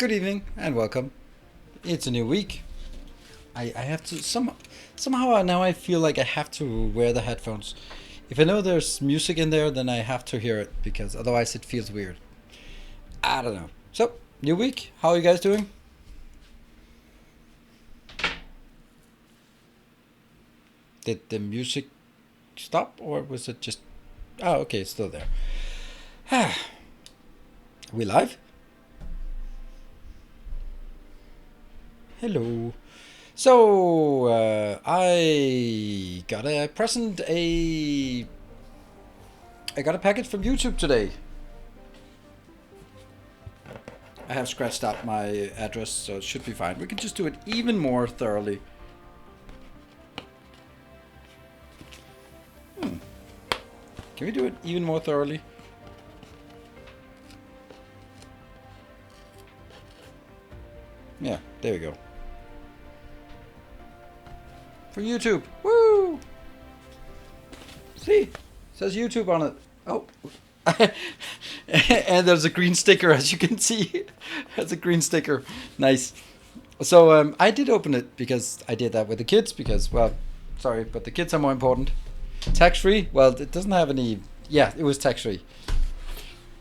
Good evening and welcome. It's a new week. I have to somehow now I feel like I have to wear the headphones. If I know there's music in there, then I have to hear it because otherwise it feels weird. I don't know. So, new week. How are you guys doing? Did the music stop or was it just... Oh, okay, it's still there. Are we live? Hello. So, I got a present, I got a package from YouTube today. I have scratched out my address, so it should be fine. We can just do it even more thoroughly. Can we do it even more thoroughly? Yeah, there we go. For YouTube. Woo! See? It says YouTube on it. Oh. And there's a green sticker, as you can see. There's a green sticker. Nice. So I did open it because I did that with the kids because, well, sorry, but the kids are more important. Tax-free? Well, it doesn't have any... Yeah, it was tax-free.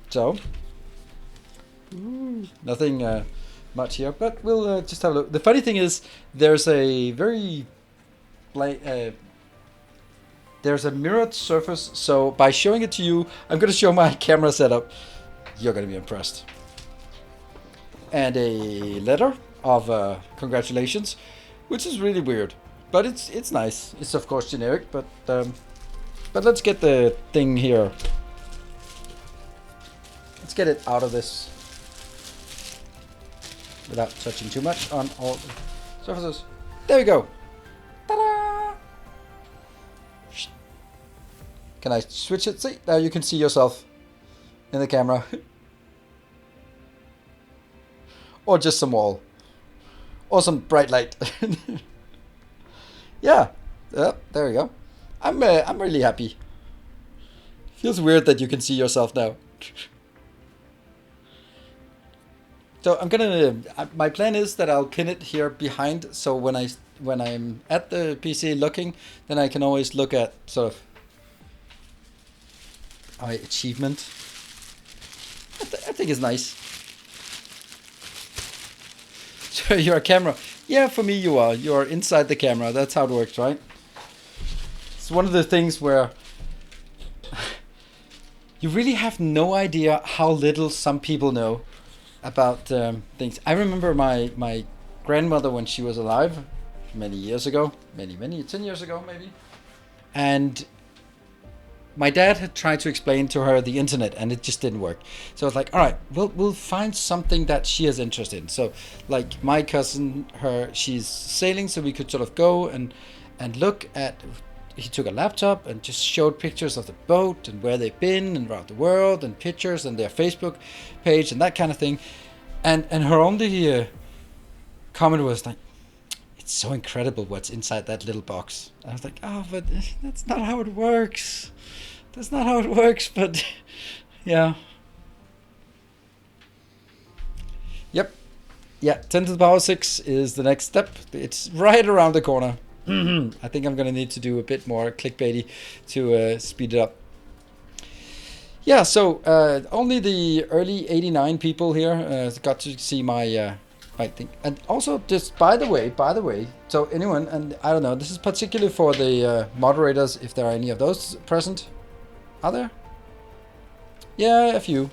So, nothing much here, but we'll just have a look. The funny thing is, there's a very... there's a mirrored surface, so by showing it to you, I'm going to show my camera setup. You're going to be impressed. And a letter of congratulations, which is really weird, but it's nice. It's of course generic, but let's get the thing here. Let's get it out of this without touching too much on all the surfaces. There we go. Ta-da! Can I switch it? See, now you can see yourself in the camera. Or just some wall. Or some bright light. Yeah. There we go. I'm really happy. Feels weird that you can see yourself now. So I'm gonna. My plan is that I'll pin it here behind, so when I'm at the PC looking, then I can always look at sort of my achievement. I think it's nice. So you're a camera. Yeah, for me you are. You are inside the camera. That's how it works, right? It's one of the things where you really have no idea how little some people know about things. I remember my grandmother when she was alive, many years ago, 10 years ago maybe, and my dad had tried to explain to her the internet and it just didn't work. So I was like, all right, we'll find something that she is interested in. So like my cousin, she's sailing, so we could sort of go and look at... He took a laptop and just showed pictures of the boat and where they've been and around the world and pictures and their Facebook page and that kind of thing. And her only comment was like, it's so incredible what's inside that little box. I was like, oh, but that's not how it works. That's not how it works, but yeah. Yep. Yeah, 10 to the power 6 is the next step. It's right around the corner. I think I'm gonna need to do a bit more clickbaity to speed it up. Yeah, so only the early 89 people here got to see my thing. And also, just by the way, so anyone, and I don't know, this is particularly for the moderators, if there are any of those present. Are there? Yeah, a few.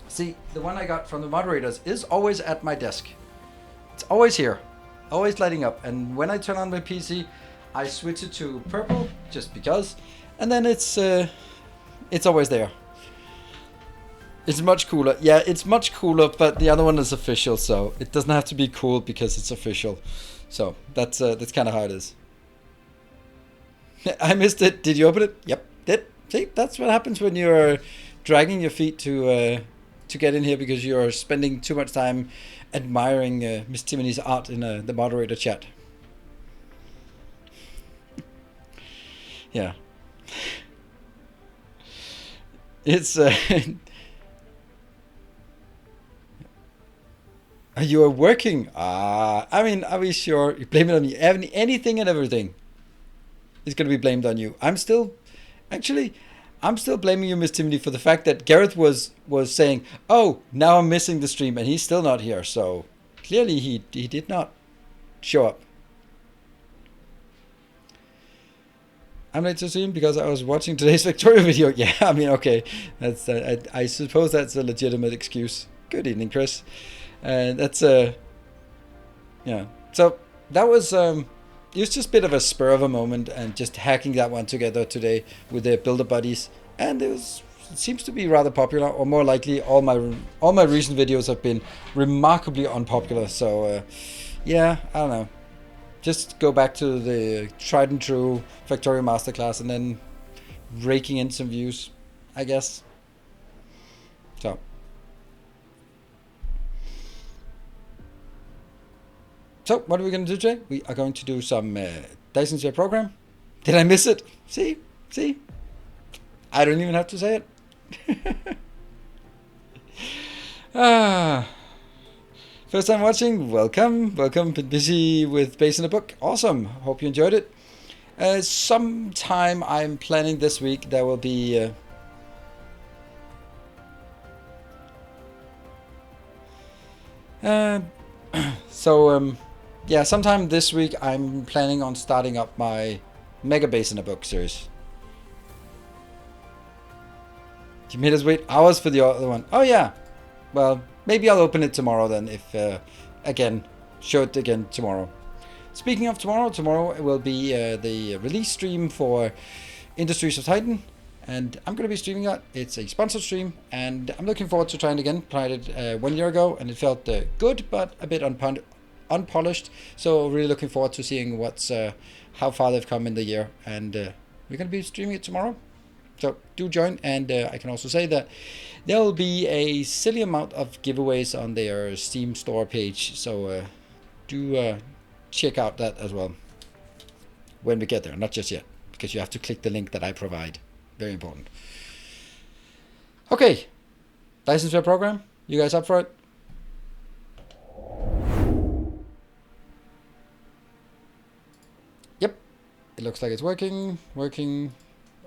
See, the one I got from the moderators is always at my desk. It's always here. Always lighting up, and when I turn on my PC, I switch it to purple just because, and then it's always there. It's much cooler. Yeah, it's much cooler, but the other one is official, so it doesn't have to be cool because it's official. So that's kind of how it is. I missed it. Did you open it? Yep, did. See, that's what happens when you're dragging your feet to get in here because you're spending too much time admiring Miss Timony's art in the moderator chat. Yeah. It's You are working. I mean, are we sure? You blame it on me. Anything and everything is going to be blamed on you. Actually, I'm still blaming you, Miss Timothy, for the fact that Gareth was saying, "Oh, now I'm missing the stream," and he's still not here. So clearly, he did not show up. I'm late to stream because I was watching today's Victoria video. Yeah, I mean, okay, that's I suppose that's a legitimate excuse. Good evening, Chris. And that's yeah. So that was it was just a bit of a spur of a moment and just hacking that one together today with the builder buddies, and it seems to be rather popular, or more likely, all my recent videos have been remarkably unpopular. So yeah, I don't know. Just go back to the tried and true Factorio Masterclass and then raking in some views, I guess. So. So, what are we going to do today? We are going to do some Dyson sphere program. Did I miss it? See? I don't even have to say it. First time watching, welcome. Been busy with Base in a Book. Awesome. Hope you enjoyed it. Sometime I'm planning this week, there will be... yeah, sometime this week I'm planning on starting up my Mega Base in a Book series. You made us wait hours for the other one. Oh yeah. Well, maybe I'll open it tomorrow then, if show it again tomorrow. Speaking of tomorrow will be the release stream for Industries of Titan, and I'm going to be streaming that. It's a sponsored stream, and I'm looking forward to trying it again. Tried it 1 year ago, and it felt good, but a bit unpolished. So really looking forward to seeing how far they've come in the year, and we're going to be streaming it tomorrow. So do join, and I can also say that there will be a silly amount of giveaways on their Steam store page, so do check out that as well when we get there. Not just yet, because you have to click the link that I provide. Very important. Okay, Dyson sphere program. You guys up for it? Yep, it looks like it's working.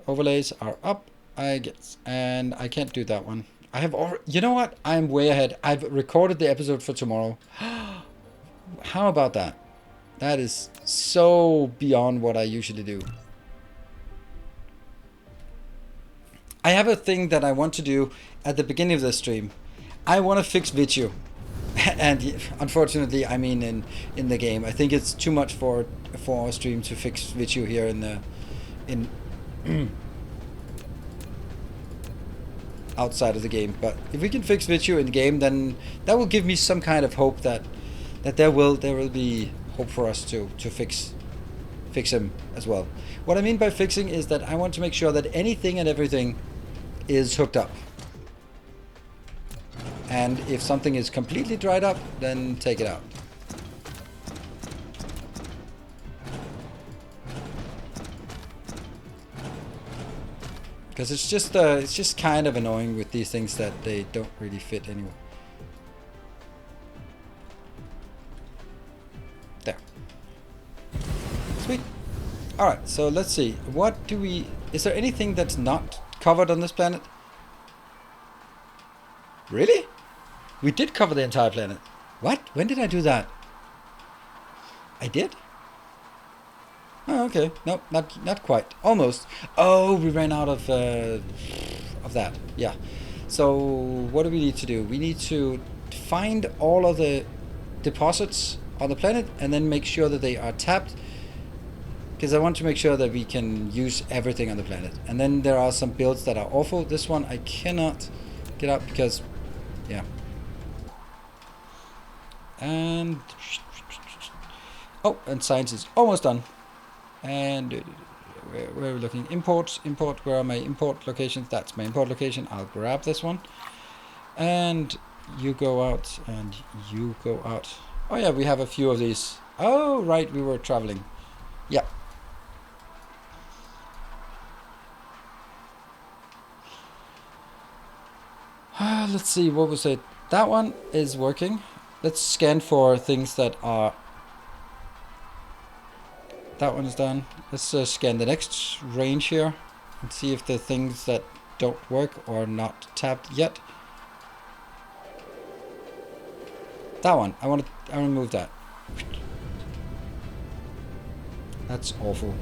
Overlays are up, I guess, and I can't do that one. I have you know what? I'm way ahead. I've recorded the episode for tomorrow. How about that? That is so beyond what I usually do. I have a thing that I want to do at the beginning of the stream. I want to fix Vichu. And unfortunately, I mean in the game. I think it's too much for our stream to fix Vichu here in outside of the game. But if we can fix Vichu in the game, then that will give me some kind of hope that there will be hope for us to fix him as well. What I mean by fixing is that I want to make sure that anything and everything is hooked up. And if something is completely dried up, then take it out. Because it's just kind of annoying with these things that they don't really fit anyway. There. Sweet. Alright, so let's see. Is there anything that's not covered on this planet? Really? We did cover the entire planet. What? When did I do that? I did? Oh, okay. No, not quite. Almost. Oh, we ran out of that. Yeah. So what do we need to do? We need to find all of the deposits on the planet and then make sure that they are tapped. Because I want to make sure that we can use everything on the planet. And then there are some builds that are awful. This one I cannot get up because, yeah. And and science is almost done. And where are we looking? Import. Where are my import locations? That's my import location. I'll grab this one. And you go out and you go out. Oh yeah, we have a few of these. Oh right, we were traveling. Yeah. Let's see, what was it? That one is working. Let's scan for things that are... That one is done. Let's scan the next range here and see if the things that don't work or not tapped yet. That one. I want to move that. That's awful.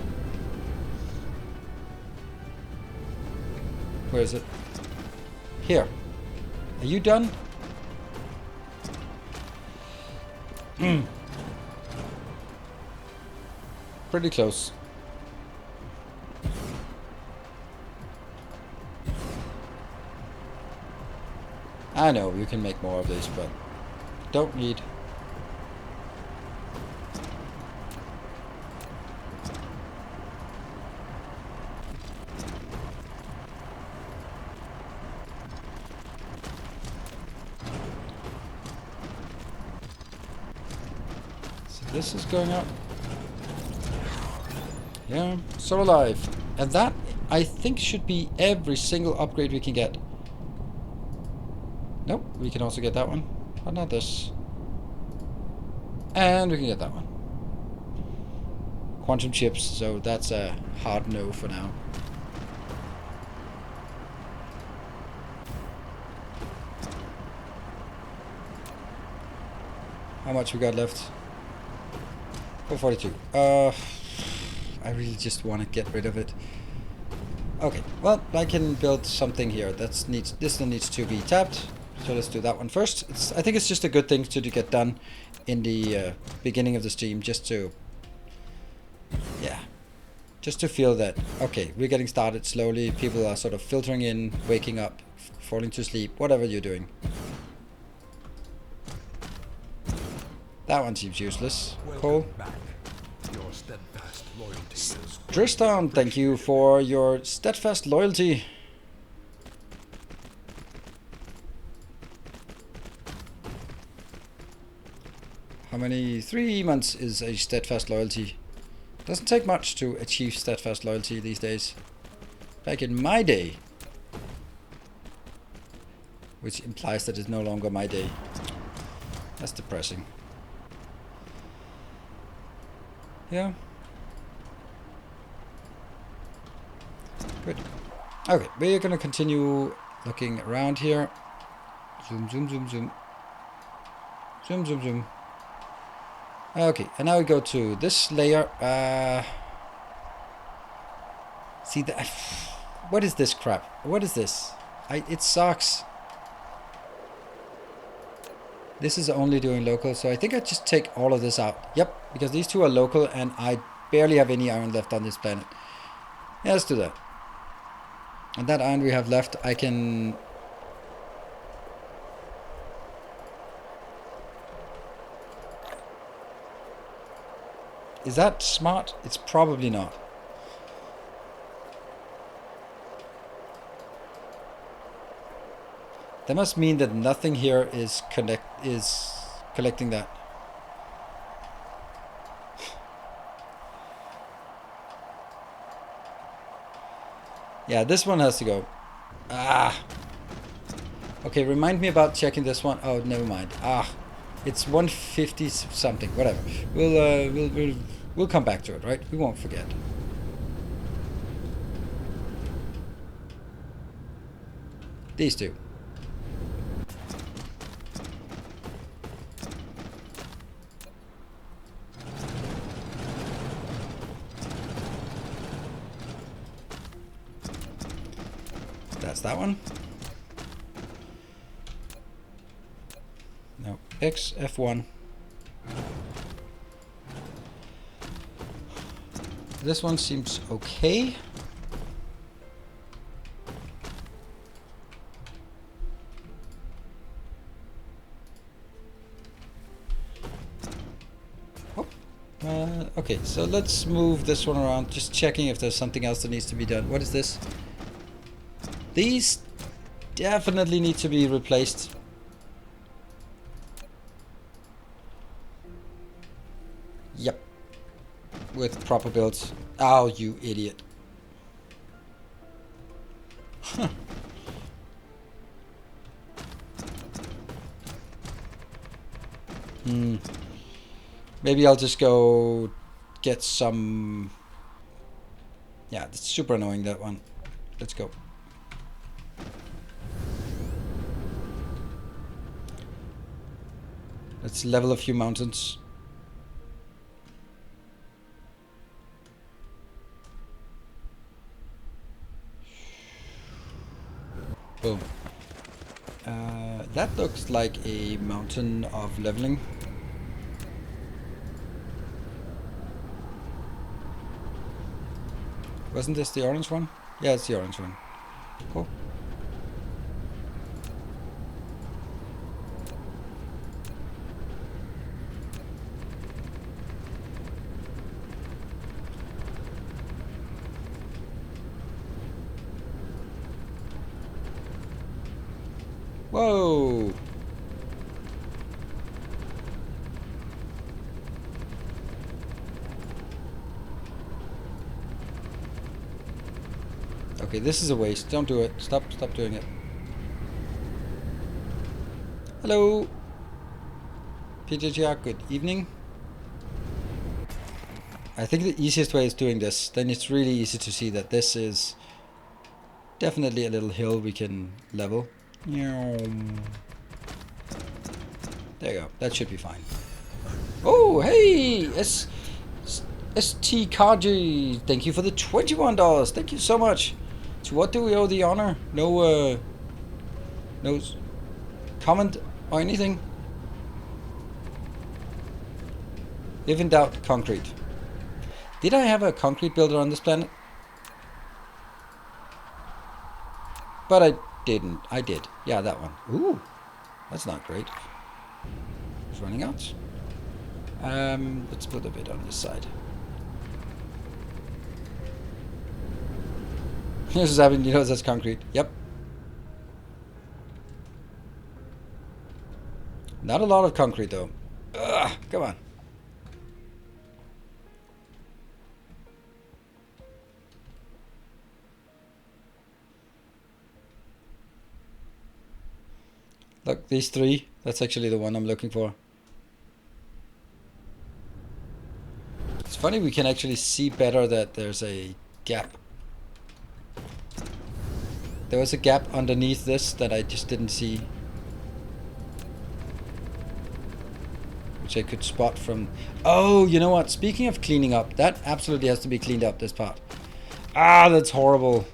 Where is it? Here. Are you done? Pretty close. I know you can make more of this, but don't need. So this is going up. Yeah, Solar Life. And that, I think, should be every single upgrade we can get. Nope, we can also get that one, but not this. And we can get that one. Quantum chips, so that's a hard no for now. How much we got left? 442. I really just want to get rid of it. Okay, well, I can build something here. This one needs to be tapped. So let's do that one first. I think it's just a good thing to get done in the beginning of the stream, just to, yeah, just to feel that, okay, we're getting started slowly. People are sort of filtering in, waking up, falling to sleep, whatever you're doing. That one seems useless. Cool. Tristan, thank you for your steadfast loyalty. How many? 3 months is a steadfast loyalty. Doesn't take much to achieve steadfast loyalty these days. Back in my day. Which implies that it's no longer my day. That's depressing. Yeah. Good. Okay, we're gonna continue looking around here. Zoom, zoom, zoom, zoom. Zoom, zoom, zoom. Okay, and now we go to this layer. See that? What is this crap? What is this? It sucks. This is only doing local, so I think I just take all of this out. Yep, because these two are local, and I barely have any iron left on this planet. Yeah, let's do that. And that iron we have left, I can... Is that smart? It's probably not. That must mean that nothing here is collecting that. Yeah, this one has to go. Ah. Okay, remind me about checking this one. Oh, never mind. Ah. It's 150 something, whatever. We'll come back to it, right? We won't forget. These two. That's that one. No, X, F1. This one seems okay. Okay, so let's move this one around, just checking if there's something else that needs to be done. What is this? These definitely need to be replaced. Yep. With proper builds. Oh, you idiot. Huh. Maybe I'll just go get some... Yeah, that's super annoying, that one. Let's go. Let's level a few mountains. Boom. That looks like a mountain of leveling. Wasn't this the orange one? Yeah, it's the orange one. Cool. Whoa! Okay, this is a waste. Don't do it. Stop doing it. Hello! PJGR, good evening. I think the easiest way is doing this. Then it's really easy to see that this is definitely a little hill we can level. There you go. That should be fine. Oh, hey! STKG, thank you for the $21. Thank you so much. To what do we owe the honor? No comment or anything? If in doubt, concrete. Did I have a concrete builder on this planet? But I didn't. I did. Yeah, that one. Ooh, that's not great. It's running out. Let's put a bit on this side. This is happening. You know that's concrete. Yep. Not a lot of concrete though. Ugh, come on. Look, these three. That's actually the one I'm looking for. It's funny we can actually see better that there's a gap. There was a gap underneath this that I just didn't see. Which I could spot from... Oh, you know what? Speaking of cleaning up, that absolutely has to be cleaned up, this part. Ah, that's horrible.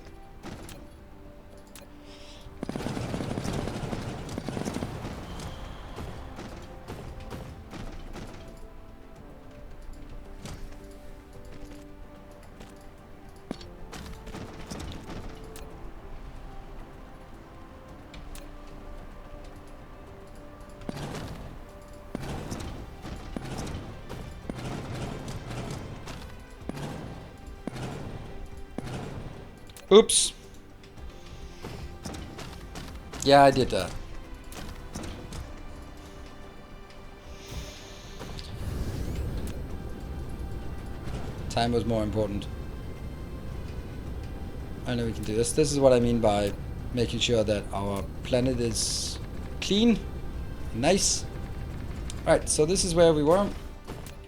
Oops. Yeah, I did that. Time was more important. I know we can do this. This is what I mean by making sure that our planet is clean, nice. Alright, so this is where we were.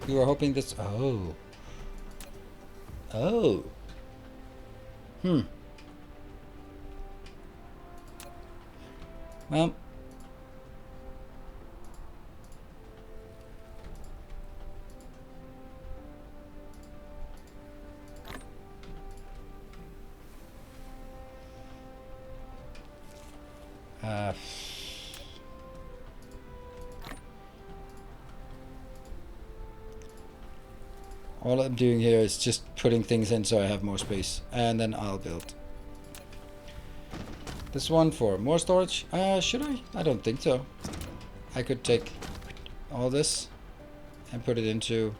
We were hoping this... Oh. Oh. Well, all I'm doing here is just putting things in so I have more space, and then I'll build. This one for more storage. Should I? I don't think so. I could take all this and put it into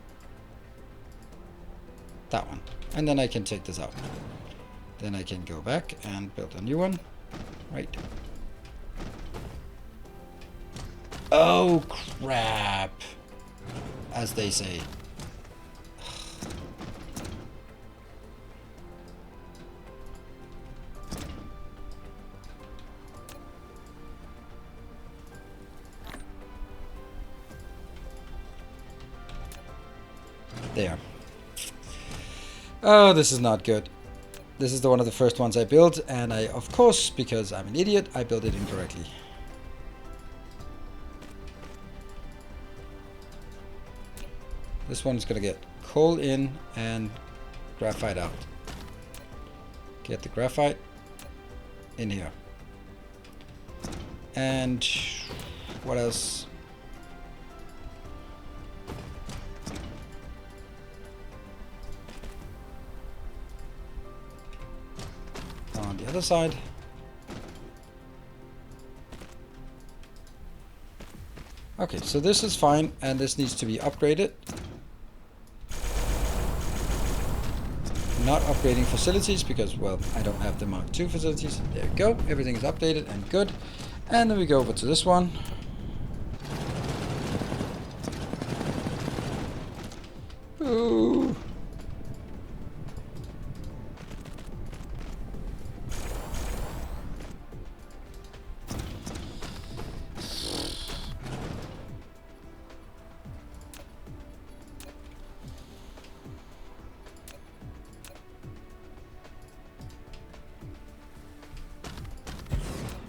that one. And then I can take this out. Then I can go back and build a new one. Right. Oh, crap. As they say. There. Oh, this is not good. This is one of the first ones I built, and I, of course, because I'm an idiot, I built it incorrectly. This one's gonna get coal in and graphite out. Get the graphite in here. And what else? On the other side. Okay, so this is fine, and this needs to be upgraded. Not upgrading facilities because, well, I don't have the Mark II facilities. There we go. Everything is updated and good. And then we go over to this one. Ooh.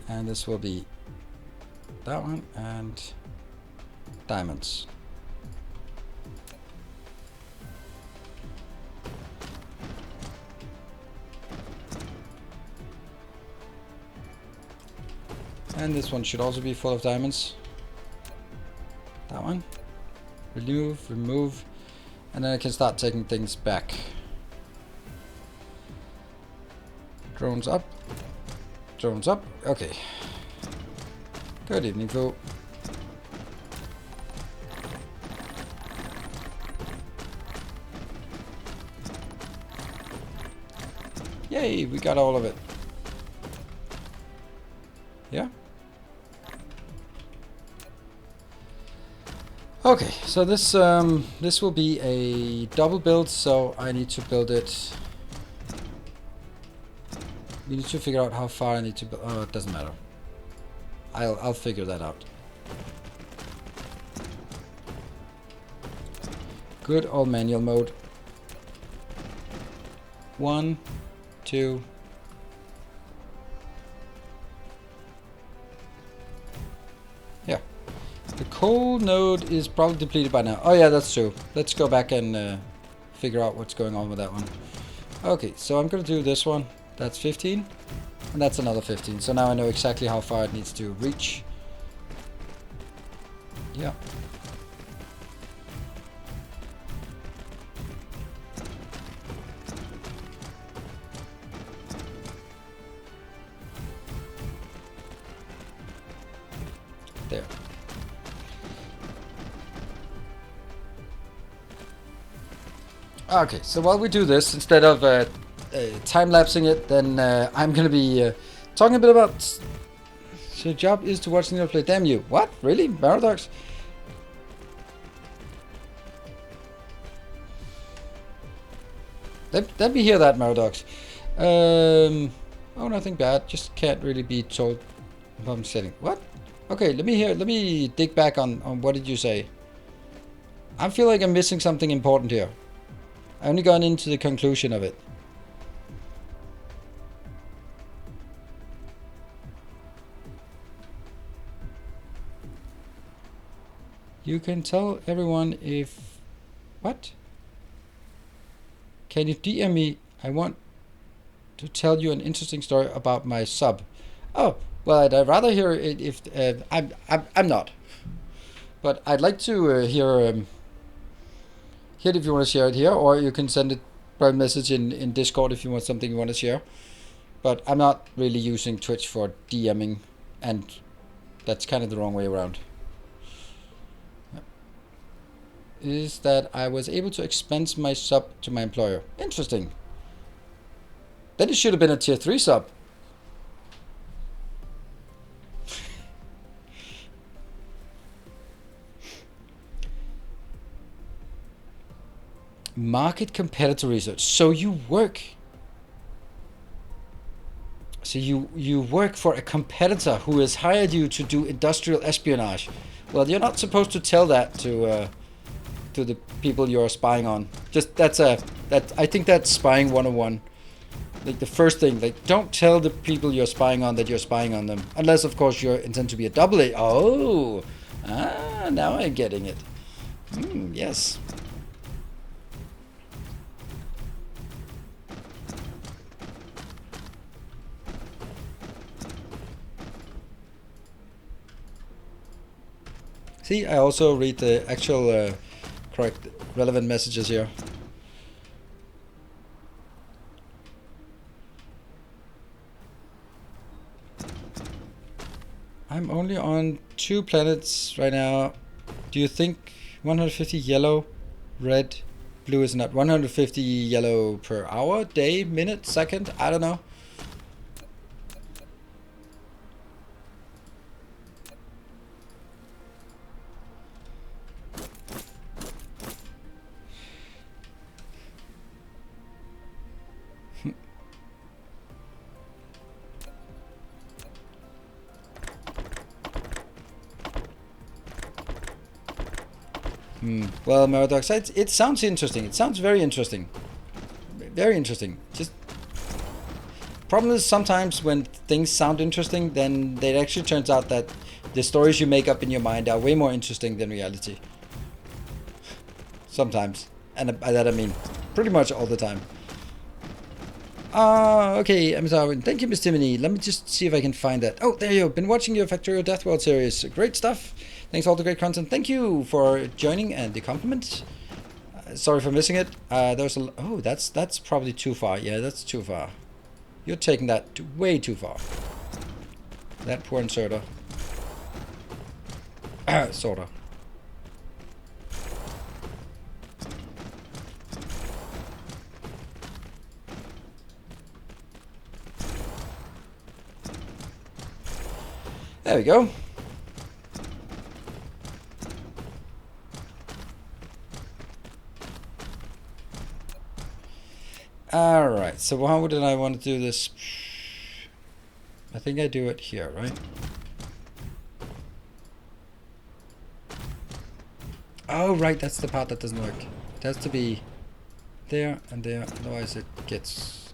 And this will be that one and diamonds. And this one should also be full of diamonds. That one. Remove. And then I can start taking things back. Drones up. Drones up. Okay. Good evening, Foo. Yay, we got all of it. Yeah. Okay, so this this will be a double build, so I need to build it. We need to figure out how far I need to build. Oh, it doesn't matter. I'll figure that out. Good old manual mode. 1, 2. Yeah. The coal node is probably depleted by now. Oh yeah, that's true. Let's go back and figure out what's going on with that one. Okay, so I'm gonna do this one. That's 15. And that's another 15. So now I know exactly how far it needs to reach. Yeah. There. Okay, so while we do this, instead of time-lapsing it, then I'm going to be talking a bit about... So your job is to watch Neil play. Damn you. What? Really? Paradox? Let me hear that, Paradox. Oh, nothing bad. Just can't really be told if I'm setting. What? Okay, let me dig back on what did you say. I feel like I'm missing something important here. I only got into the conclusion of it. You can tell everyone if... What? Can you DM me? I want to tell you an interesting story about my sub. Oh, well, I'd rather hear it if... I'm not. But I'd like to hear it if you want to share it here, or you can send it by message in Discord if you want something you want to share. But I'm not really using Twitch for DMing, and that's kind of the wrong way around. Is that I was able to expense my sub to my employer. Interesting. Then it should have been a tier 3 sub. Market competitor research. So you work. So you work for a competitor who has hired you to do industrial espionage. Well, you're not supposed to tell that to to the people you're spying on. Just I think that's spying 101. Like the first thing, like don't tell the people you're spying on that you're spying on them, unless of course you intend to be a double A. Oh, now I'm getting it. Yes. See, I also read the actual correct relevant messages here. I'm only on 2 planets right now. Do you think 150 yellow, red, blue is not 150 yellow per hour, day, minute, second? I don't know. Well, Maradox, it sounds interesting. It sounds very interesting. Very interesting. Just problem is sometimes when things sound interesting, then it actually turns out that the stories you make up in your mind are way more interesting than reality. Sometimes. And by that I mean pretty much all the time. Okay, I'm sorry. Thank you, Miss Timony. Let me just see if I can find that. Oh, there you go. Been watching your Factorio Death World series. Great stuff. Thanks for all the great content. Thank you for joining and the compliment. Sorry for missing it. There's a... Oh, that's probably too far. Yeah, that's too far. You're taking that way too far. That poor inserter. Sorta. There we go. Alright, so how did I want to do this? I think I do it here, right? Oh, right, that's the part that doesn't work. It has to be there and there, otherwise it gets...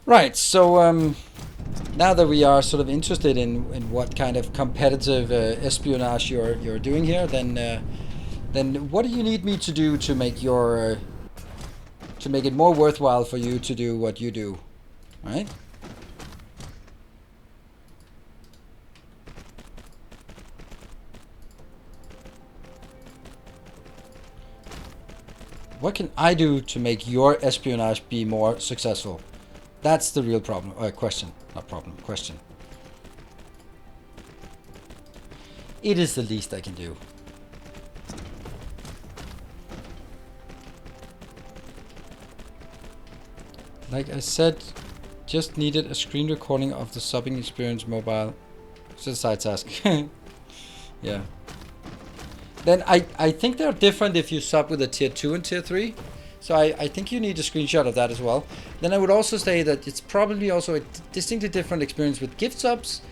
Right, so now that we are sort of interested in what kind of competitive espionage you're doing here, then what do you need me to do to make your to make it more worthwhile for you to do what you do, right? What can I do to make your espionage be more successful? That's the real problem. Question. Not problem. Question. It is the least I can do. Like I said, just needed a screen recording of the subbing experience mobile. It's a side task. Yeah. Then I think they're different if you sub with a tier 2 and tier 3. So I think you need a screenshot of that as well. Then I would also say that it's probably also a distinctly different experience with gift subs.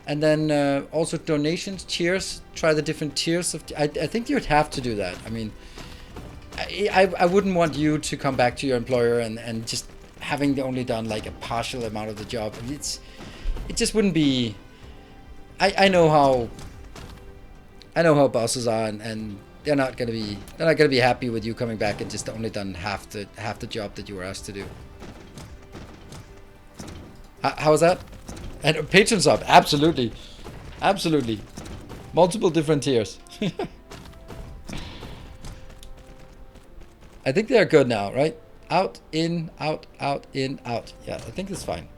And then also donations, tiers. Try the different tiers of... I think you'd have to do that. I mean, I wouldn't want you to come back to your employer and just having only done like a partial amount of the job. It just wouldn't be... I know how bosses are, and they're not gonna be happy with you coming back and just only done half the job that you were asked to do. How was that? And a patron sub, absolutely, absolutely, multiple different tiers. I think they're good now, right? Out, in, out, in, out. Yeah, I think it's fine.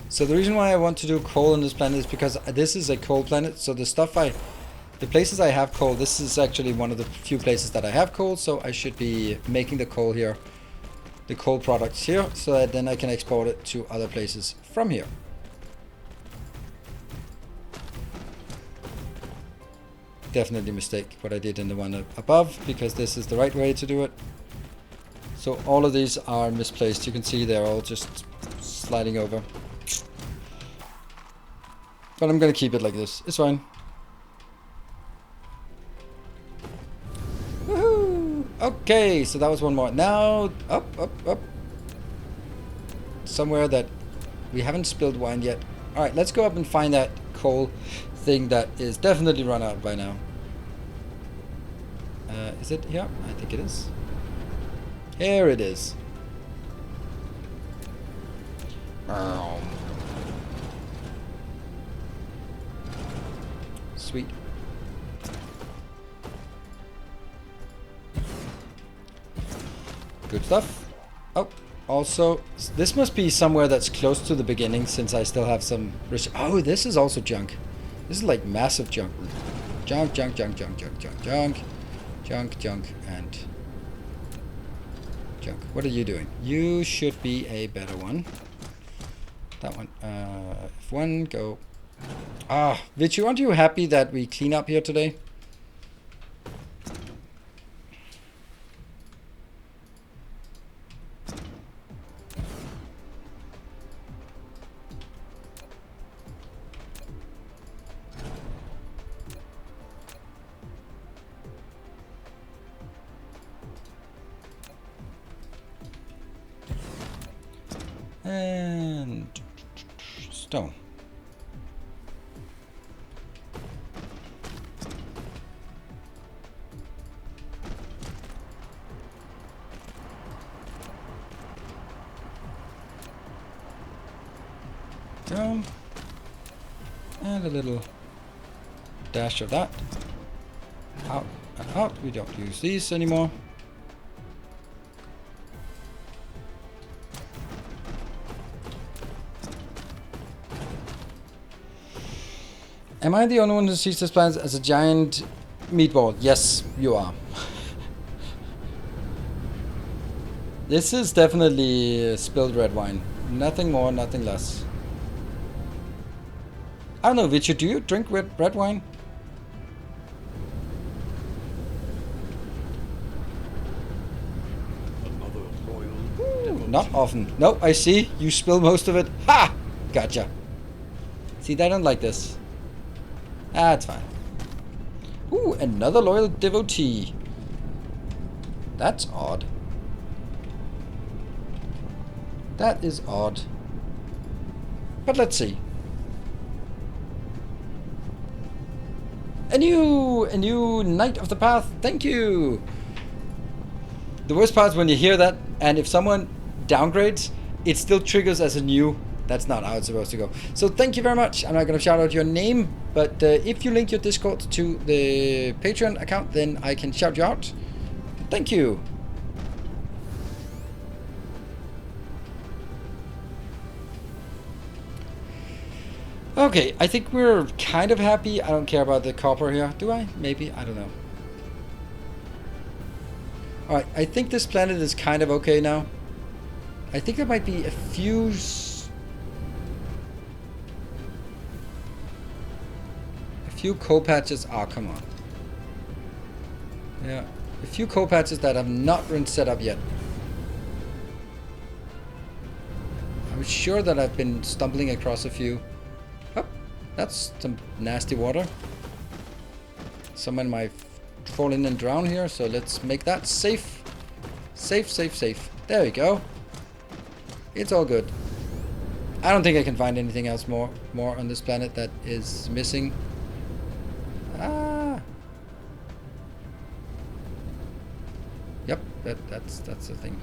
So the reason why I want to do coal on this planet is because this is a coal planet. So the places I have coal, this is actually one of the few places that I have coal. So I should be making the coal here, the coal products here, so that then I can export it to other places from here. definitely a mistake what I did in the one above, because this is the right way to do it. So all of these are misplaced. You can see they're all just sliding over. But I'm gonna keep it like this. It's fine. Woohoo! Okay, so that was one more. Now, up. Somewhere that we haven't spilled wine yet. Alright, let's go up and find that coal thing that is definitely run out by now. Is it here? I think it is. Here it is. Sweet. Good stuff. Oh, also, this must be somewhere that's close to the beginning, since I still have some... Oh, this is also junk. This is like massive junk. Junk, and... junk. What are you doing? You should be a better one. That one. F1, go. Ah, Vichu, aren't you happy that we clean up here today? And stone. Stone. And a little dash of that. Out and out. We don't use these anymore. Am I the only one who sees this planet as a giant meatball? Yes, you are. This is definitely spilled red wine. Nothing more, nothing less. I don't know, Vichu, do you drink red wine? Ooh, not often. No, I see. You spill most of it. Ha! Gotcha. See, they don't like this. Ah, it's fine. Ooh, another loyal devotee. That's odd. That is odd. But let's see. A new Knight of the Path. Thank you. The worst part is when you hear that, and if someone downgrades, it still triggers as a new. That's not how it's supposed to go. So thank you very much. I'm not going to shout out your name, but if you link your Discord to the Patreon account, then I can shout you out. Thank you. Okay, I think we're kind of happy. I don't care about the copper here. Do I? Maybe. I don't know. Alright, I think this planet is kind of okay now. I think there might be a few... coal patches. Oh, come on. Yeah, a few coal patches that have not been set up yet. I'm sure that I've been stumbling across a few. Oh, that's some nasty water. Someone might fall in and drown here, so let's make that safe. Safe. There we go. It's all good. I don't think I can find anything else more on this planet that is missing. Ah. Yep, that's the thing.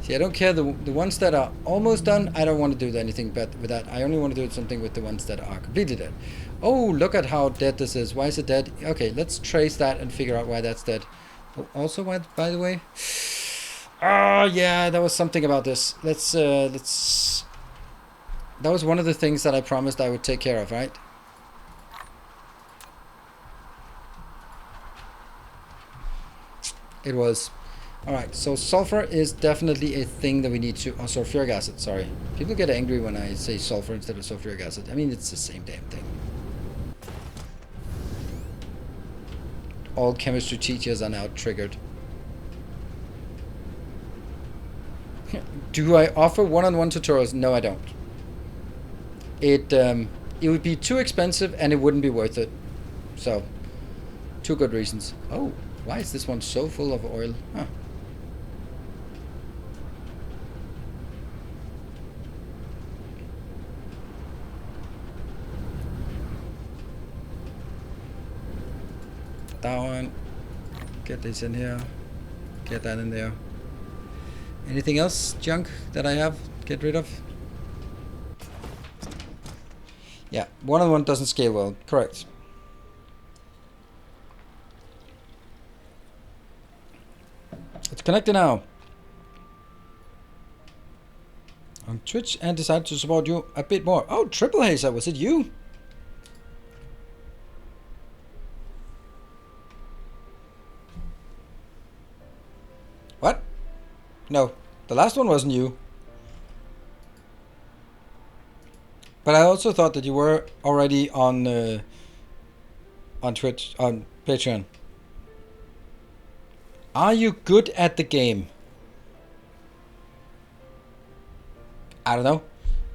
See, I don't care the ones that are almost done. I don't want to do anything but with that. I only want to do something with the ones that are completely dead. Oh, look at how dead this is. Why is it dead? Okay, let's trace that and figure out why that's dead. Oh, also, why, by the way? Ah, yeah, there was something about this. Let's. That was one of the things that I promised I would take care of, right? It was. Alright, so sulfur is definitely a thing that we need to... Oh, sulfuric acid, sorry. People get angry when I say sulfur instead of sulfuric acid. I mean, it's the same damn thing. All chemistry teachers are now triggered. Do I offer one-on-one tutorials? No, I don't. It would be too expensive and it wouldn't be worth it. So, two good reasons. Oh, why is this one so full of oil? Huh. That one. Get this in here. Get that in there. Anything else junk that I have? Get rid of? Yeah, one-on-one doesn't scale well. Correct. It's connected now. On Twitch and decided to support you a bit more. Oh, Triple Hazer, was it you? What? No, the last one wasn't you. But I also thought that you were already on Twitch, on Patreon. Are you good at the game? I don't know.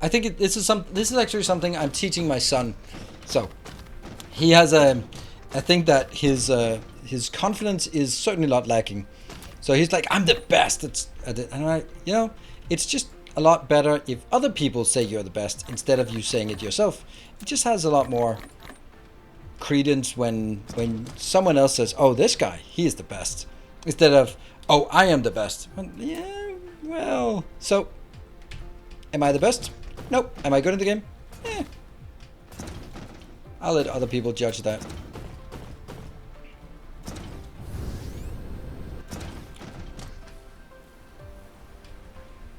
I think this is actually something I'm teaching my son. So he has I think that his confidence is certainly not lacking. So he's like, I'm the best at it. And it's just a lot better if other people say you're the best instead of you saying it yourself. It just has a lot more credence when someone else says, oh, this guy, he is the best. Instead of, oh, I am the best. Yeah, well, so, am I the best? Nope. Am I good in the game? I'll let other people judge that.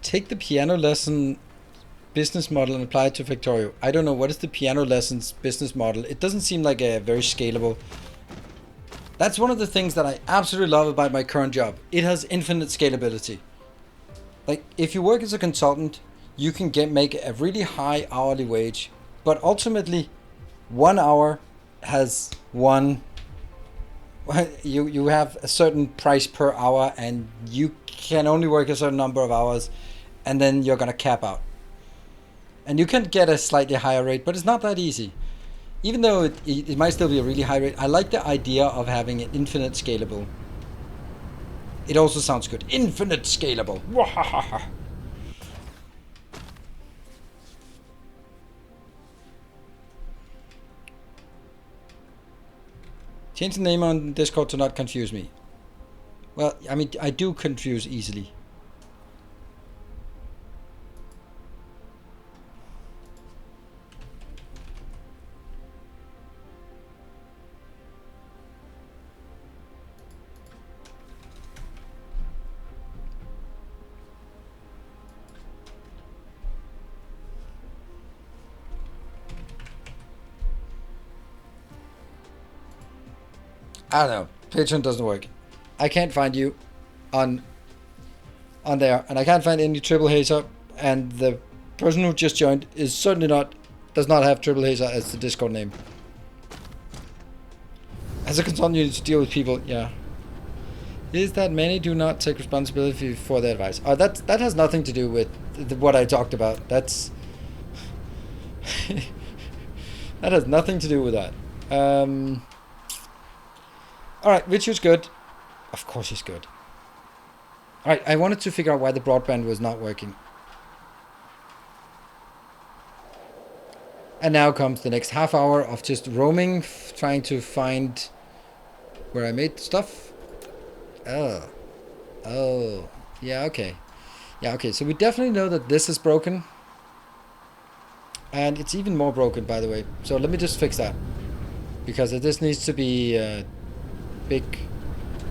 Take the piano lesson business model and apply it to Factorio. I don't know, what is the piano lessons business model? It doesn't seem like a very scalable. That's one of the things that I absolutely love about my current job. It has infinite scalability. Like, if you work as a consultant, you can make a really high hourly wage, but ultimately 1 hour has you have a certain price per hour and you can only work a certain number of hours and then you're gonna cap out. And you can get a slightly higher rate, but it's not that easy. Even though it might still be a really high rate, I like the idea of having an infinite scalable. It also sounds good. Infinite scalable. Change the name on Discord to not confuse me. Well, I mean, I do confuse easily. I don't know. Patreon doesn't work. I can't find you on there, and I can't find any Triple Hazer, and the person who just joined is certainly does not have Triple Hazer as the Discord name. As a consultant, you need to deal with people, yeah. Is that many do not take responsibility for their advice? Oh, that has nothing to do with what I talked about. That's that has nothing to do with that. Alright, Richard's good. Of course he's good. Alright, I wanted to figure out why the broadband was not working. And now comes the next half hour of just roaming, trying to find where I made stuff. Oh. Yeah, okay. Yeah, okay, so we definitely know that this is broken. And it's even more broken, by the way. So let me just fix that. Because this needs to be big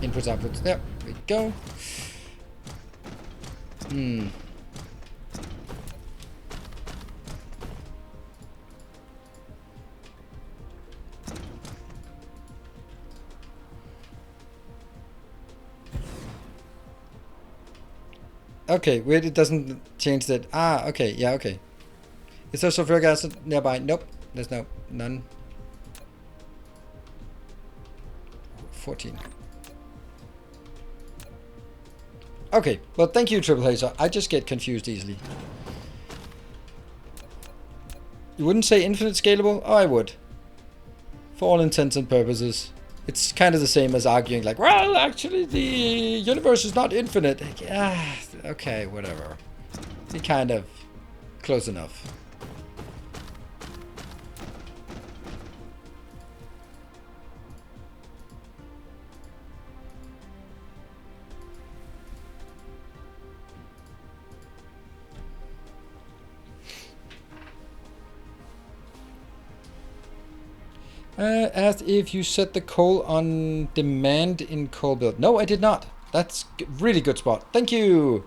inputs, outputs. There we go. Okay, wait, it doesn't change that. Ah, okay, yeah, okay. Is there sulfuric acid nearby? Nope, there's none. 14. Okay, well, thank you, Triple Hazer. I just get confused easily. You wouldn't say infinite scalable? Oh, I would. For all intents and purposes. It's kind of the same as arguing like, well, actually, the universe is not infinite. Ah, okay, whatever. Be kind of close enough. Asked if you set the coal on demand in coal build. No, I did not. That's really good spot. Thank you.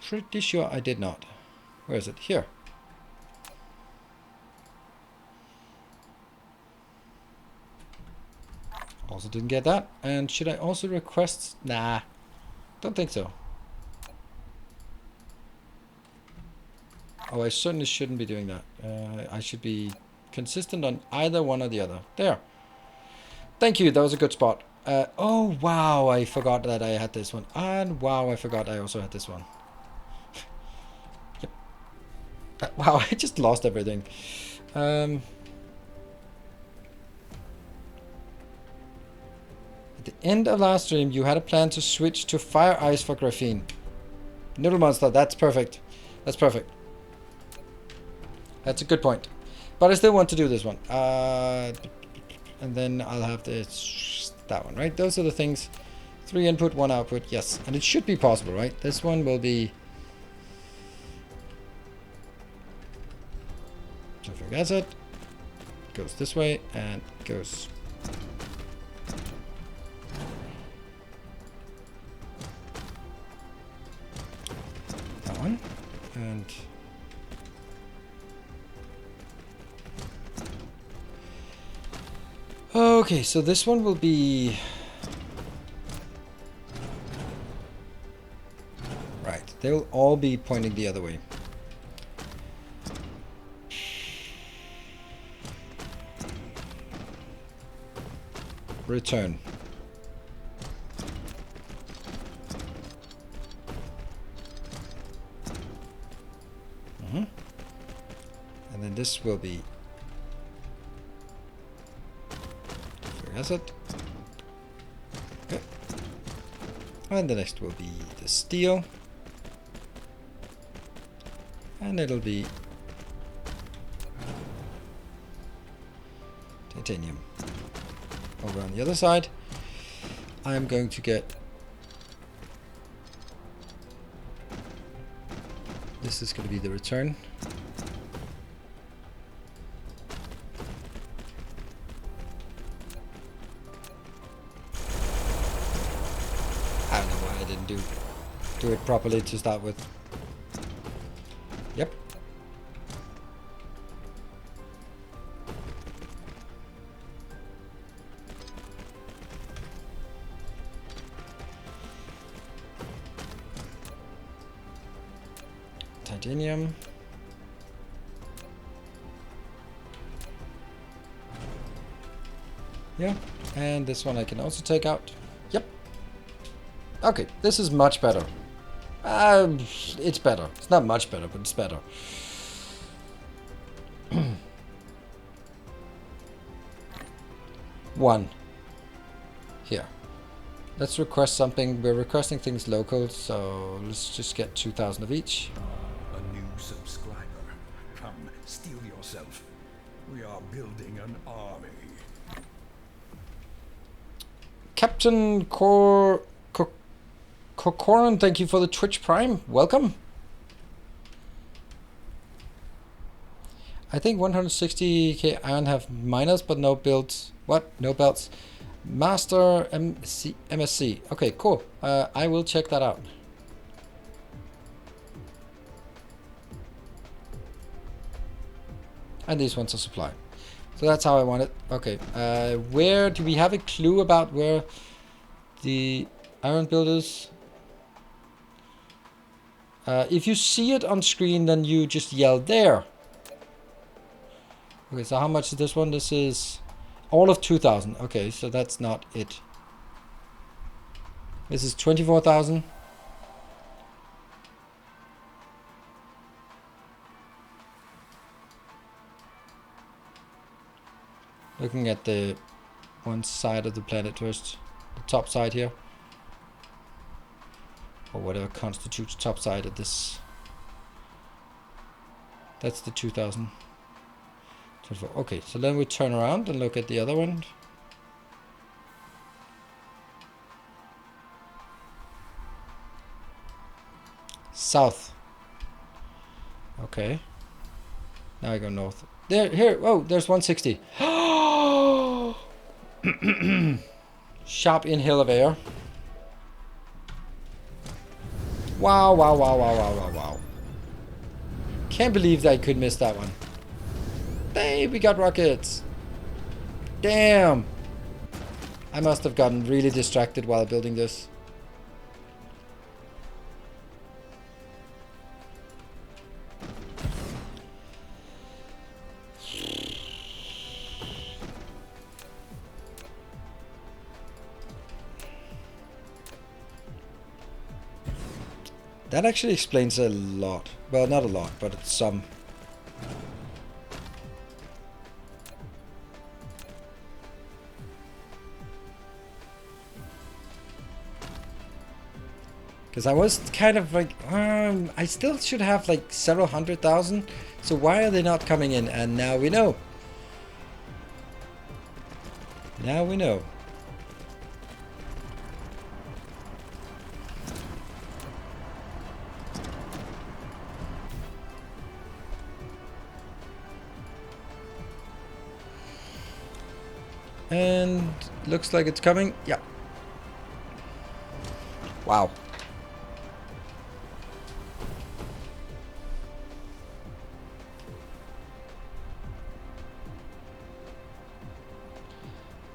Pretty sure I did not. Where is it? Here. Also didn't get that. And should I also request? Nah, don't think so. Oh, I certainly shouldn't be doing that. I should be consistent on either one or the other. There. Thank you. That was a good spot. Oh, wow. I forgot that I had this one. And wow, I forgot I also had this one. Yep. Wow, I just lost everything. At the end of last stream, you had a plan to switch to fire ice for graphene. Noodle Monster, that's perfect. That's perfect. That's a good point. But I still want to do this one. And then I'll have that one, right? Those are the things. 3 input, 1 output. Yes. And it should be possible, right? This one will be sulfuric acid. Goes this way and goes that one. And okay, so this one will be right. They'll all be pointing the other way. Return. And then this will be acid. Okay. And the next will be the steel. And it'll be titanium. Over on the other side, I'm going to get this is going to be the return. I don't know why I didn't do it properly to start with. Yep. Titanium. Yeah, and this one I can also take out. Yep. Okay, this is much better. It's better. It's not much better, but it's better. One. Here. Let's request something. We're requesting things local, so let's just get 2,000 of each. A new subscriber. Come, steel yourself. We are building an army. Captain Kokoran, thank you for the Twitch Prime. Welcome. I think 160k iron have miners, but no builds. What? No belts. Master MSC. Okay, cool. I will check that out. And these ones are supply. So that's how I want it. Okay. Where do we have a clue about where the iron builders? If you see it on screen, then you just yell there. Okay, so how much is this one? This is all of 2,000. Okay, so that's not it. This is 24,000. Looking at the one side of the planet first. The top side here. Or whatever constitutes top side of this. That's the 2,000. Okay, so then we turn around and look at the other one. South. Okay. Now I go north. There, here. Oh, there's 160. Sharp inhale of air. Wow, wow, wow, wow, wow, wow, wow. Can't believe that I could miss that one. Hey, we got rockets. Damn. I must have gotten really distracted while building this. That actually explains a lot. Well, not a lot, but it's some. Because I was kind of like, I still should have like several 100,000. So why are they not coming in? And now we know. Now we know. And looks like it's coming. Yeah. Wow.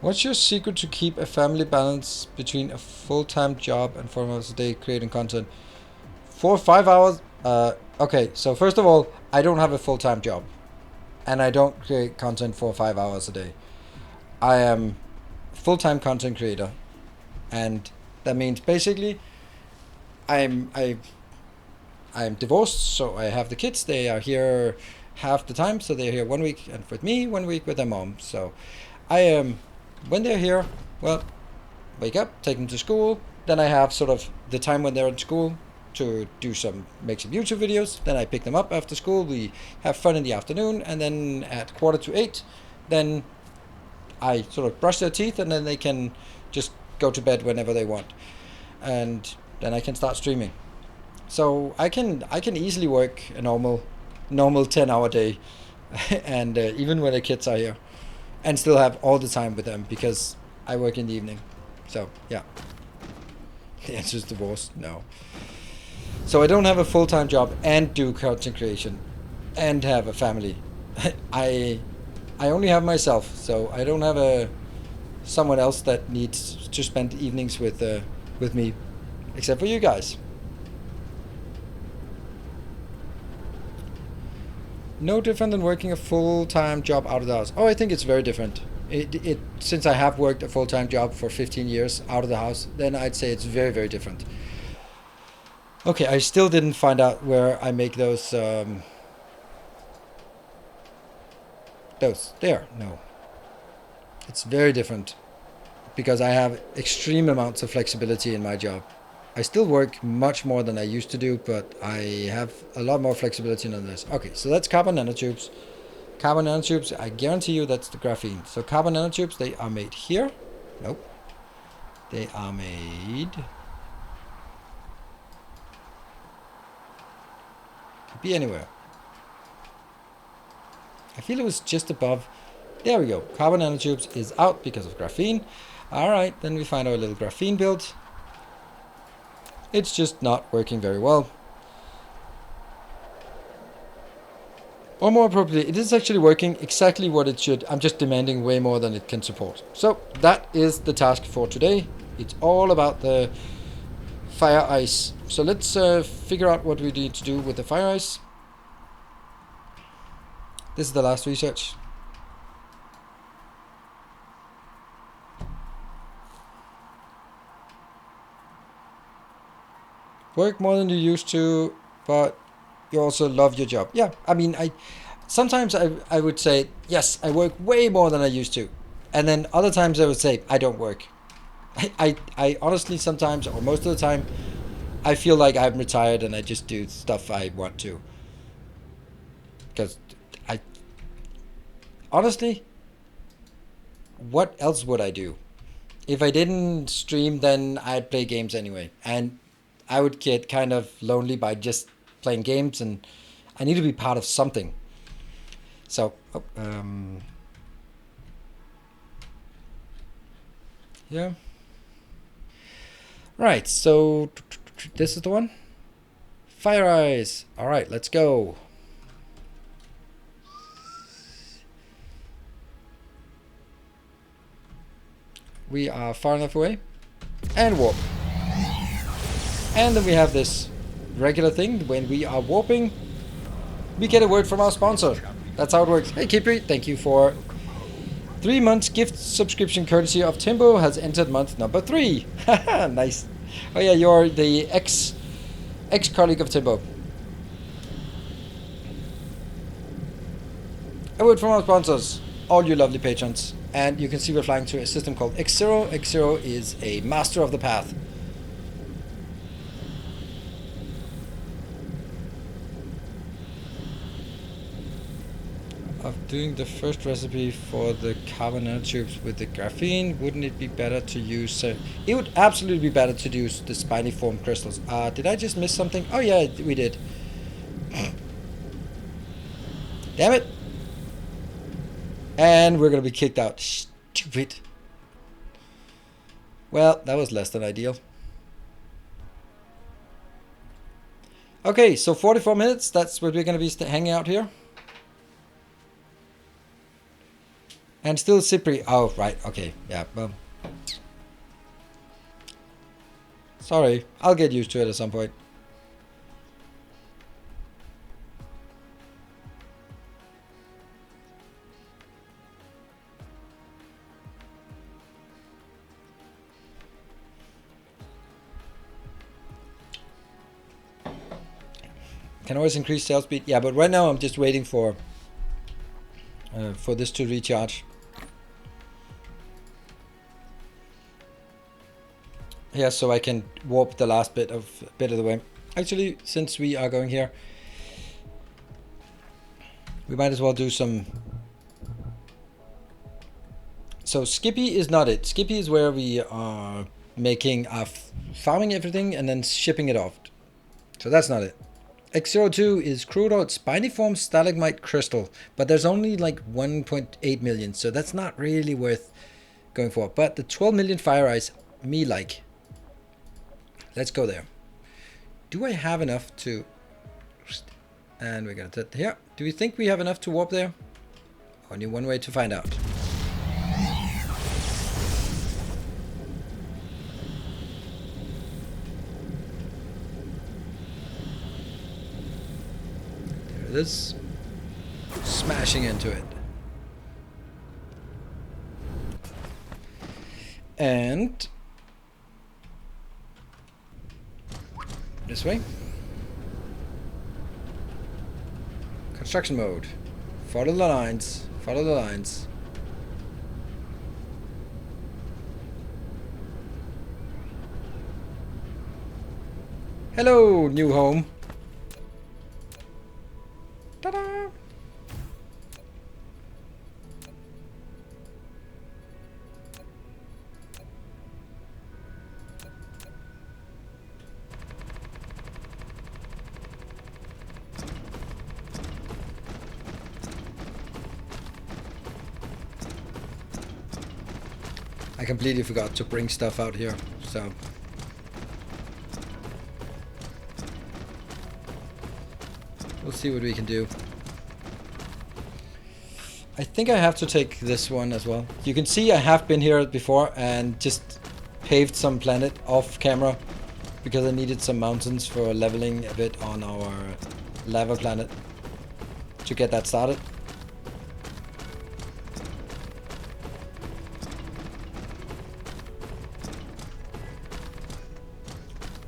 What's your secret to keep a family balance between a full-time job and 4 hours a day creating content? 4 or 5 hours? Okay, so first of all, I don't have a full-time job. And I don't create content 4 or 5 hours a day. I am a full-time content creator. And that means basically I'm divorced, so I have the kids. They are here half the time, so they're here 1 week and with me, 1 week with their mom. So I am... when they're here, well, wake up, take them to school. Then I have sort of the time when they're in school to make some YouTube videos. Then I pick them up after school. We have fun in the afternoon. And then at 7:45, then I sort of brush their teeth and then they can just go to bed whenever they want. And then I can start streaming. So I can easily work a normal 10-hour day. And even when the kids are here. And still have all the time with them because I work in the evening. So, yeah. The answer is divorce. No. So I don't have a full-time job and do content creation and have a family. I only have myself, so I don't have someone else that needs to spend evenings with me, except for you guys. No different than working a full-time job out of the house. Oh, I think it's very different. Since I have worked a full-time job for 15 years out of the house, then I'd say it's very, very different. Okay, I still didn't find out where I make those. There, no. It's very different because I have extreme amounts of flexibility in my job. I still work much more than I used to do, but I have a lot more flexibility than this. Okay, so that's carbon nanotubes. Carbon nanotubes, I guarantee you that's the graphene. So carbon nanotubes, they are made here. Nope. They are made... could be anywhere. I feel it was just above. There we go. Carbon nanotubes is out because of graphene. Alright, then we find our little graphene build. It's just not working very well. Or more appropriately, it is actually working exactly what it should. I'm just demanding way more than it can support. So that is the task for today. It's all about the fire ice. So let's figure out what we need to do with the fire ice. This is the last research. Work more than you used to, but you also love your job. Yeah, I mean, sometimes I would say, yes, I work way more than I used to. And then other times I would say, I don't work. I honestly sometimes, or most of the time, I feel like I'm retired and I just do stuff I want to. Because honestly, what else would I do? If I didn't stream, then I'd play games anyway. And I would get kind of lonely by just playing games, and I need to be part of something. So, yeah. Right, so this is the one. Fire eyes. All right, let's go. We are far enough away. And warp. And then we have this regular thing. When we are warping, we get a word from our sponsor. That's how it works. Hey Kipri, thank you for 3 months gift subscription courtesy of Timbo has entered month number 3. Haha, nice. Oh yeah, you're the ex-colleague of Timbo. A word from our sponsors, all you lovely patrons. And you can see we're flying to a system called X0. X0 is a master of the path. Of doing the first recipe for the carbon nanotubes with the graphene, wouldn't it be better to use... it would absolutely be better to use the spiny form crystals. Did I just miss something? Oh yeah, we did. Damn it. And we're going to be kicked out. Stupid. Well, that was less than ideal. Okay, so 44 minutes. That's what we're going to be hanging out here. And still Cypri. Oh, right. Okay. Yeah. Well. Sorry. I'll get used to it at some point. Can always increase sail speed. Yeah, but right now I'm just waiting for this to recharge. Yeah, so I can warp the last bit of the way. Actually, since we are going here, we might as well do some. So Skippy is not it. Skippy is where we are making our farming everything and then shipping it off. So that's not it. X02 is crude out spiniform stalagmite crystal, but there's only like 1.8 million, so that's not really worth going for. But the 12 million fire ice, me like. Let's go there. Do I have enough to... And we're gonna put here. Do we think we have enough to warp there? Only one way to find out. There it is. Smashing into it. And... this way. Construction mode. Follow the lines. Follow the lines. Hello, new home. Ta-da! I completely forgot to bring stuff out here, so... we'll see what we can do. I think I have to take this one as well. You can see I have been here before and just paved some planet off camera because I needed some mountains for leveling a bit on our lava planet to get that started.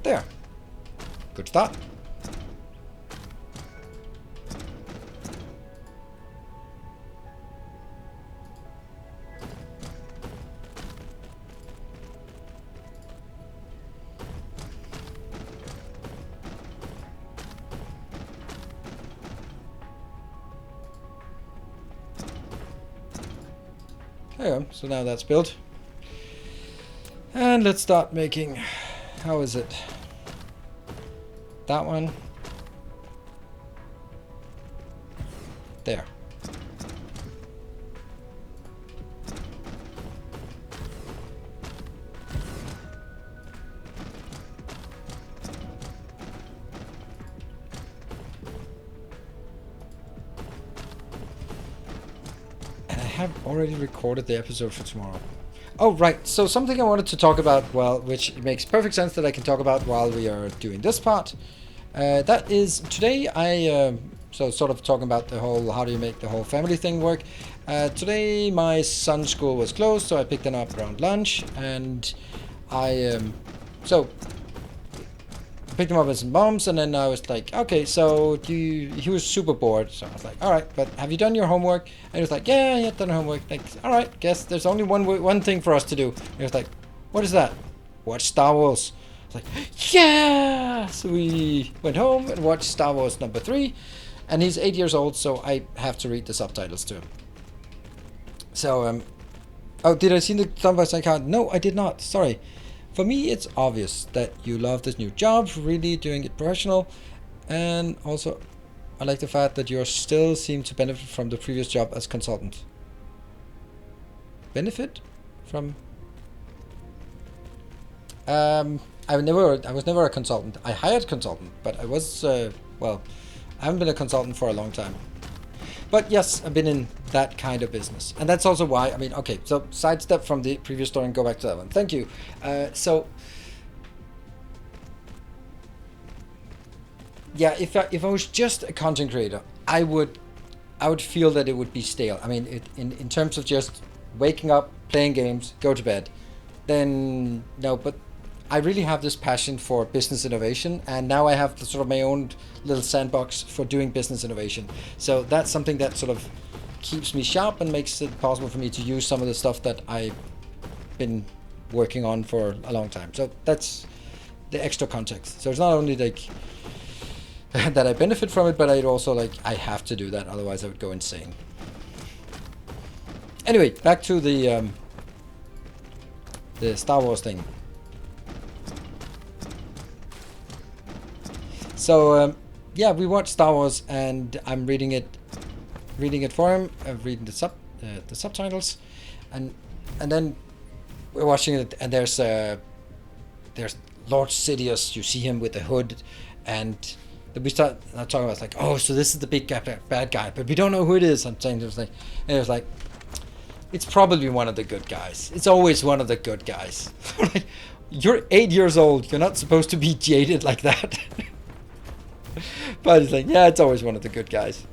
There. Good start. There you go. So now that's built. And let's start making... How is it? That one. There. And I have already recorded the episode for tomorrow. Oh, right. So something I wanted to talk about, well, which makes perfect sense that I can talk about while we are doing this part. That is, today so sort of talking about the whole, how do you make the whole family thing work. Today my son's school was closed, so I picked him up around lunch, and I picked him up with some bombs, and then I was like, okay, so he was super bored, so I was like, all right, but have you done your homework? And he was like, yeah, done homework. Like, all right, guess there's only one thing for us to do. And he was like, what is that? Watch Star Wars. I was like, yeah! So we went home and watched Star Wars number 3, and he's 8 years old, so I have to read the subtitles to him. So, oh, did I see the thumbs I card? No, I did not, sorry. For me, it's obvious that you love this new job, really doing it professional, and also I like the fact that you still seem to benefit from the previous job as consultant. Benefit from? I was never a consultant. I hired consultant, but I was well, I haven't been a consultant for a long time. But yes, I've been in that kind of business. And that's also why, I mean, okay, so sidestep from the previous story and go back to that one. Thank you. So, yeah, if I was just a content creator, I would feel that it would be stale. I mean, in terms of just waking up, playing games, go to bed, then no, but I really have this passion for business innovation, and now I have sort of my own little sandbox for doing business innovation. So that's something that sort of keeps me sharp and makes it possible for me to use some of the stuff that I've been working on for a long time. So that's the extra context. So it's not only like that I benefit from it, but I also like I have to do that, otherwise I would go insane. Anyway, back to the Star Wars thing. So yeah, we watched Star Wars, and I'm reading it for him. I'm reading the subtitles, and then we're watching it, and there's Lord Sidious. You see him with the hood, and we start talking about like, oh, so this is the big bad guy, but we don't know who it is. I'm saying it was like, it's probably one of the good guys. It's always one of the good guys. You're 8 years old. You're not supposed to be jaded like that. But it's like, yeah, it's always one of the good guys.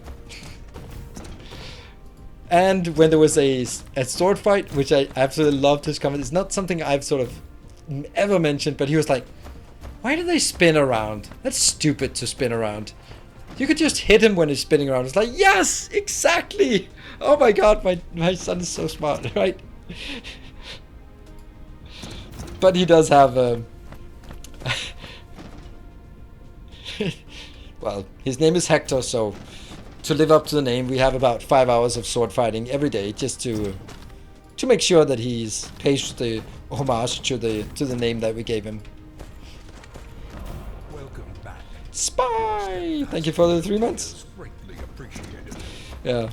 And when there was a sword fight, which I absolutely loved his comment. It's not something I've sort of ever mentioned, but he was like, why do they spin around? That's stupid to spin around. You could just hit him when he's spinning around. It's like, yes, exactly. Oh my god, my son is so smart, right? But he does have well, his name is Hector, so to live up to the name, we have about 5 hours of sword fighting every day, just to make sure that he's pays the homage to the name that we gave him. Welcome back. Spy! Thank you for the 3 months. Greatly appreciated. Yeah,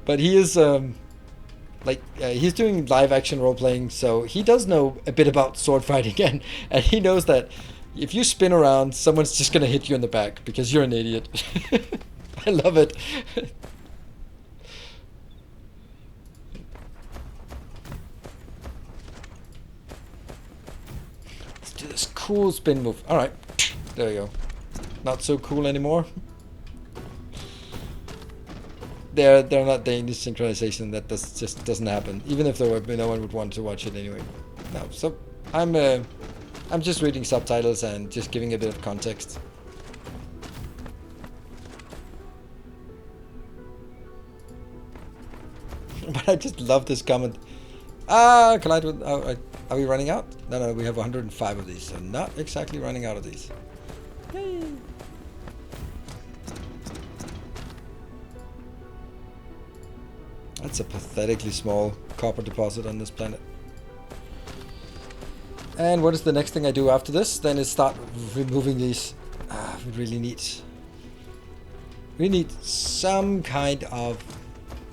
but he is he's doing live action role playing, so he does know a bit about sword fighting, and he knows that if you spin around, someone's just gonna hit you in the back because you're an idiot. I love it. cool spin move. All right, there you go. Not so cool anymore. They're not Danish synchronization. That just doesn't happen. Even if there were, no one would want to watch it anyway. No, so I'm just reading subtitles and just giving a bit of context. But I just love this comment. Collide with... are we running out? No, we have 105 of these, so not exactly running out of these. Yay. That's a pathetically small copper deposit on this planet. And what is the next thing I do after this? Then is start removing these. We really need some kind of...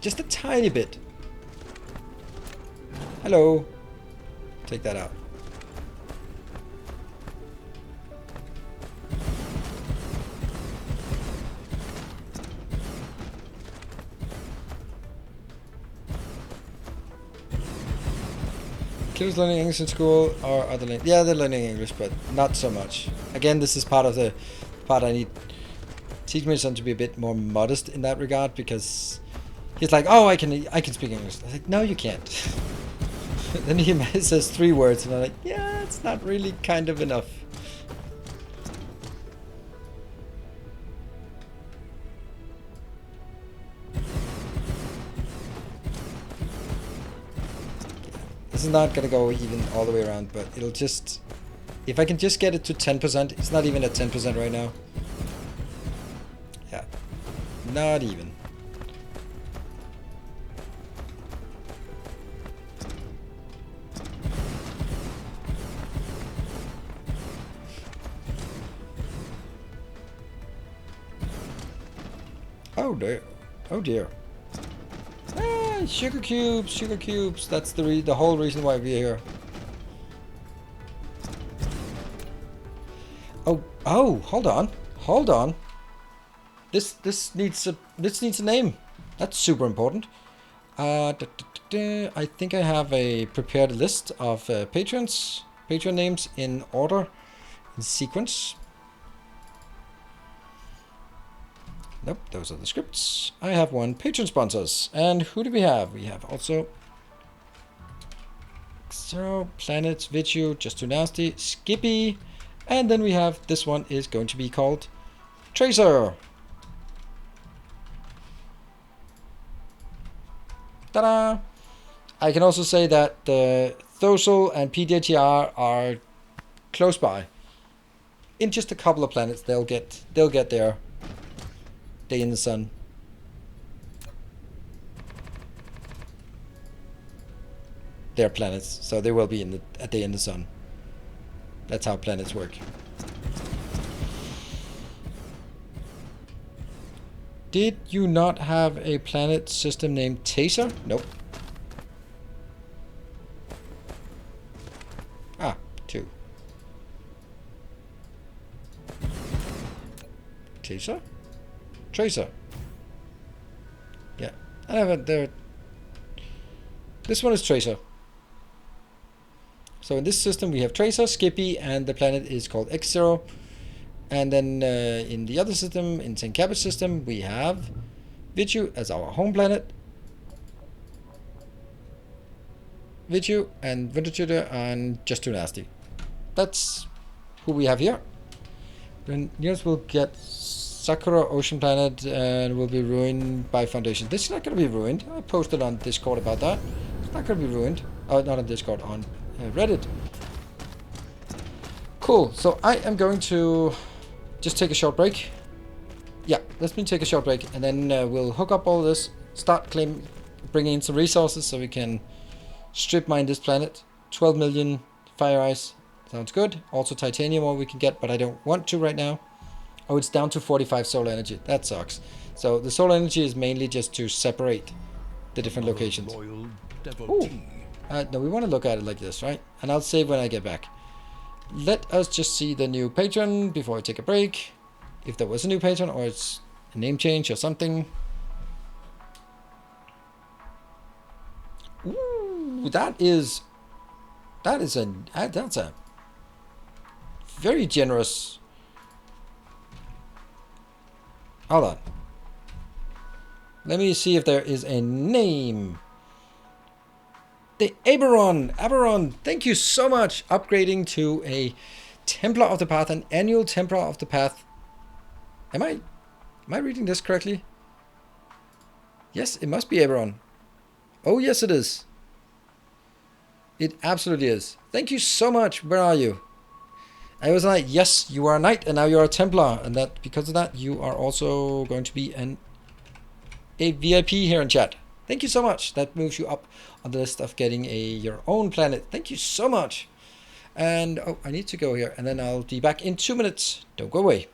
just a tiny bit. Hello. Take that out. Kids learning English in school, or are they yeah, they're learning English, but not so much. Again, this is part of the part I need teach my son to be a bit more modest in that regard, because he's like, oh, I can speak English. I was like, no, you can't. Then he says 3 words, and I'm like, yeah, it's not really kind of enough. This is not gonna go even all the way around, but it'll just... if I can just get it to 10%, it's not even at 10% right now. Yeah, not even. Oh dear. Oh dear. Sugar cubes, sugar cubes. That's the whole reason why we're here. Oh, hold on. This needs a name. That's super important. I think I have a prepared list of patron names in order, in sequence. Nope, those are the scripts. I have 1 patron sponsors. And who do we have? We have also Zero, Planet, Vichu, Just Too Nasty, Skippy, and then we have this one is going to be called Tracer. Ta-da! I can also say that the Thosal and PDTR are close by. In just a couple of planets, they'll get there. Day in the sun. They're planets, so they will be in a day in the sun. That's how planets work. Did you not have a planet system named Taser? Nope. 2. Taser? Tracer. Yeah, I have it there. This one is Tracer. So in this system we have Tracer, Skippy, and the planet is called X0. And then in the other system, in St. Cabot system, we have Vichu as our home planet. Vichu and Wintertutor and Just Too Nasty. That's who we have here. Then yours will get Sakura Ocean Planet and will be ruined by Foundation. This is not going to be ruined. I posted on Discord about that. It's not going to be ruined. Oh, not on Discord, on Reddit. Cool. So I am going to just take a short break. Yeah, let me take a short break, and then we'll hook up all this, start bringing in some resources so we can strip mine this planet. 12 million fire ice. Sounds good. Also titanium ore we can get, but I don't want to right now. Oh, it's down to 45 solar energy. That sucks. So the solar energy is mainly just to separate the different locations. Ooh. No, we want to look at it like this, right? And I'll save when I get back. Let us just see the new patron before I take a break. If there was a new patron or it's a name change or something. Ooh, that's a very generous. Hold on. Let me see if there is a name. The Aberon, thank you so much. Upgrading to a Templar of the Path, an annual Templar of the Path. Am I reading this correctly? Yes, it must be Aberon. Oh, yes, it is. It absolutely is. Thank you so much. Where are you? I was like, yes, you are a knight, and now you are a Templar, and that because of that, you are also going to be a VIP here in chat. Thank you so much. That moves you up on the list of getting your own planet. Thank you so much. And oh, I need to go here, and then I'll be back in 2 minutes. Don't go away.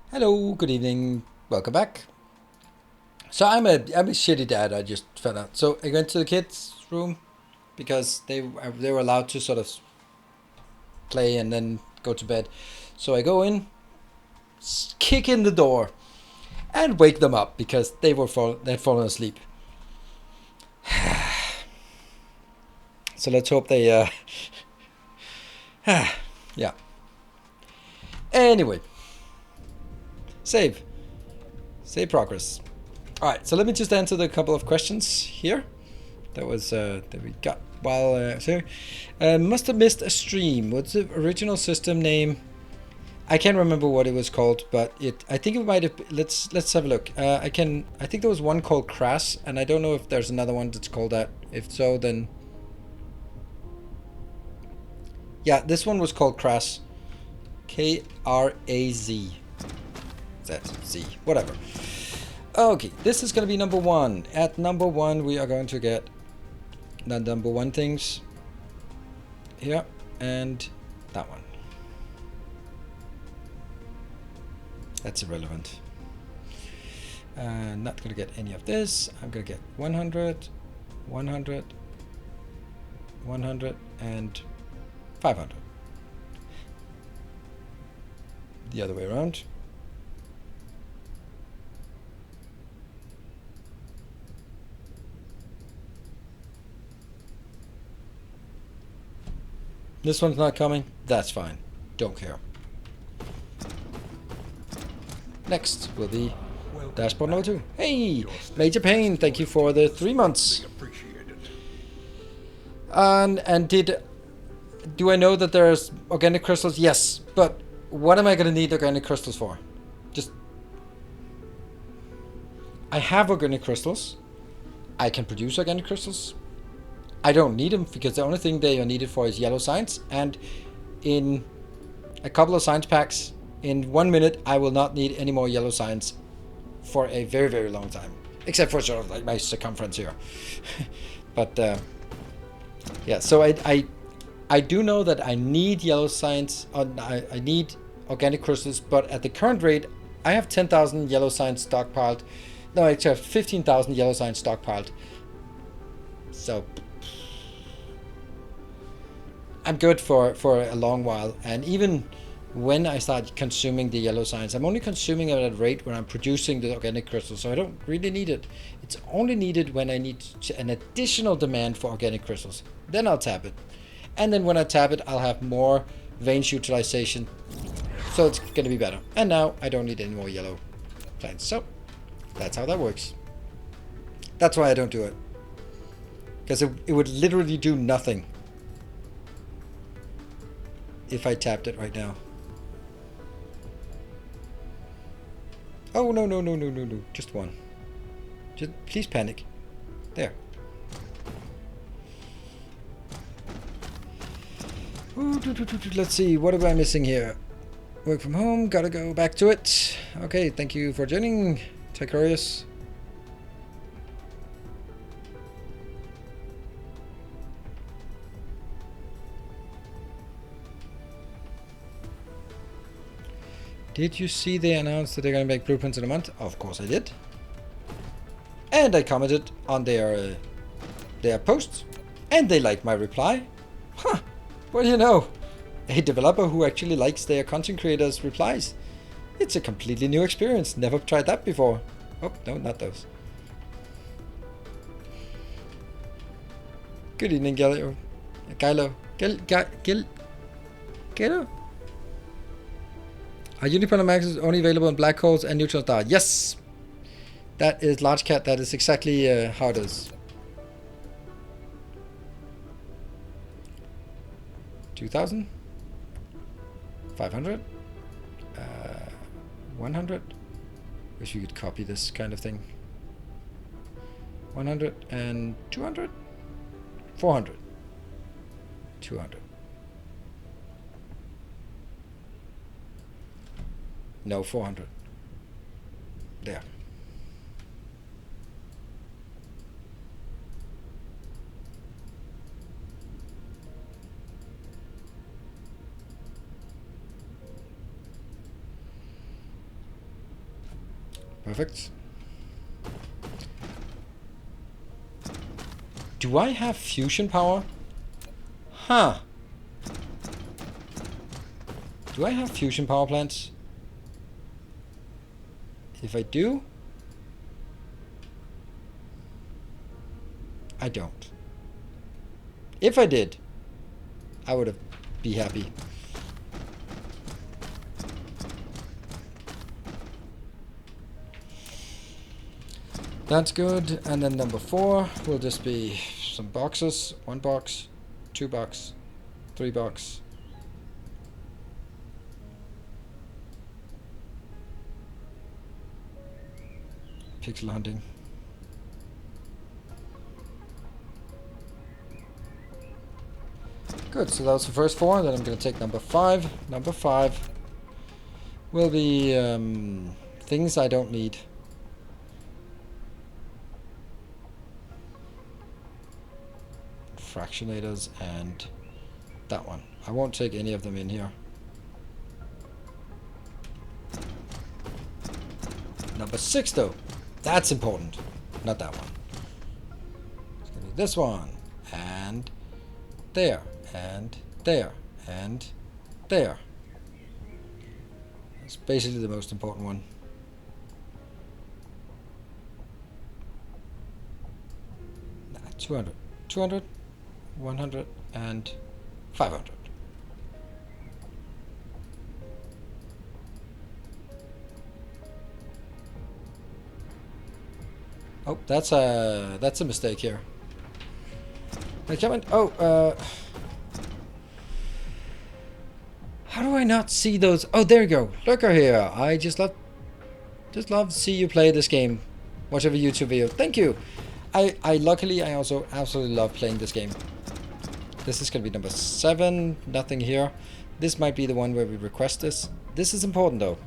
Hello, good evening, welcome back. So I'm a shitty dad, I just found out. So I went to the kids' room because they were allowed to sort of play and then go to bed. So I go in, kick in the door, and wake them up because they'd fallen asleep. So let's hope they yeah. Anyway. Save progress. All right, so let me just answer the couple of questions here that we got while here. Must have missed a stream. What's the original system name? I can't remember what it was called, but I think it might have. Let's have a look. I think there was one called Crass, and I don't know if there's another one that's called that. If so, then yeah, this one was called Crass. Kraz. Z, whatever. Okay, this is going to be number 1. At number 1, we are going to get the number 1 things here and that one. That's irrelevant. Not going to get any of this. I'm going to get 100, 100, 100, and 500. The other way around. This one's not coming. That's fine. Don't care. Next will be dashboard number 2. Hey, Major Payne, thank you for the 3 months. And do I know that there's organic crystals? Yes, but what am I going to need organic crystals for? I have organic crystals. I can produce organic crystals. I don't need them because the only thing they are needed for is yellow science, and in a couple of science packs, in 1 minute, I will not need any more yellow science for a very, very long time, except for sort of like my circumference here. But yeah, so I do know that I need yellow science, I need organic crystals, but at the current rate, I have 10,000 yellow science stockpiled. No, I actually have 15,000 yellow signs stockpiled. So I'm good for a long while. And even when I start consuming the yellow signs, I'm only consuming it at a rate when I'm producing the organic crystals, so I don't really need it. It's only needed when I need an additional demand for organic crystals. Then I'll tap it. And then when I tap it, I'll have more veins utilization, so it's going to be better. And now I don't need any more yellow plants. So that's how that works. That's why I don't do it. Because it would literally do nothing if I tapped it right now. Oh, no, no, no, no, no, no. Just one. Just please panic. There. Ooh, let's see. What am I missing here? Work from home. Gotta go back to it. Okay, thank you for joining, Ticorius. Did you see they announced that they're going to make blueprints in a month? Of course I did. And I commented on their posts. And they liked my reply. Huh. What do you know? A developer who actually likes their content creators' replies. It's a completely new experience. Never tried that before. Oh, no, not those. Good evening, Gallo. Gallo? Are Unicorn Maxes only available in black holes and neutron star? Yes! That is large cat. That is exactly how it is. 2,000? 500? 100? Wish we could copy this kind of thing. 100 and 200? 400. 200. No, 400. There. Perfect. Do I have fusion power? Huh. Do I have fusion power plants? If I do, I don't. If I did, I would have be happy. That's good. And then number 4 will just be some boxes. 1 box, 2 box, 3 box. Pixel hunting. Good, so that was the first 4. Then I'm going to take number 5. Number 5 will be things I don't need. Fractionators and that one. I won't take any of them in here. Number 6 though. That's important. Not that one. It's going to be this one. And there. And there. And there. It's basically the most important one. Nah, 200. 200. 100 and 500. Oh, that's a mistake here. How do I not see those? Oh, there you go. Look here. I just love to see you play this game. Watch every YouTube video. Thank you. Luckily I also absolutely love playing this game. This is going to be number 7. Nothing here. This might be the one where we request this. This is important though.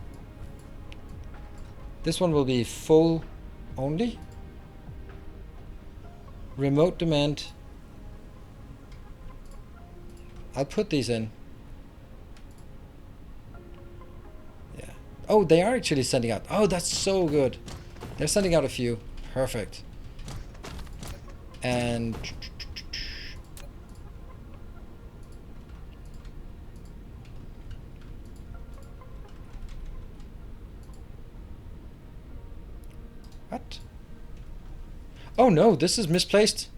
This one will be full only. Remote demand. I'll put these in. Yeah. Oh, they are actually sending out. Oh, that's so good. They're sending out a few. Perfect. And what? Oh no, this is misplaced.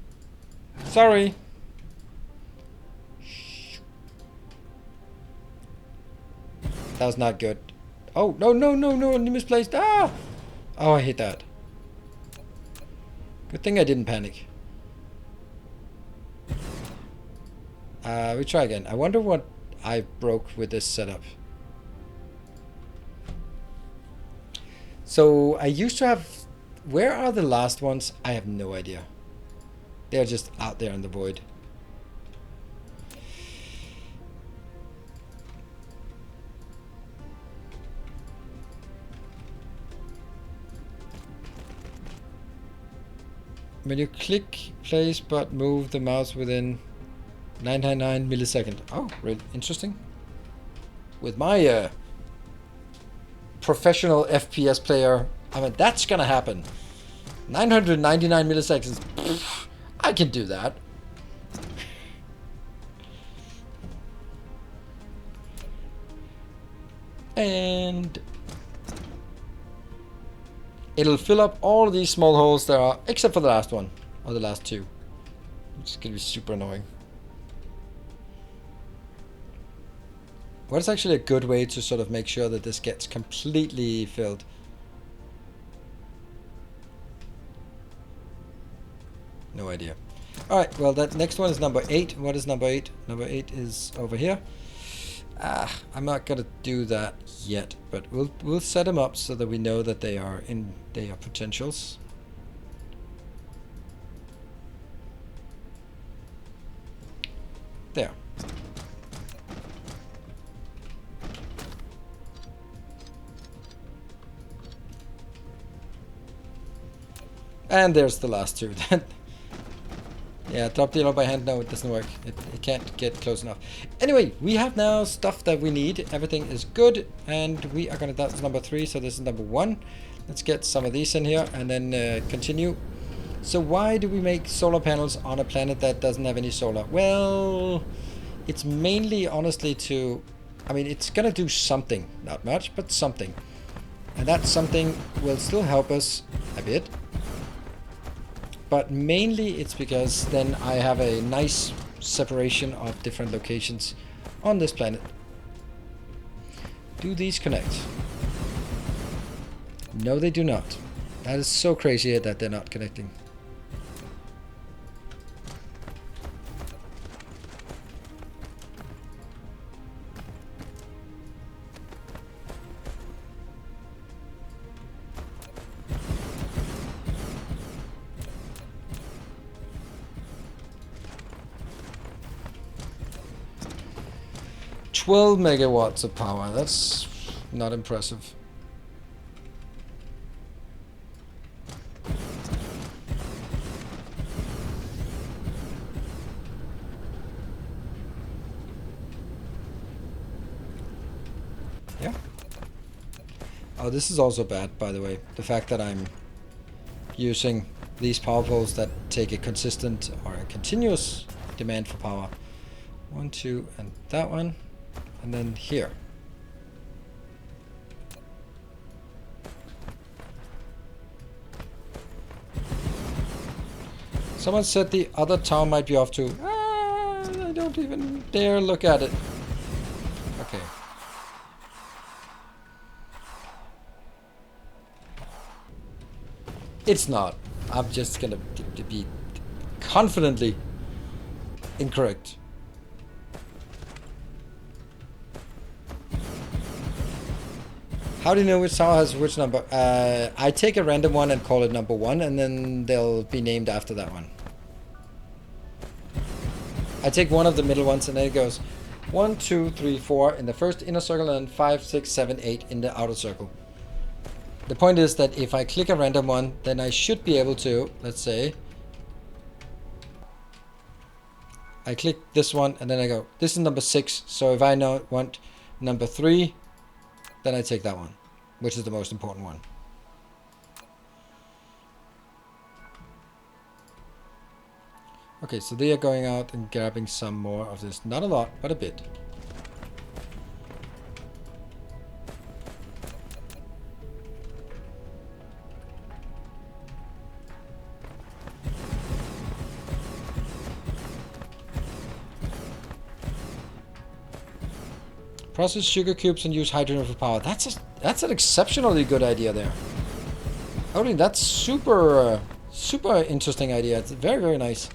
Sorry. That was not good. Oh, no, no, no, no, misplaced. Ah! Oh, I hate that. Good thing I didn't panic. We try again. I wonder what I broke with this setup. So I used to have... Where are the last ones? I have no idea. They're just out there in the void. When you click place but move the mouse within 999 milliseconds. Oh, really interesting. With my professional FPS player, I mean, that's gonna happen. 999 milliseconds. Pfft, I can do that. And it'll fill up all of these small holes there are, except for the last one, or the last two. It's gonna be super annoying. What is actually a good way to sort of make sure that this gets completely filled? No idea. Alright, well that next one is number 8. What is number 8? Number 8 is over here. I'm not gonna do that yet, but we'll set them up so that we know that they are potentials. There. And there's the last two. Yeah, drop the yellow by hand. No, it doesn't work. It can't get close enough. Anyway, we have now stuff that we need. Everything is good. And we are going to... That's number 3, so this is number 1. Let's get some of these in here and then continue. So why do we make solar panels on a planet that doesn't have any solar? Well, it's mainly, honestly, to... I mean, it's going to do something. Not much, but something. And that something will still help us a bit. But mainly it's because then I have a nice separation of different locations on this planet. Do these connect? No, they do not. That is so crazy that they're not connecting. "12 megawatts of power." That's not impressive. Yeah. Oh, this is also bad, by the way. The fact that I'm using these power poles that take a consistent or a continuous demand for power. 1, 2, and that one. And then here. Someone said the other tower might be off too. I don't even dare look at it. Okay. It's not. I'm just gonna be confidently incorrect. How do you know which tower has which number? I take a random one and call it number 1, and then they'll be named after that one. I take one of the middle ones, and then it goes 1, 2, 3, 4 in the first inner circle, and 5, 6, 7, 8 in the outer circle. The point is that if I click a random one, then I should be able to, let's say, I click this one, and then I go, this is number 6, so if I want number 3, then I take that one, which is the most important one. Okay, so they are going out and grabbing some more of this. Not a lot, but a bit. Process sugar cubes and use hydrogen for power. That's an exceptionally good idea there. I mean, that's super interesting idea. It's very, very nice.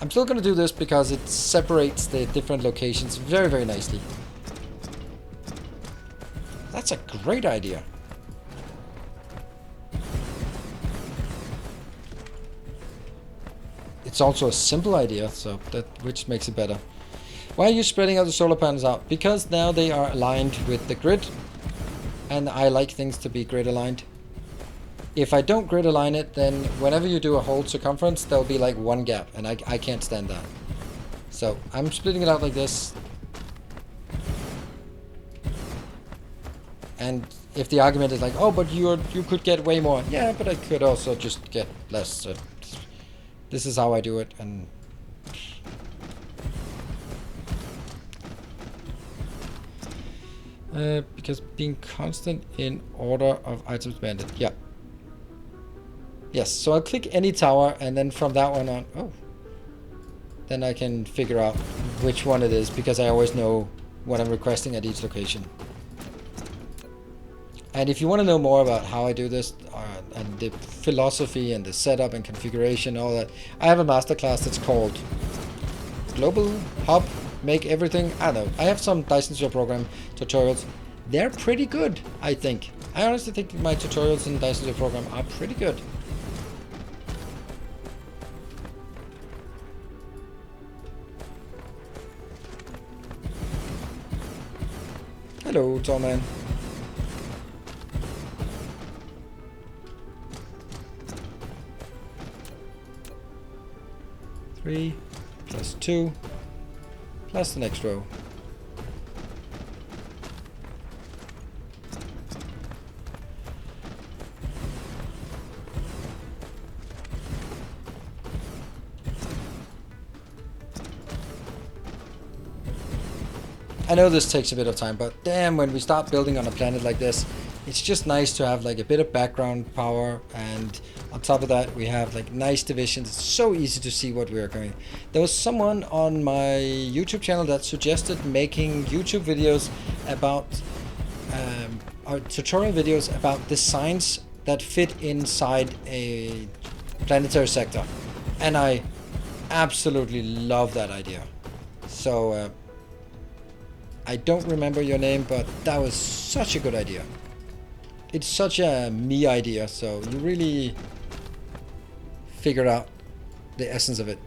I'm still going to do this because it separates the different locations very, very nicely. That's a great idea. It's also a simple idea, so that which makes it better. Why are you spreading out the solar panels out? Because now they are aligned with the grid, and I like things to be grid aligned. If I don't grid align it, then whenever you do a whole circumference, there'll be like one gap, and I can't stand that. So I'm splitting it out like this. And if the argument is like, oh, but you could get way more. Yeah, but I could also just get less. So this is how I do it, and because being constant in order of items demanded. Yeah. Yes, so I'll click any tower, and then from that one on, then I can figure out which one it is, because I always know what I'm requesting at each location. And if you want to know more about how I do this, and the philosophy and the setup and configuration, all that, I have a masterclass that's called Global Hub, Make Everything. I don't know. I have some Dyson Sphere program tutorials. They're pretty good, I think. I honestly think my tutorials in Dyson Sphere program are pretty good. Hello, tall man. Three plus 2 plus the next row. I know this takes a bit of time, but damn, when we start building on a planet like this, it's just nice to have like a bit of background power, and on top of that we have like nice divisions. It's so easy to see what we are going. There was someone on my YouTube channel that suggested making YouTube videos about or tutorial videos about designs that fit inside a planetary sector, and I absolutely love that idea. So I don't remember your name, but that was such a good idea. It's such a me idea, so you really figured out the essence of it.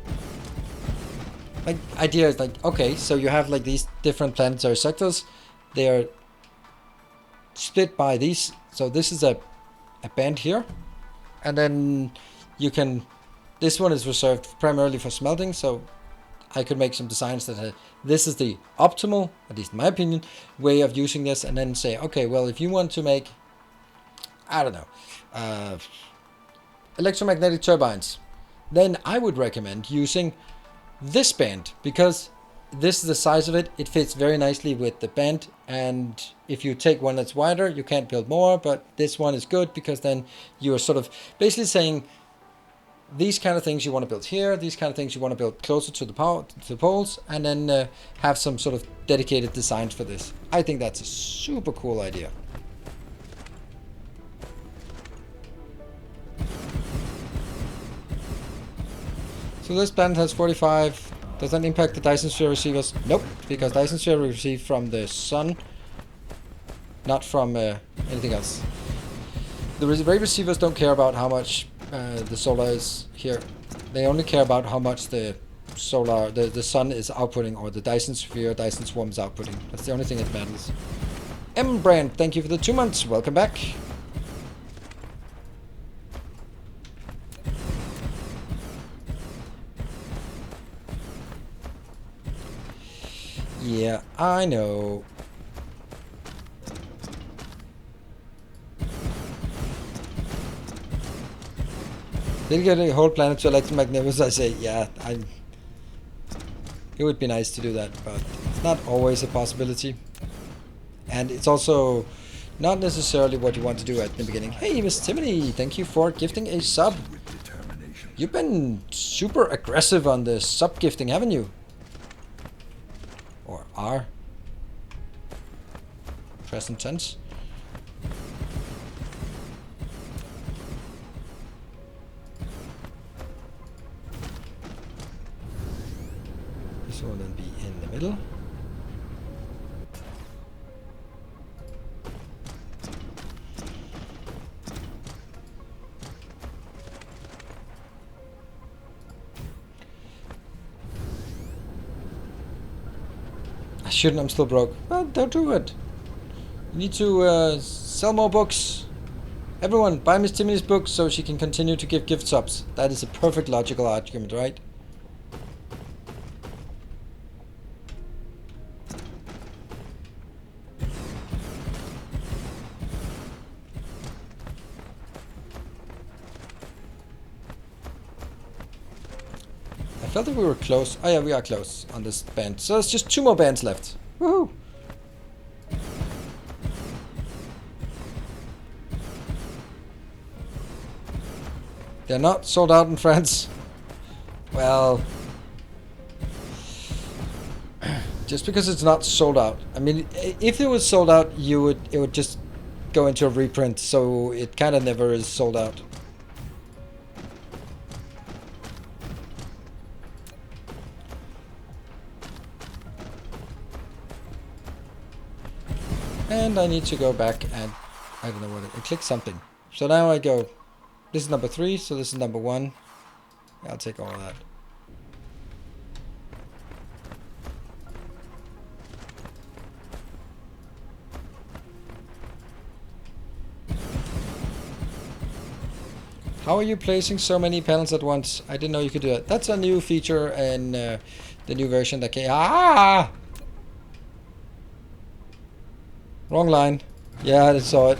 Like, idea is like, okay, so you have like these different planetary sectors. They are split by these. So this is a band here. And then you can, this one is reserved primarily for smelting, so I could make some designs that this is the optimal, at least in my opinion, way of using this, and then say, okay, well, if you want to make, I don't know, electromagnetic turbines, then I would recommend using this band, because this is the size of it. It fits very nicely with the band, and if you take one that's wider, you can't build more, but this one is good because then you are sort of basically saying, these kind of things you want to build here, these kind of things you want to build closer to the power, to the poles, and then have some sort of dedicated designs for this. I think that's a super cool idea. So this planet has 45. Does that impact the Dyson Sphere receivers? Nope, because Dyson Sphere receive from the sun, not from anything else. The ray receivers don't care about how much the solar is here. They only care about how much the solar, the sun is outputting, or the Dyson Sphere, Dyson Swarm is outputting. That's the only thing that matters. M Brand, thank you for the 2 months. Welcome back. Yeah, I know. Did you get a whole planet to electromagnetic? I say, yeah, It would be nice to do that, but it's not always a possibility. And it's also not necessarily what you want to do at the beginning. Hey, Miss Timony, thank you for gifting a sub. With determination. You've been super aggressive on the sub gifting, haven't you? Or are? Present tense. This will then be in the middle. I shouldn't, I'm still broke. Well, don't do it. You need to sell more books. Everyone, buy Miss Timony's books so she can continue to give gift subs. That is a perfect logical argument, right? I felt that we were close. Oh yeah, we are close on this band. So it's just 2 more bands left. Woohoo! They're not sold out in France. Well, just because it's not sold out. I mean, if it was sold out, it would just go into a reprint. So it kind of never is sold out. And I need to go back and I don't know what I click something. So now I go. This is number 3, so this is number 1. Yeah, I'll take all of that. How are you placing so many panels at once? I didn't know you could do that. That's a new feature in the new version that came. Ah! Wrong line. Yeah, I saw it.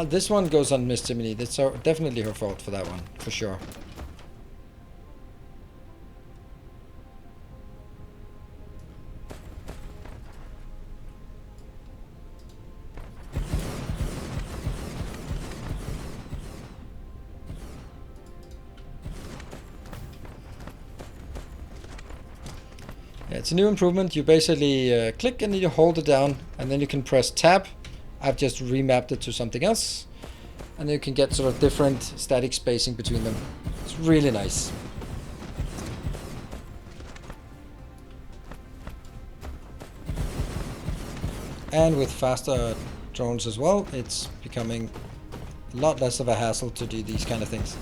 This one goes on Miss Timony. That's definitely her fault for that one, for sure. Yeah, it's a new improvement. You basically click and you hold it down, and then you can press tab. I've just remapped it to something else, and then you can get sort of different static spacing between them. It's really nice. And with faster drones as well, it's becoming a lot less of a hassle to do these kind of things.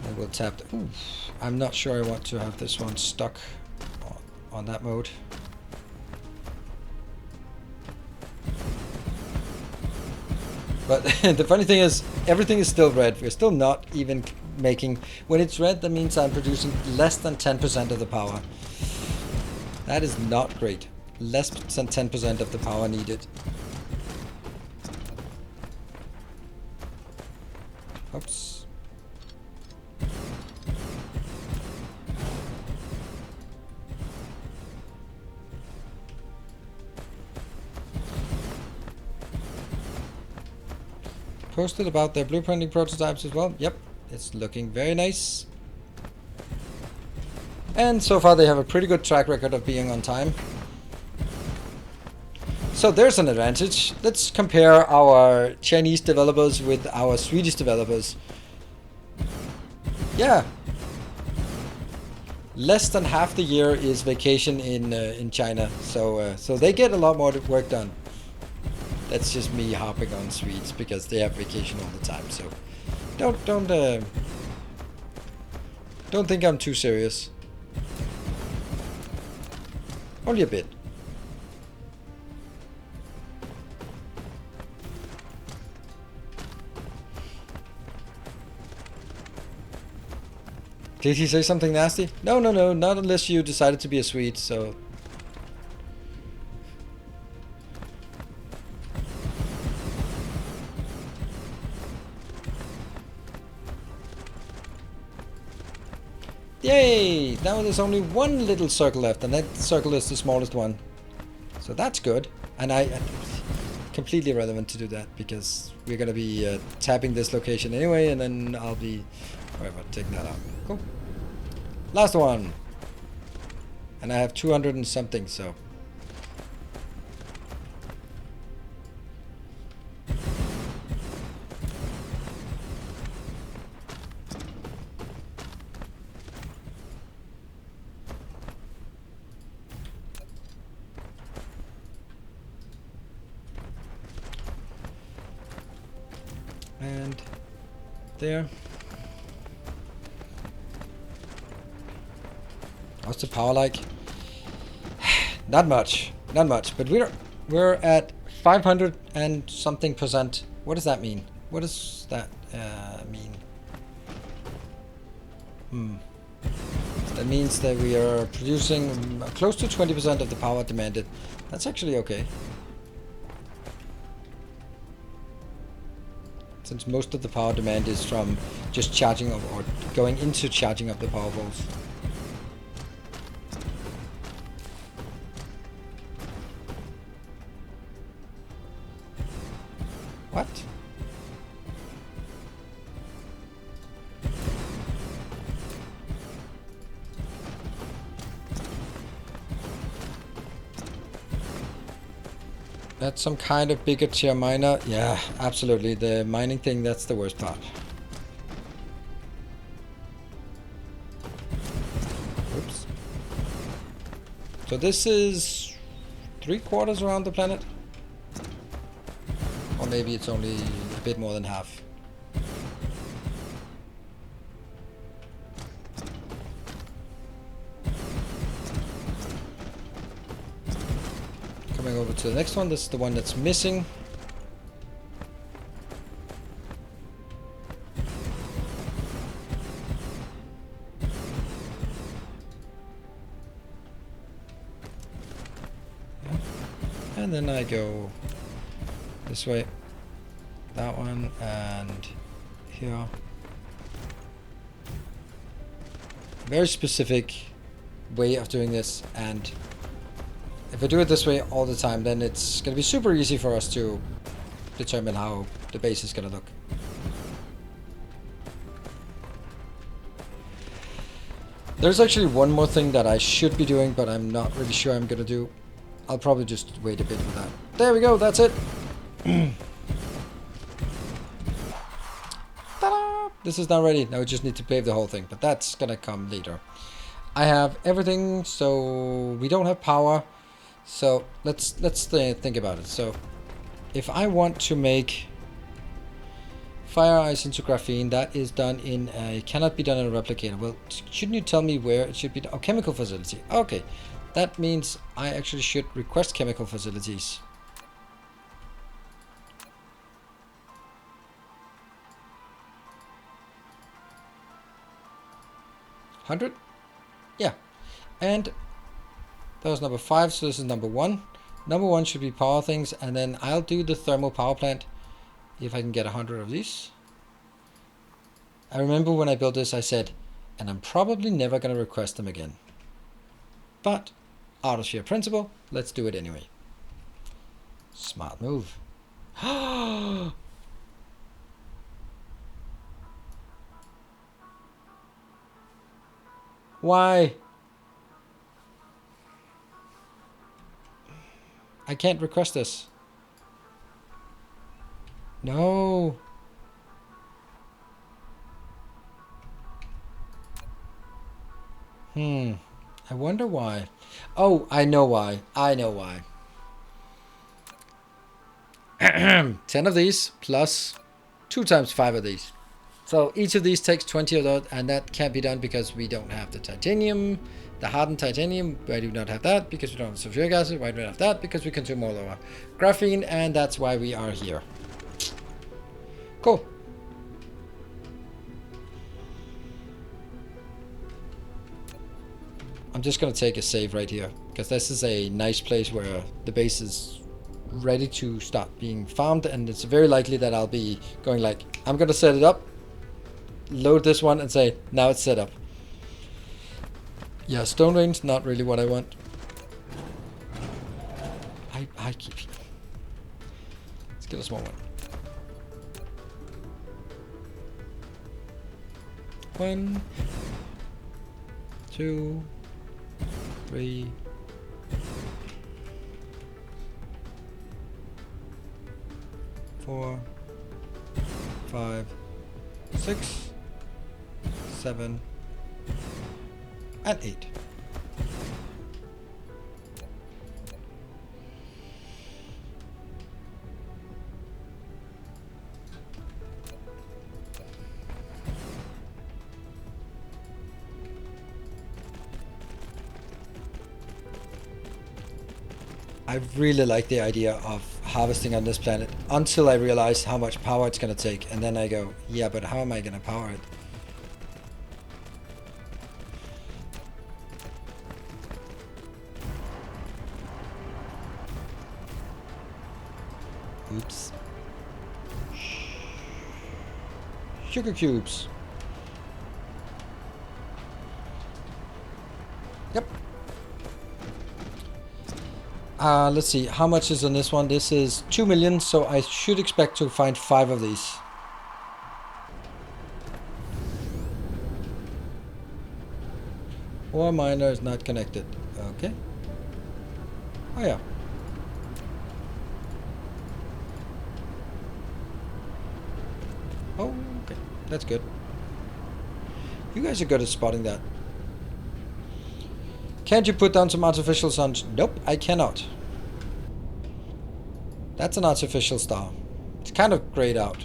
And we'll tap the, ooh, I'm not sure I want to have this one stuck on that mode. But the funny thing is, everything is still red. We're still not even making... When it's red, that means I'm producing less than 10% of the power. That is not great. Less than 10% of the power needed. Oops. Posted about their blueprinting prototypes as well. Yep, it's looking very nice. And so far they have a pretty good track record of being on time. So there's an advantage. Let's compare our Chinese developers with our Swedish developers. Yeah. Less than half the year is vacation in China. So they get a lot more work done. That's just me hopping on Swedes because they have vacation all the time. So don't think I'm too serious. Only a bit. Did he say something nasty? No, not unless you decided to be a Swede. So Yay! Now there's only one little circle left, and that circle is the smallest one. So that's good. And I completely irrelevant to do that, because we're going to be tapping this location anyway, and then I'll be whatever, take that out. Cool. Last one. And I have 200 and something, so. And there. What's the power like? Not much, not much. But we're at 500 and something percent. What does that mean? What does that mean? That means that we are producing close to 20% of the power demanded. That's actually okay. Since most of the power demand is from just charging up or going into charging up the power poles. What? That's some kind of bigger tier miner. Yeah, absolutely. The mining thing, that's the worst part. Oops. So this is 3/4 around the planet? Or maybe it's only a bit more than half. Coming over to the next one. This is the one that's missing. Yeah. And then I go this way, that one, and here. Very specific way of doing this, and if I do it this way all the time, then it's going to be super easy for us to determine how the base is going to look. There's actually one more thing that I should be doing, but I'm not really sure I'm going to do. I'll probably just wait a bit for that. There we go, that's it. Ta-da! This is now ready. Now we just need to pave the whole thing, but that's going to come later. I have everything, so we don't have power. So let's think about it. So if I want to make fire ice into graphene, that is done in a, cannot be done in a replicator. Well, shouldn't you tell me where it should be done? Oh, chemical facility. Okay, that means I actually should request chemical facilities. $100? Yeah, and that was number 5, so this is number 1. Number 1 should be power things, and then I'll do the thermal power plant if I can get 100 of these. I remember when I built this, I said, and I'm probably never going to request them again. But out of sheer principle, let's do it anyway. Smart move. Why? I can't request this. No. I wonder why. Oh, I know why. I know why. 10 of these plus 2 times 5 of these. So each of these takes 20 of those, and that can't be done because we don't have the titanium. The hardened titanium, why do we not have that? Because we don't have sulfuric acid. Why do we not have that? Because we consume more lower graphene, and that's why we are here. Cool. I'm just going to take a save right here, because this is a nice place where the base is ready to start being farmed, and it's very likely that I'll be going like, I'm going to set it up, load this one, and say, now it's set up. Yeah, stone range, not really what I want. I keep... Let's get a small one. 1, 2, 3, 4, 5, 6, 7, and 8. I really like the idea of harvesting on this planet until I realize how much power it's going to take, and then I go, yeah, but how am I going to power it? Oops. Sugar cubes. Yep. Let's see, how much is on this one? This is 2 million, so I should expect to find 5 of these. Ore miner is not connected. Okay. Oh yeah. Oh, okay. That's good. You guys are good at spotting that. Can't you put down some artificial suns? Nope, I cannot. That's an artificial star. It's kind of grayed out.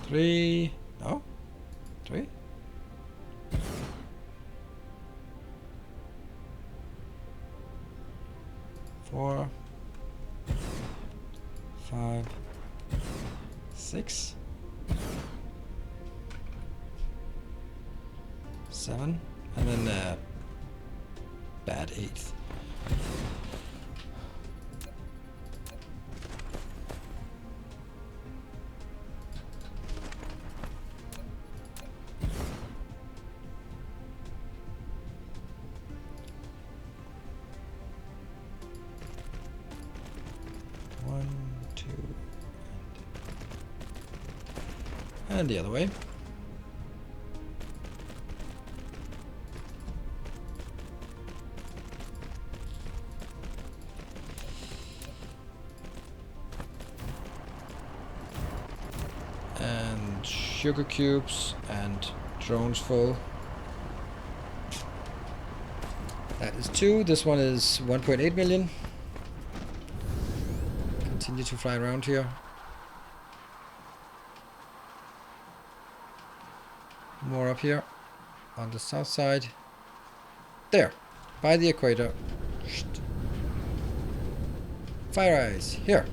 Three. No? 3? 4, 5, 6, 7, and then bad 8th. And the other way. And sugar cubes and drones full. That is 2. This one is 1.8 million. Continue to fly around here. More up here on the south side. There, by the equator. Fire eyes, here.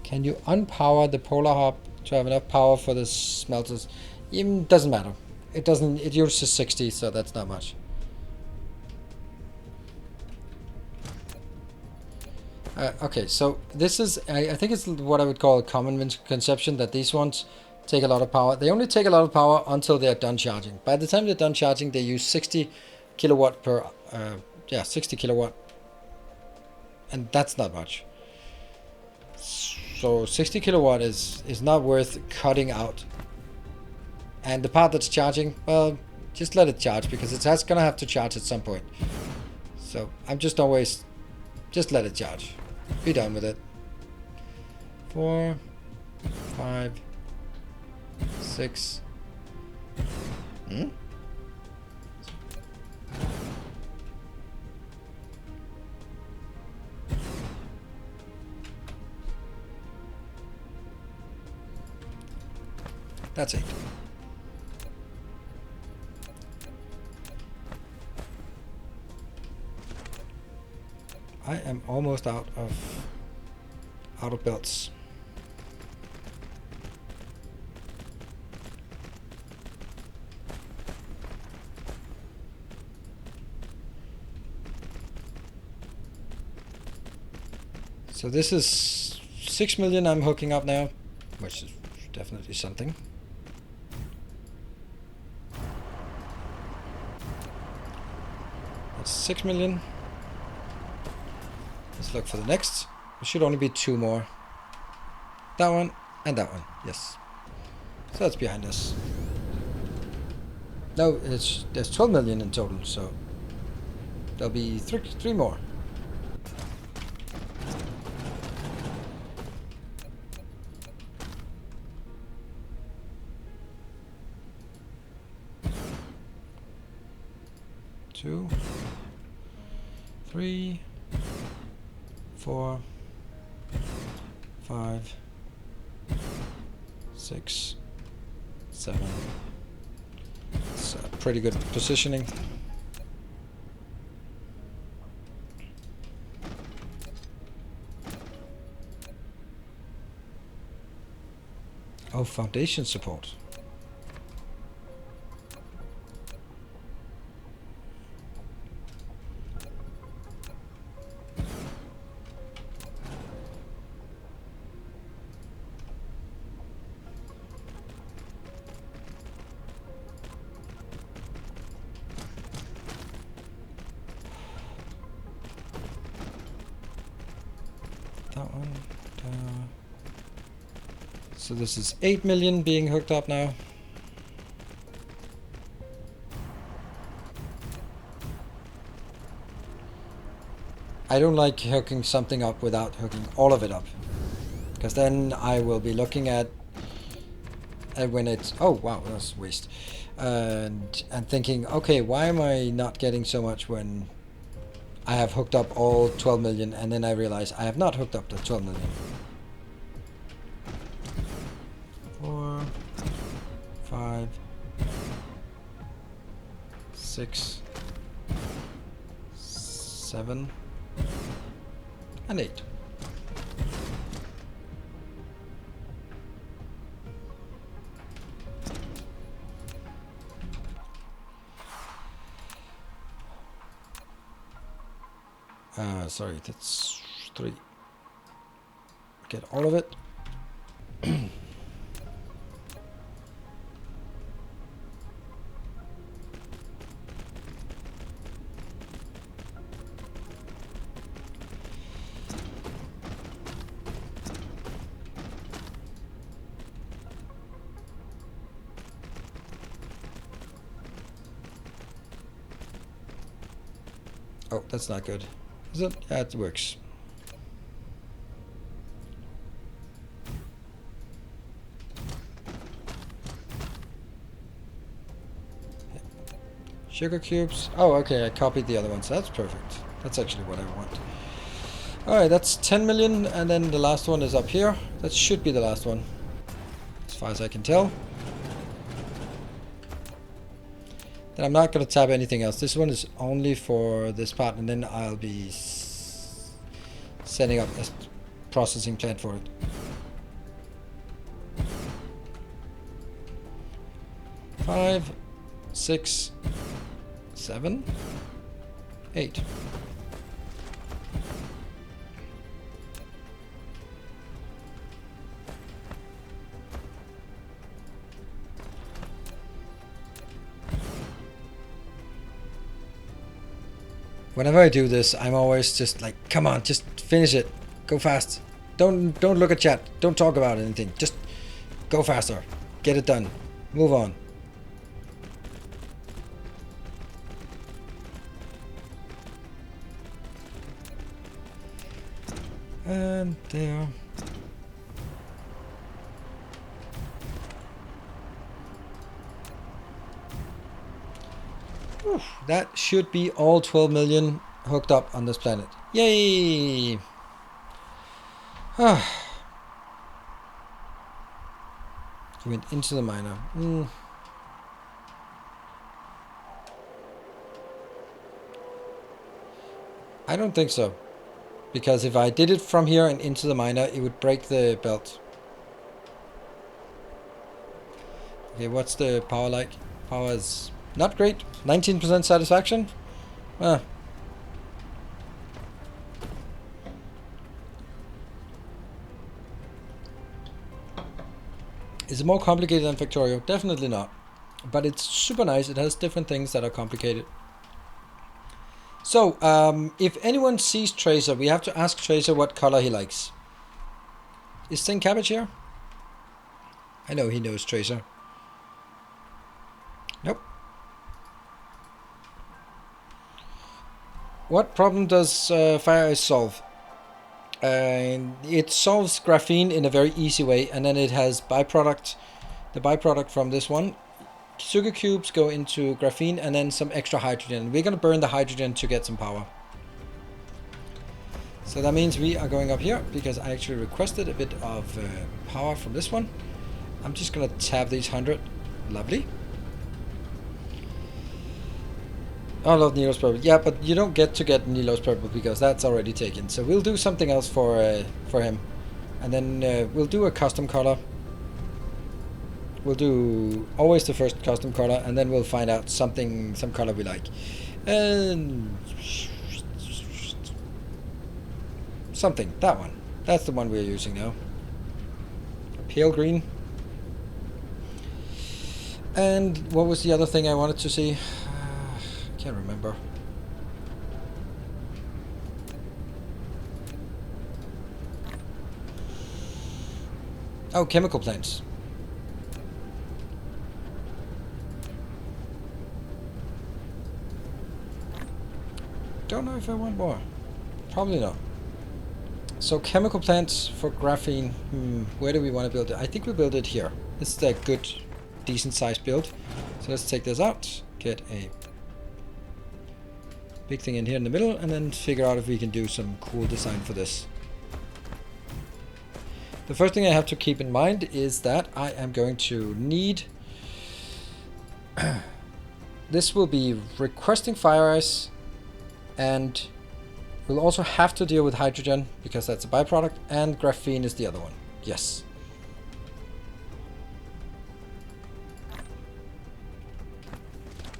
Can you unpower the polar hub to have enough power for the smelters? It doesn't matter. It doesn't. It uses 60, so that's not much. Okay, so this is, I think it's what I would call a common misconception that these ones take a lot of power. They only take a lot of power until they're done charging. By the time they're done charging, they use 60 kilowatt per, 60 kilowatt. And that's not much. So 60 kilowatt is not worth cutting out. And the part that's charging, well, just let it charge because it's gonna have to charge at some point. So I'm just always, just let it charge. Be done with it. 4, 5, 6. That's 8. I am almost out of belts. So this is 6 million I'm hooking up now, which is definitely something. That's 6 million. Let's look for the next. There should only be 2 more. That one and that one, yes. So that's behind us. No, there's 12 million in total, so there'll be three more. Two, 3, 4, 5, 6, 7. It's a pretty good positioning. Oh, foundation support. That one. So this is 8 million being hooked up now. I don't like hooking something up without hooking all of it up, because then I will be looking at when it's, oh wow, that's a waste, and thinking, okay, why am I not getting so much when I have hooked up all 12 million, and then I realize I have not hooked up the 12 million. 4, 5, 6, 7, and 8. Sorry, that's 3. Get all of it. Oh, that's not good. Is it? Yeah, it works. Sugar cubes. Oh, okay, I copied the other ones. That's perfect. That's actually what I want. Alright, that's 10 million, and then the last one is up here. That should be the last one, as far as I can tell. Then I'm not going to tab anything else. This one is only for this part, and then I'll be setting up a processing plant for it. Five, 6, 7, 8. Whenever I do this, I'm always just like, come on, just finish it. Go fast. Don't look at chat. Don't talk about anything. Just go faster. Get it done. Move on. And there. Whew, that should be all 12 million hooked up on this planet. Yay! He went into the miner. I don't think so. Because if I did it from here and into the miner, it would break the belt. Okay, what's the power like? Power is not great. 19% satisfaction? Ah. Is it more complicated than Factorio? Definitely not. But it's super nice. It has different things that are complicated. So, if anyone sees Tracer, we have to ask Tracer what color he likes. Is Sting Cabbage here? I know he knows Tracer. Nope. What problem does Fire Ice solve? It solves graphene in a very easy way, and then it has byproduct. The byproduct from this one, sugar cubes go into graphene, and then some extra hydrogen. We're gonna burn the hydrogen to get some power. So that means we are going up here because I actually requested a bit of power from this one. I'm just gonna tab these 100. Lovely. I love Nilo's purple. Yeah, but you don't get Nilo's purple because that's already taken. So we'll do something else for him, and then we'll do a custom color. We'll do always the first custom color, and then we'll find out some color we like, and something, that one. That's the one we're using now. Pale green. And what was the other thing I wanted to see? Can't remember. Oh, chemical plants. Don't know if I want more. Probably not. So chemical plants for graphene. Where do we want to build it? I think we build it here. This is a good, decent sized build. So let's take this out. Get a big thing in here in the middle, and then figure out if we can do some cool design for this. The first thing I have to keep in mind is that I am going to need this will be requesting fire ice, and we'll also have to deal with hydrogen because that's a byproduct, and graphene is the other one. Yes.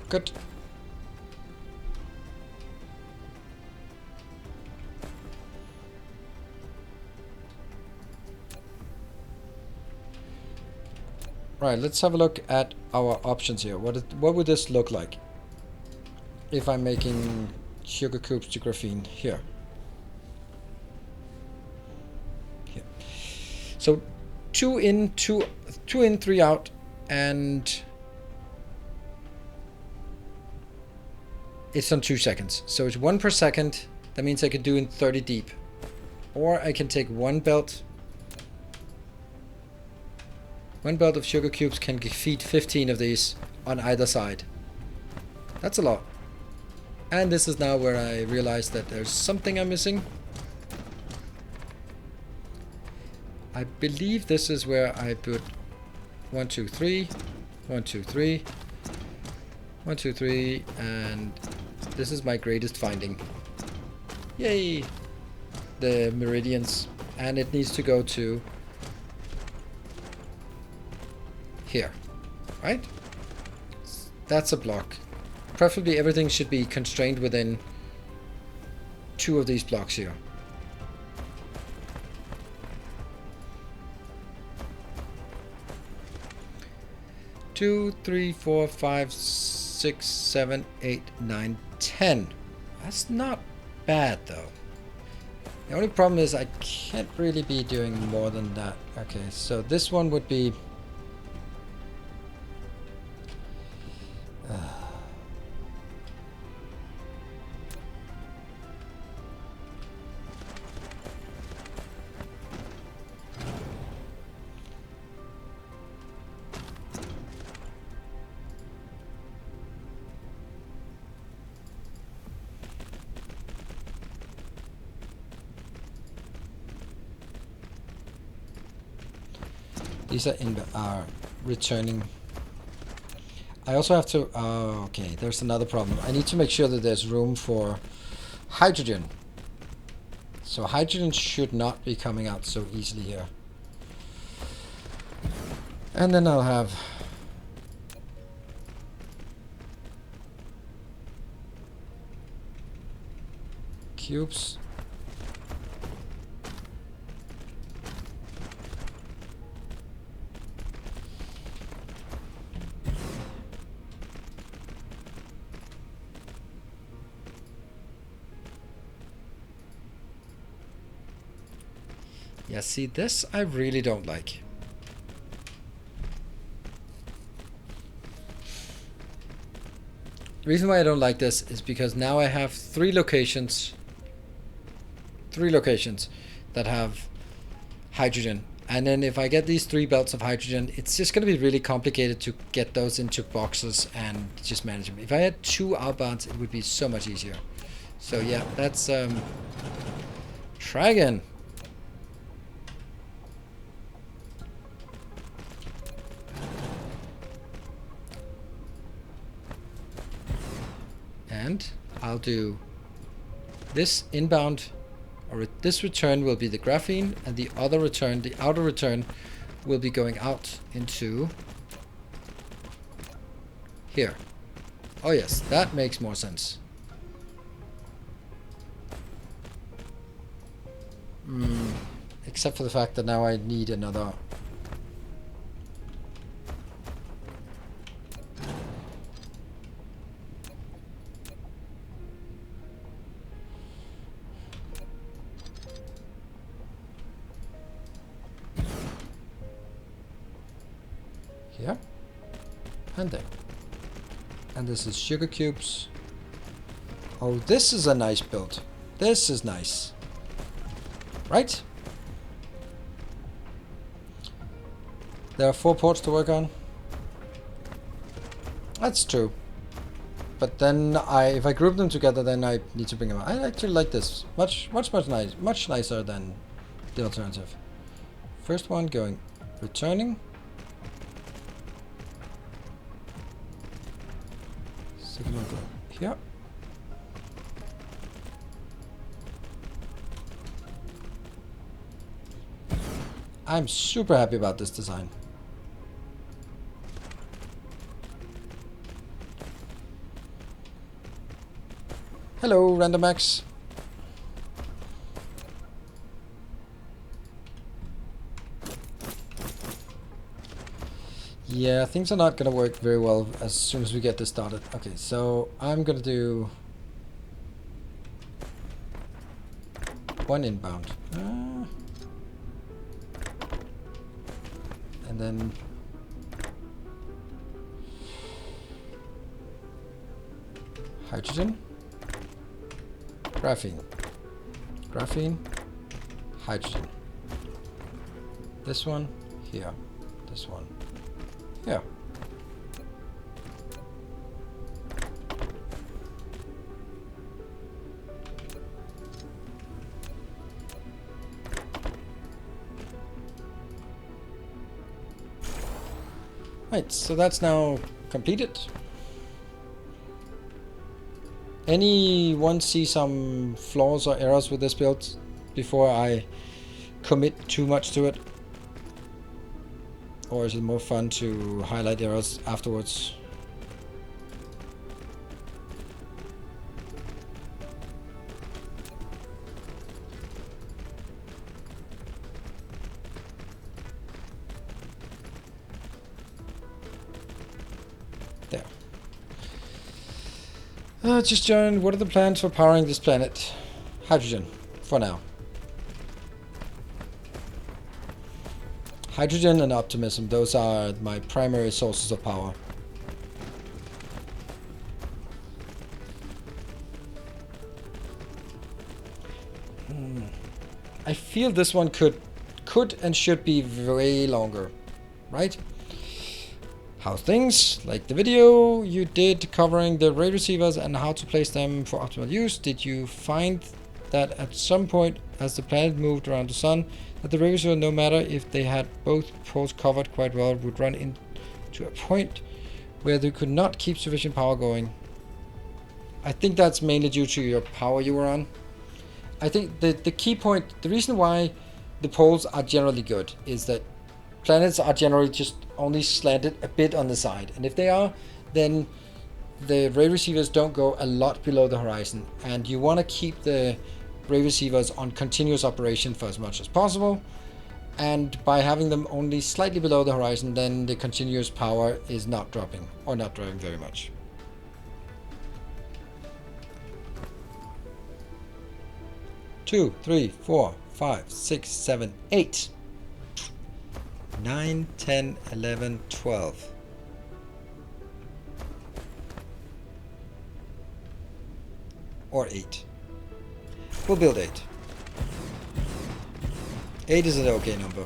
Good. Right, let's have a look at our options here. What would this look like if I'm making sugar cubes to graphene here? Here. So 2 in, 3 out, and it's on 2 seconds. So it's 1 per second. That means I can do in 30 deep. Or I can take one belt. One belt of sugar cubes can feed 15 of these on either side. That's a lot. And this is now where I realize that there's something I'm missing. I believe this is where I put 1, 2, 3, 1, 2, 3, 1, 2, 3, and this is my greatest finding. Yay! The meridians. And it needs to go to here, right? That's a block. Preferably everything should be constrained within 2 of these blocks here. Two, 3, 4, 5, 6, 7, 8, 9, 10. That's not bad though. The only problem is I can't really be doing more than that. Okay, so this one would be these are returning. I also have to, okay, there's another problem. I need to make sure that there's room for hydrogen. So hydrogen should not be coming out so easily here. And then I'll have cubes. Yeah, see, this I really don't like. The reason why I don't like this is because now I have three locations that have hydrogen. And then if I get these 3 belts of hydrogen, it's just going to be really complicated to get those into boxes and just manage them. If I had 2 outbounds, it would be so much easier. So yeah, that's try again. And I'll do this inbound, or this return will be the graphene, and the other return, the outer return, will be going out into here. Oh yes, that makes more sense. Except for the fact that now I need another. Here and there. And this is sugar cubes. Oh, this is a nice build. This is nice. Right? There are 4 ports to work on. That's true. But then if I group them together, then I need to bring them out. I actually like this. Much nicer than the alternative. First one going returning. Second one going here. I'm super happy about this design. Hello, RandomX. Yeah, things are not going to work very well as soon as we get this started. Okay, so I'm going to do 1 inbound. And then hydrogen, graphene, graphene, hydrogen. This one here, this one here. Right, so that's now completed. Anyone see some flaws or errors with this build before I commit too much to it? Or is it more fun to highlight errors afterwards? There. Just joined. What are the plans for powering this planet? Hydrogen, for now. Hydrogen and optimism, those are my primary sources of power. I feel this one could and should be way longer, right? How's things? Like the video you did covering the ray receivers and how to place them for optimal use. Did you find that at some point as the planet moved around the sun, that the ray receiver, no matter if they had both ports covered quite well, would run into a point where they could not keep sufficient power going? I think that's mainly due to your power you were on. I think the key point, the reason why the poles are generally good is that planets are generally just only slanted a bit on the side. And if they are, then the ray receivers don't go a lot below the horizon. And you want to keep the ray receivers on continuous operation for as much as possible. And by having them only slightly below the horizon, then the continuous power is not dropping, or not dropping very much. Two, 3, 4, 5, 6, 7, 8, 9, 10, 11, 12. Or 8. We'll build 8. 8 is an okay number.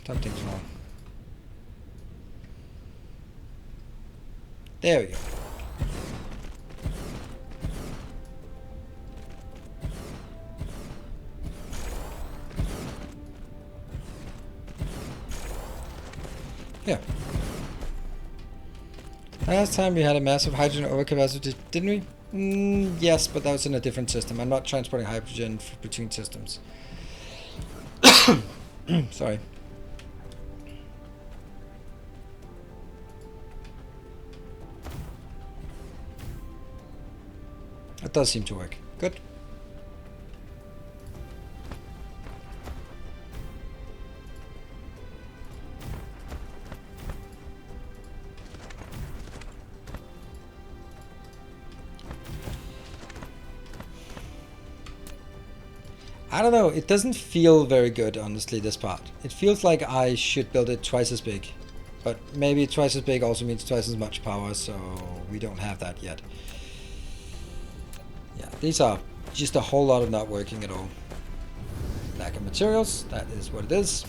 Something's wrong. There we go. Yeah. Last time we had a massive hydrogen overcapacity, didn't we? Yes, but that was in a different system. I'm not transporting hydrogen between systems. Sorry. That does seem to work. Good. I don't know, it doesn't feel very good, honestly, this part. It feels like I should build it twice as big. But maybe twice as big also means twice as much power, so we don't have that yet. Yeah, these are just a whole lot of not working at all. Lack of materials, that is what it is.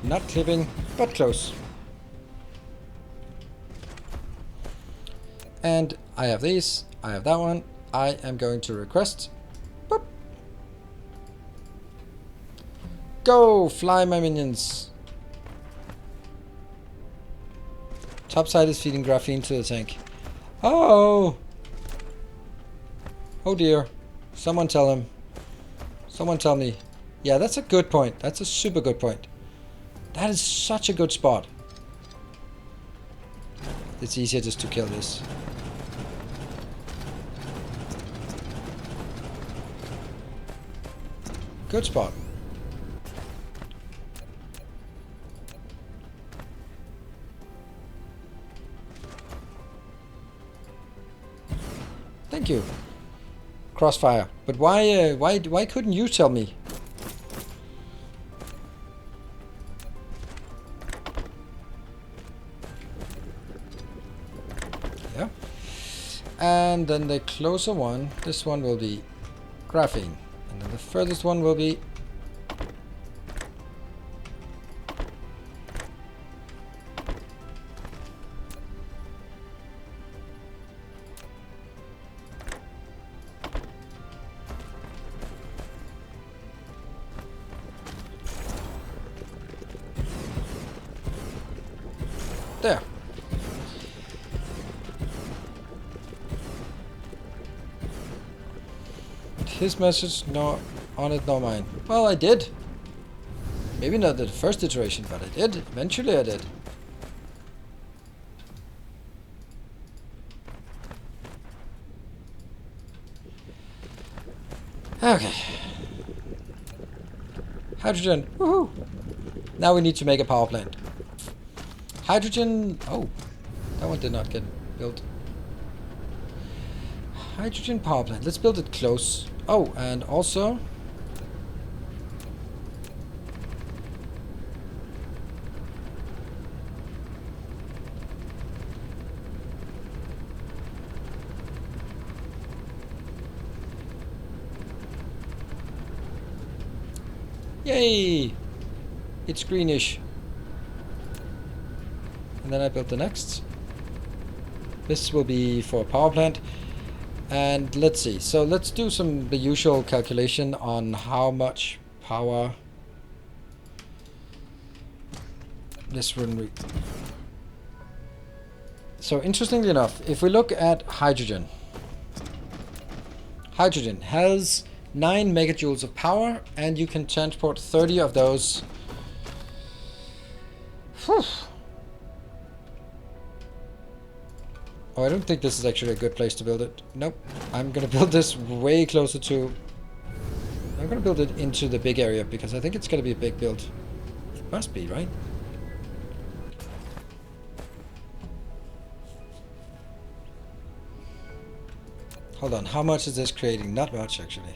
Not clipping, but close. And I have these, I have that one. I am going to request. Boop. Go, fly my minions. Top side is feeding graphene to the tank. Oh! Oh dear. Someone tell him. Someone tell me. Yeah, that's a good point. That's a super good point. That is such a good spot. It's easier just to kill this. Good spot. Thank you. Crossfire. But why couldn't you tell me? Yeah. And then the closer one, this one will be graphene. And then the furthest one will be there. His message, no on it, no mine. Well, I did. Maybe not the first iteration, but I did. Eventually I did. Okay. Hydrogen. Woohoo! Now we need to make a power plant. Hydrogen. Oh, that one did not get built. Hydrogen power plant. Let's build it close. Oh, and also yay! It's greenish. And then I built the next. This will be for a power plant. And let's see. So let's do the usual calculation on how much power this would. So interestingly enough, if we look at hydrogen, hydrogen has 9 megajoules of power, and you can transport 30 of those. Whew. Oh, I don't think this is actually a good place to build it. Nope. I'm gonna build this way closer to... I'm gonna build it into the big area, because I think it's gonna be a big build. It must be, right? Hold on, how much is this creating? Not much, actually.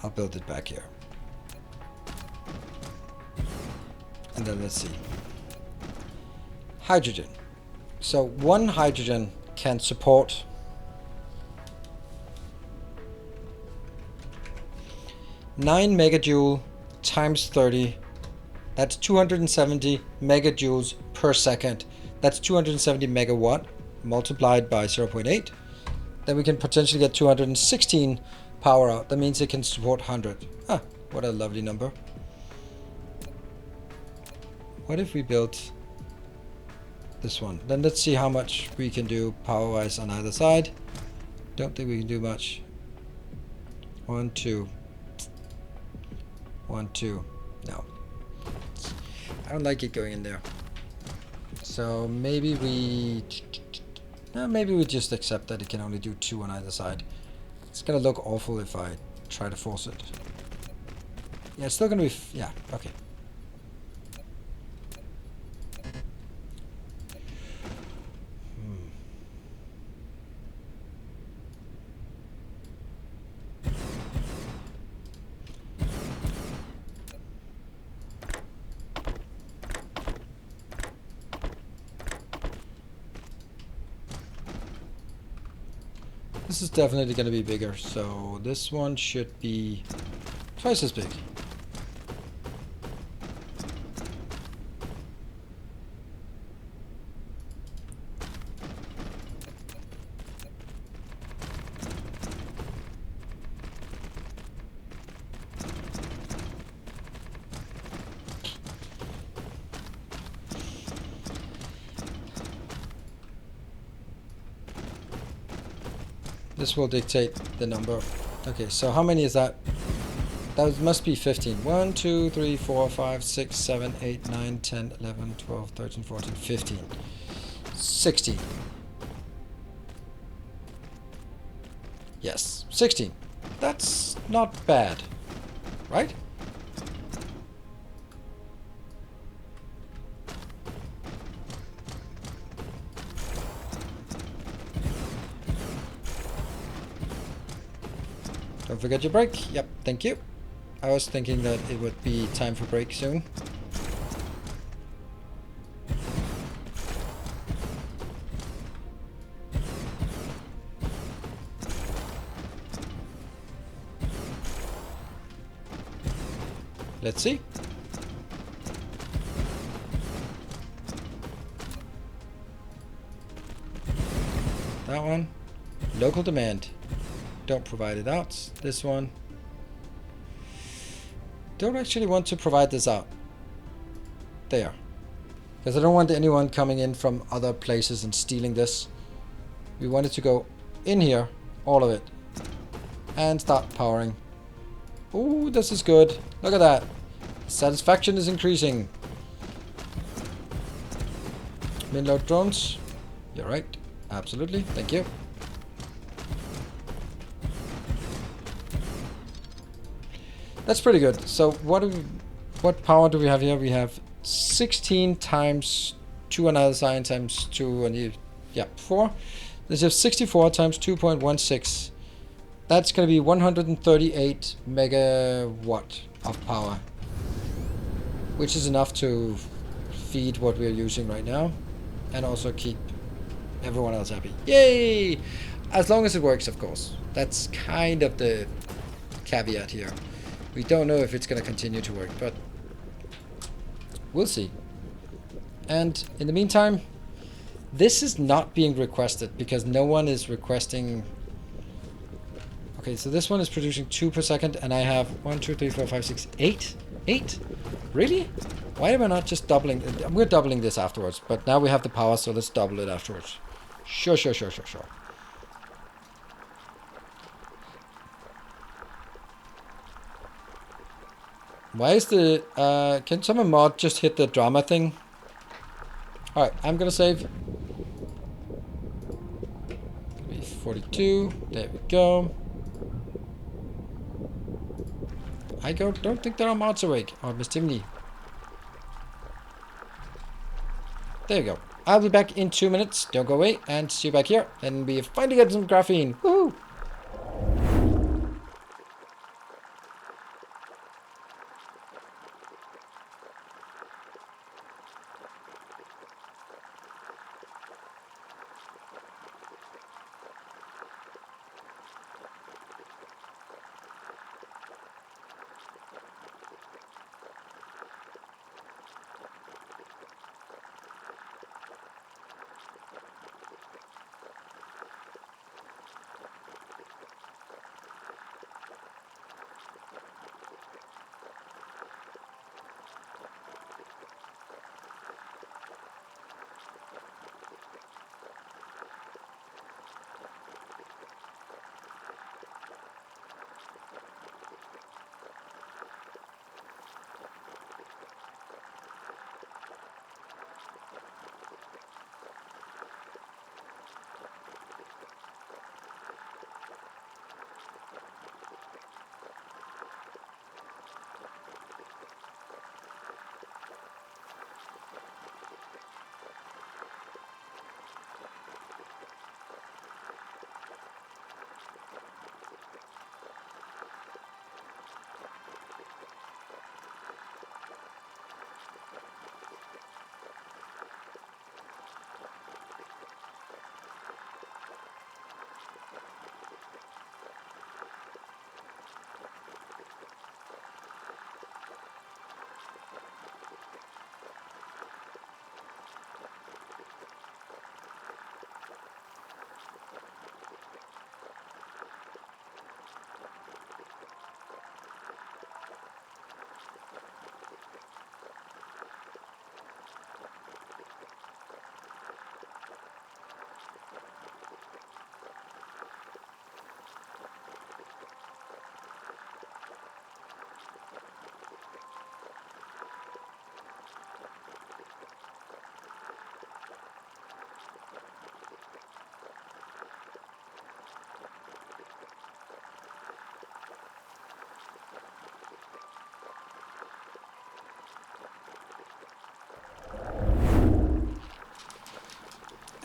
I'll build it back here. And then let's see. Hydrogen. So 1 hydrogen can support 9 megajoule times 30. That's 270 megajoules per second. That's 270 megawatt multiplied by 0.8. Then we can potentially get 216 power out. That means it can support 100. Ah, what a lovely number. What if we built this one? Then let's see how much we can do power-wise on either side. Don't think we can do much. 1, 2. 1, 2. No. I don't like it going in there. So maybe we... maybe we just accept that it can only do 2 on either side. It's gonna look awful if I try to force it. Yeah, it's still gonna be... yeah, okay. This is definitely going to be bigger, so this one should be twice as big. This will dictate the number. Okay, so how many is that? That must be 15. 1, 2, 3, 4, 5, 6, 7, 8, 9, 10, 11, 12, 13, 14, 15. 16. Yes, 16. That's not bad, right? Don't forget your break. Yep, thank you. I was thinking that it would be time for break soon. Let's see. That one. Local demand. Don't provide it out. This one. Don't actually want to provide this out. There. Because I don't want anyone coming in from other places and stealing this. We want it to go in here. All of it. And start powering. Ooh, this is good. Look at that. Satisfaction is increasing. Min-load drones. You're right. Absolutely. Thank you. That's pretty good. So what power do we have here? We have 16 times 2 on either side times 2 on the... yeah, 4. This is 64 times 2.16. That's going to be 138 megawatt of power. Which is enough to feed what we're using right now. And also keep everyone else happy. Yay! As long as it works, of course. That's kind of the caveat here. We don't know if it's going to continue to work, but we'll see. And in the meantime, this is not being requested because no one is requesting. Okay, so this one is producing 2 per second, and I have 1, 2, 3, 4, 5, 6, 8. 8? Really? Why am I not just doubling? We're doubling this afterwards, but now we have the power, so let's double it afterwards. Sure. Why is the... can someone mod just hit the drama thing? Alright, I'm gonna save. 42. There we go. I don't think there are mods awake. Oh, Miss Timney. There you go. I'll be back in 2 minutes. Don't go away. And see you back here. Then we finally get some graphene. Woohoo!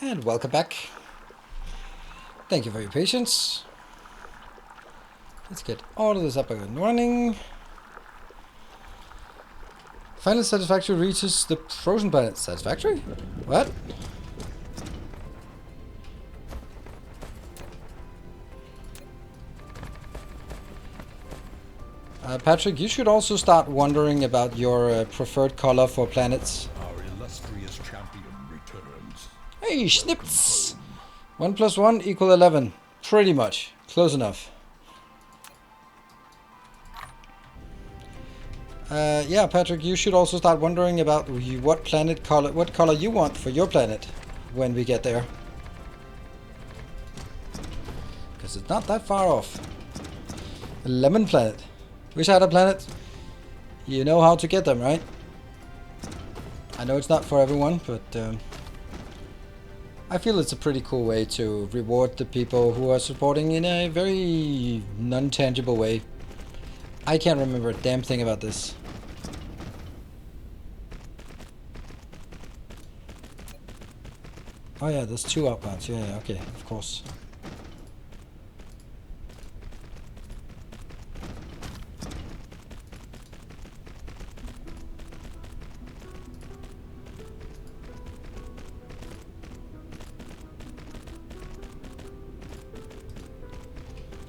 And welcome back. Thank you for your patience. Let's get all of this up and running. Final satisfactory reaches the frozen planet. Satisfactory? What? Patrick, you should also start wondering about your preferred color for planets. Our illustrious champion returns. Hey, snips! 1 + 1 = 11. Pretty much. Close enough. Yeah, Patrick, you should also start wondering about what color you want for your planet when we get there. Because it's not that far off. A lemon planet. Wish I had a planet. You know how to get them, right? I know it's not for everyone, but I feel it's a pretty cool way to reward the people who are supporting in a very non-tangible way. I can't remember a damn thing about this. Oh yeah, there's 2 outbounds. Yeah, okay, of course.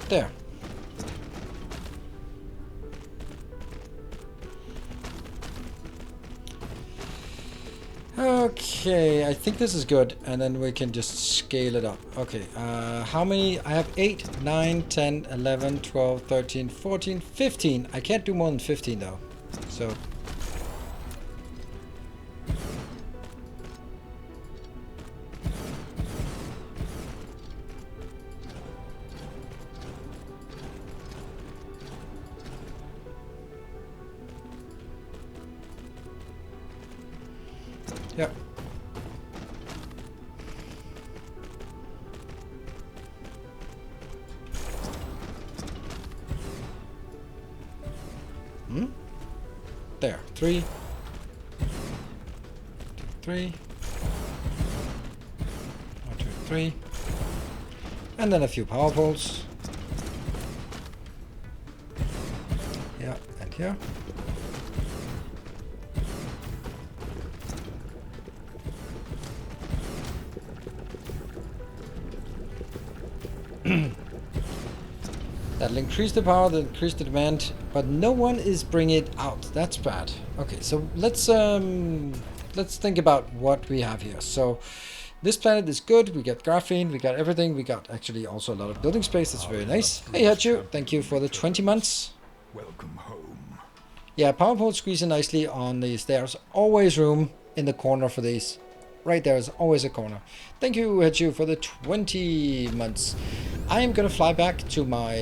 There. Okay, I think this is good, and then we can just scale it up. Okay, how many? I have 8, 9, 10, 11, 12, 13, 14, 15. I can't do more than 15 though. So yeah. There, 3, 3, 1, 2, 3, and then a few power poles. Yeah, and here. That'll increase the power, that'll increase the demand, but no one is bringing it out. That's bad. Okay, so let's think about what we have here. So this planet is good. We got graphene, we got everything. We got actually also a lot of building space. That's very nice. Hey, Hachu, thank you for the 20 months. Welcome home. Yeah, power poles squeezing nicely on these. There's always room in the corner for these. Right there is always a corner. Thank you, Hachu, for the 20 months. I am going to fly back to my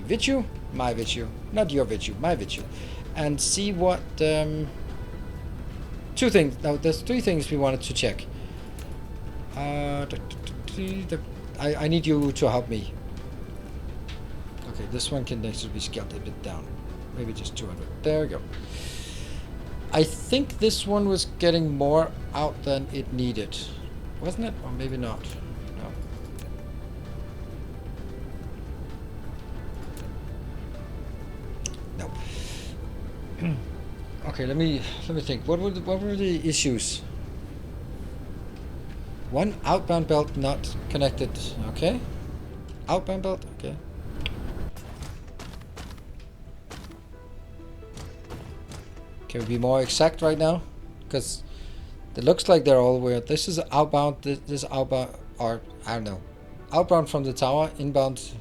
Vichu, not your Vichu, my Vichu, and see what, 2 things, no, there's 3 things we wanted to check. I need you to help me. Okay, this one can actually be scaled a bit down. Maybe just 200. There we go. I think this one was getting more out than it needed. Wasn't it? Or maybe not. No. No. Okay, let me think. What were the issues? One outbound belt not connected. Okay. Outbound belt. Okay. Can we be more exact right now? Because it looks like they're all weird. This is outbound. This outbound, or I don't know. Outbound from the tower. Inbound.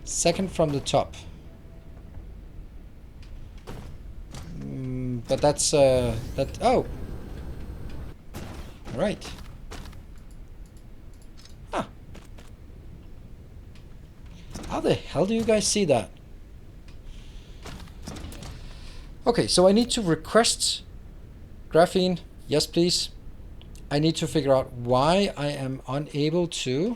Second from the top. But that's that. Oh. All right. Ah. How the hell do you guys see that? Okay, so I need to request graphene. Yes, please. I need to figure out why I am unable to...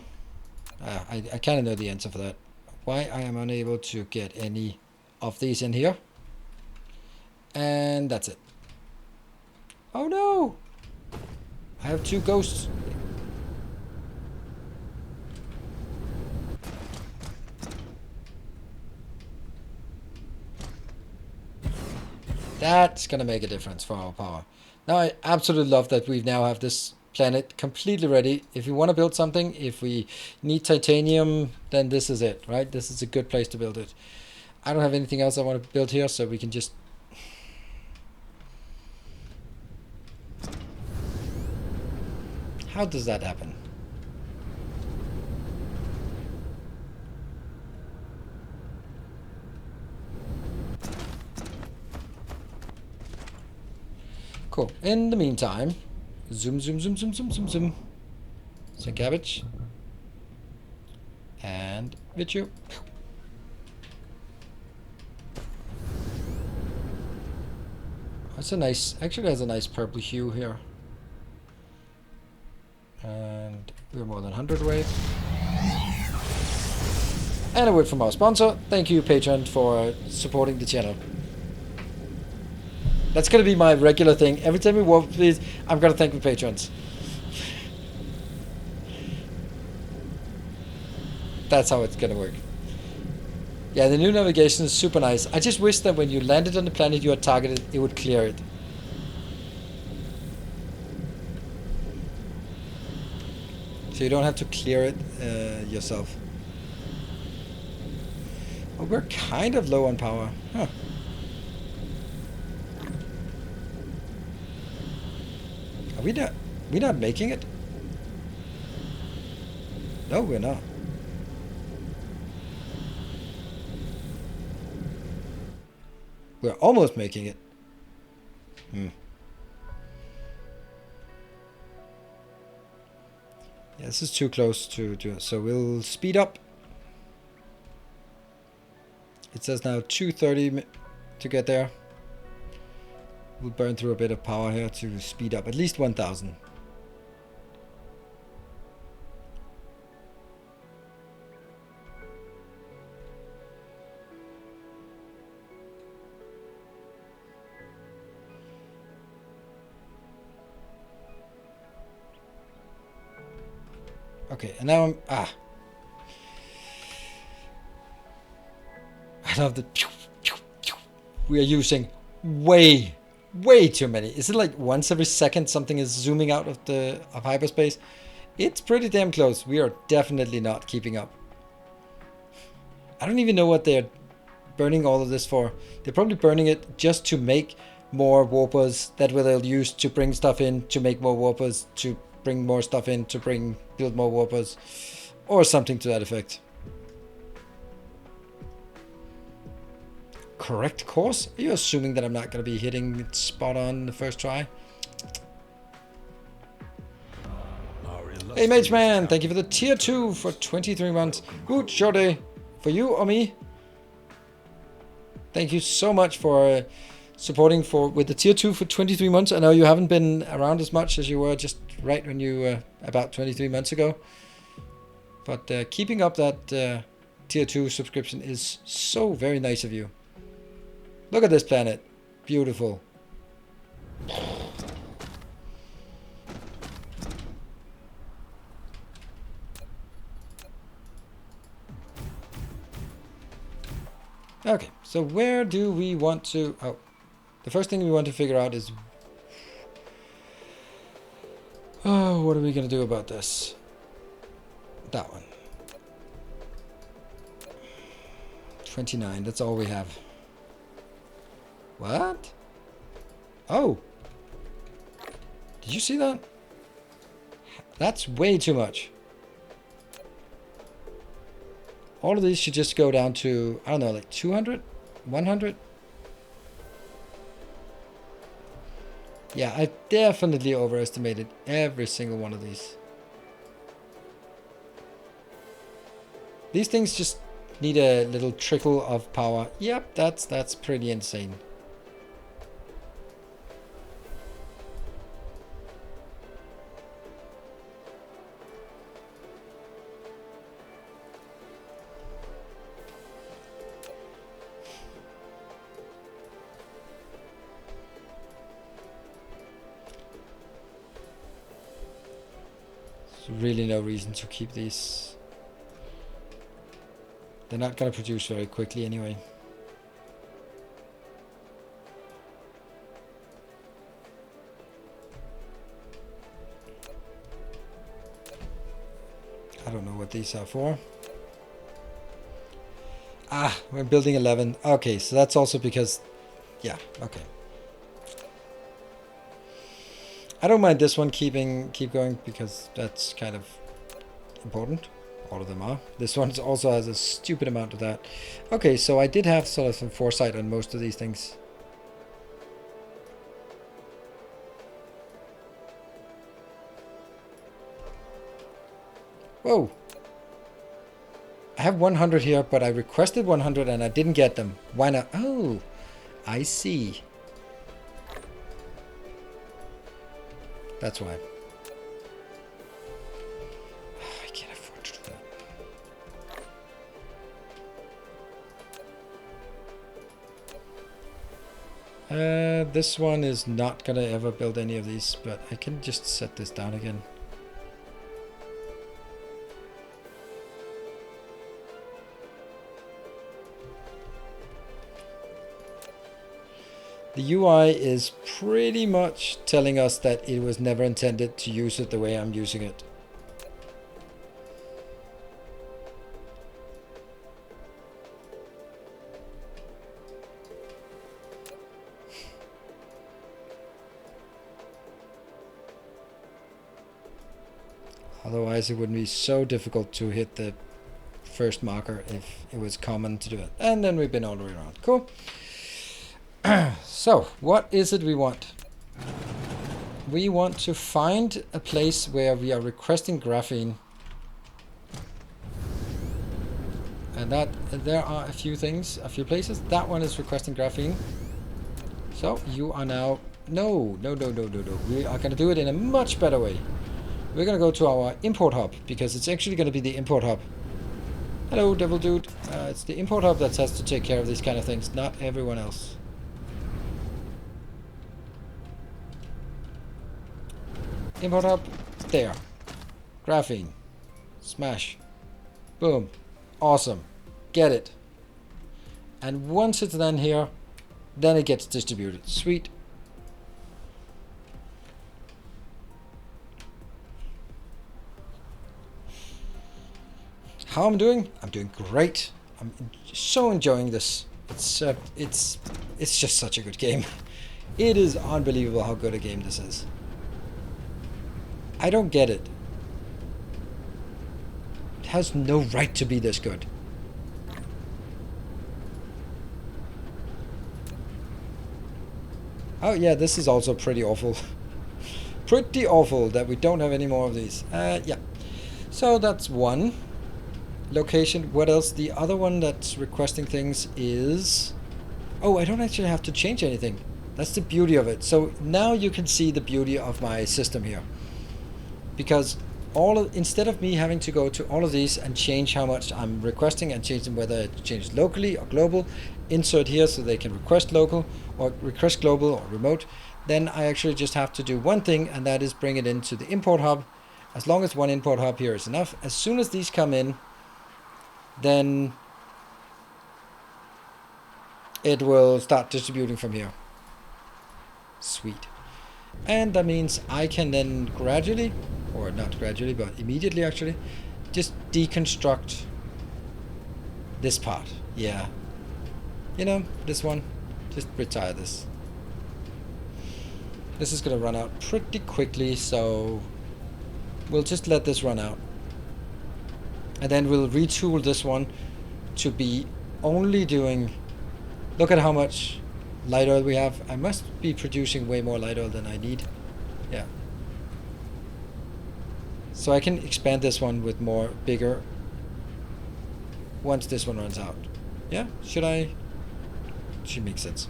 I kind of know the answer for that. Why I am unable to get any of these in here. And that's it. Oh no! I have 2 ghosts. That's gonna make a difference for our power. Now I absolutely love that we now have this planet completely ready. If we want to build something, if we need titanium, then this is it, right? This is a good place to build it. I don't have anything else I want to build here, so we can just... How does that happen? Cool. In the meantime, zoom, zoom, zoom, zoom, zoom, zoom, zoom. Some cabbage. And Vichu. That's a nice, actually has a nice purple hue here. And we're more than 100 away. And a word from our sponsor. Thank you, Patreon, for supporting the channel. That's going to be my regular thing. Every time we walk, please, I'm going to thank the patrons. That's how it's going to work. Yeah, the new navigation is super nice. I just wish that when you landed on the planet you had targeted, it would clear it. So you don't have to clear it yourself. Oh, we're kind of low on power. Huh. we not making it? No, we're not. We're almost making it. Yeah, this is too close to do it. So we'll speed up. It says now 2:30 to get there. We'll burn through a bit of power here to speed up at least 1,000. Okay, and now I love the. We are using way too many. Is it like once every second something is zooming out of hyperspace? It's pretty damn close. We are definitely not keeping up. I don't even know what they're burning all of this for. They're probably burning it just to make more warpers that they'll use to bring stuff in, to make more warpers, to bring more stuff in, to build more warpers, or something to that effect. Correct course? Are you assuming that I'm not going to be hitting it spot on the first try? Hey Mage Man, thank you for the tier 2 for 23 months. Good show day for you or me. Thank you so much for supporting with the tier 2 for 23 months. I know you haven't been around as much as you were just right when you about 23 months ago. But keeping up that tier 2 subscription is so very nice of you. Look at this planet. Beautiful. Okay, so where do we want to... Oh, the first thing we want to figure out is... Oh, what are we going to do about this? That one. 29, that's all we have. What? Oh. Did you see that? That's way too much. All of these should just go down to, I don't know, like 200? 100? Yeah, I definitely overestimated every single one of these. These things just need a little trickle of power. Yep, that's pretty insane. Really no reason to keep these. They're not going to produce very quickly anyway. I don't know what these are for. Ah, we're building 11. Okay, so that's also because... Yeah, okay. I don't mind this one keep going because that's kind of important. All of them are. This one also has a stupid amount of that. Okay, so I did have sort of some foresight on most of these things. Whoa. I have 100 here, but I requested 100 and I didn't get them. Why not? Oh, I see. That's why. I can't afford to do that. This one is not gonna ever build any of these, but I can just set this down again. The UI is pretty much telling us that it was never intended to use it the way I'm using it. Otherwise it would be so difficult to hit the first marker if it was common to do it. And then we've been all the way around. Cool. So, what is it we want? We want to find a place where we are requesting graphene. And that there are a few places. That one is requesting graphene. So, you are now... No. We are going to do it in a much better way. We're going to go to our import hub, because it's actually going to be the import hub. Hello, devil dude. It's the import hub that has to take care of these kind of things, not everyone else. Import hub, there. Graphene. Smash. Boom. Awesome. Get it. And once it's done here, then it gets distributed. Sweet. How I'm doing? I'm doing great. I'm so enjoying this. It's just such a good game. It is unbelievable how good a game this is. I don't get it. It has no right to be this good. Oh yeah, this is also pretty awful. Pretty awful that we don't have any more of these. Yeah. So that's one location. What else? The other one that's requesting things is... Oh, I don't actually have to change anything. That's the beauty of it. So now you can see the beauty of my system here. Because instead of me having to go to all of these and change how much I'm requesting and change them, whether it changes locally or global, insert here so they can request local or request global or remote, then I actually just have to do one thing, and that is bring it into the import hub. As long as one import hub here is enough, as soon as these come in, then it will start distributing from here. Sweet. And that means I can then gradually, or not gradually, but immediately actually, just deconstruct this part. Yeah. You know, this one, just retire this. This is going to run out pretty quickly, so we'll just let this run out. And then we'll retool this one to be only doing... Look at how much light oil we have. I must be producing way more light oil than I need. Yeah. So I can expand this one with more bigger once this one runs out. Yeah, should I? Should make sense.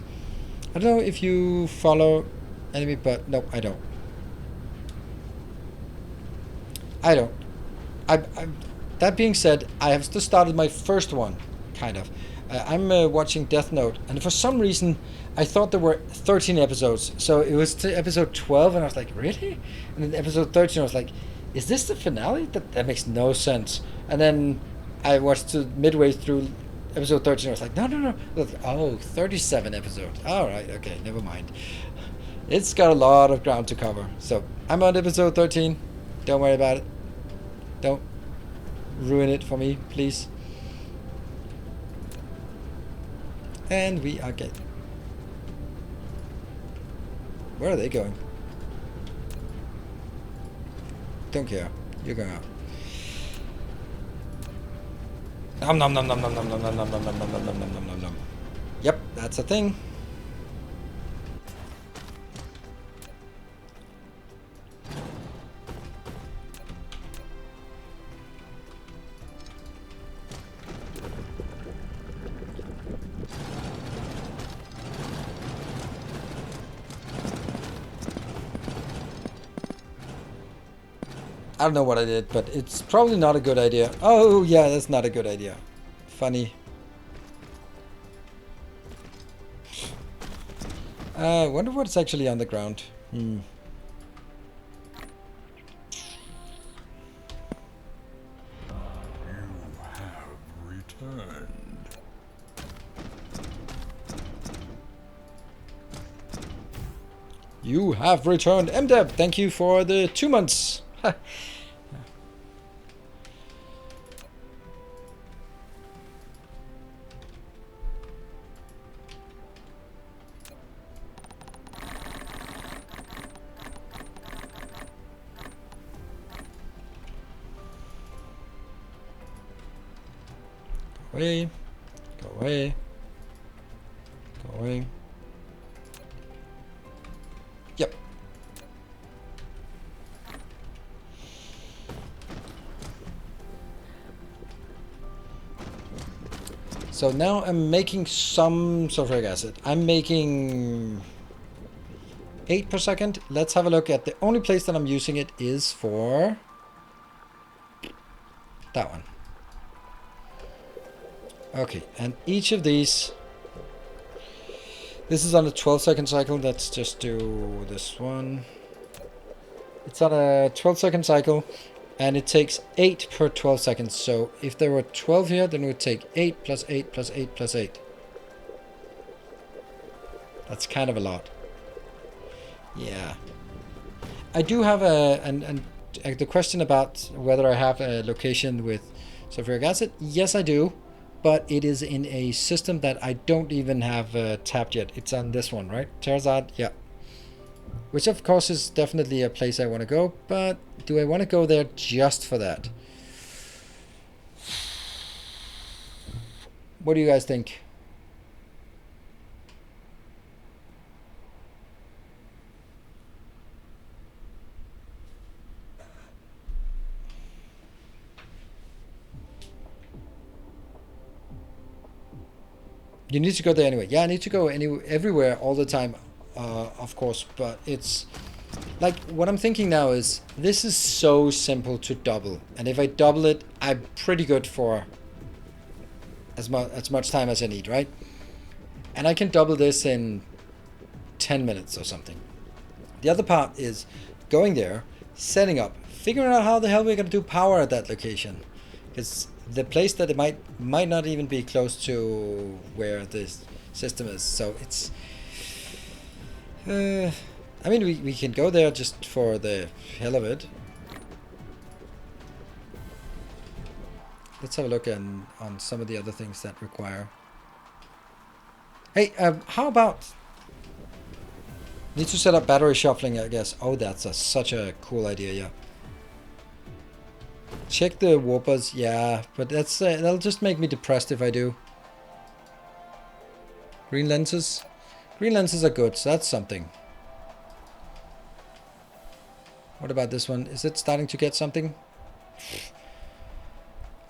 I don't know if you follow enemy, but no, I don't. I don't. That being said, I have just started my first one, kind of. I'm watching Death Note, and for some reason, I thought there were 13 episodes. So it was to episode 12, and I was like, really? And then episode 13, I was like, is this the finale? That makes no sense. And then I watched to midway through episode 13, I was like, no. Oh, 37 episodes. All right, okay, never mind. It's got a lot of ground to cover. So I'm on episode 13. Don't worry about it. Don't ruin it for me, please. And we are good. Where are they going? Don't care. You're going out. Nom nom nom nom nom nom nom nom nom nom nom nom nom nom nom nom nom. Yep, that's a thing. I don't know what I did, but it's probably not a good idea. Oh, yeah, that's not a good idea. Funny. Wonder what's actually on the ground. You have returned. You have returned. MDev, thank you for the 2 months. away. Go away. Go away. Yep. So now I'm making some sulfuric acid. I'm making 8 per second. Let's have a look at the only place that I'm using it is for that one. Okay, and each of these, this is on a 12-second cycle. Let's just do this one. It's on a 12-second cycle, and it takes 8 per 12 seconds. So if there were 12 here, then it would take 8 plus 8 plus 8 plus 8. That's kind of a lot. Yeah. I do have the question about whether I have a location with sulfuric acid. Yes, I do. But it is in a system that I don't even have tapped yet. It's on this one, right? Terazad, yeah. Which of course is definitely a place I want to go, but do I want to go there just for that? What do you guys think? You need to go there anyway. Yeah, I need to go everywhere all the time, of course. But it's like what I'm thinking now is this is so simple to double, and if I double it, I'm pretty good for as much time as I need, right? And I can double this in 10 minutes or something. The other part is going there, setting up, figuring out how the hell we're gonna do power at that location, because the place that it might not even be close to where this system is. So it's I mean we can go there just for the hell of it. Let's have a look on some of the other things that require. Hey, how about need to set up battery shuffling, I guess. Oh, that's such a cool idea, yeah. Check the warpers, yeah, but that'll just make me depressed if I do. Green lenses? Green lenses are good, so that's something. What about this one? Is it starting to get something?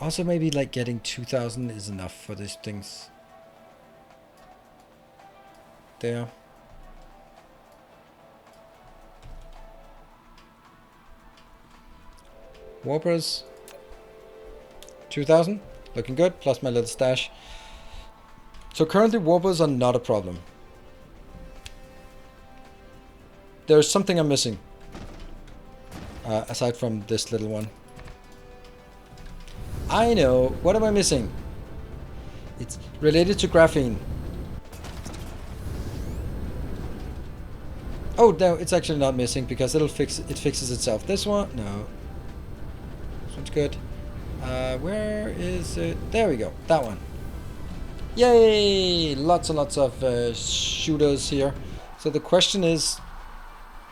Also, maybe like getting 2,000 is enough for these things. There. Warpers. 2,000. Looking good. Plus my little stash. So currently warpers are not a problem. There's something I'm missing. Aside from this little one. I know. What am I missing? It's related to graphene. Oh, no, it's actually not missing because it fixes itself. This one? No. This one's good. Where is it? There we go. That one. Yay! Lots and lots of shooters here. So the question is,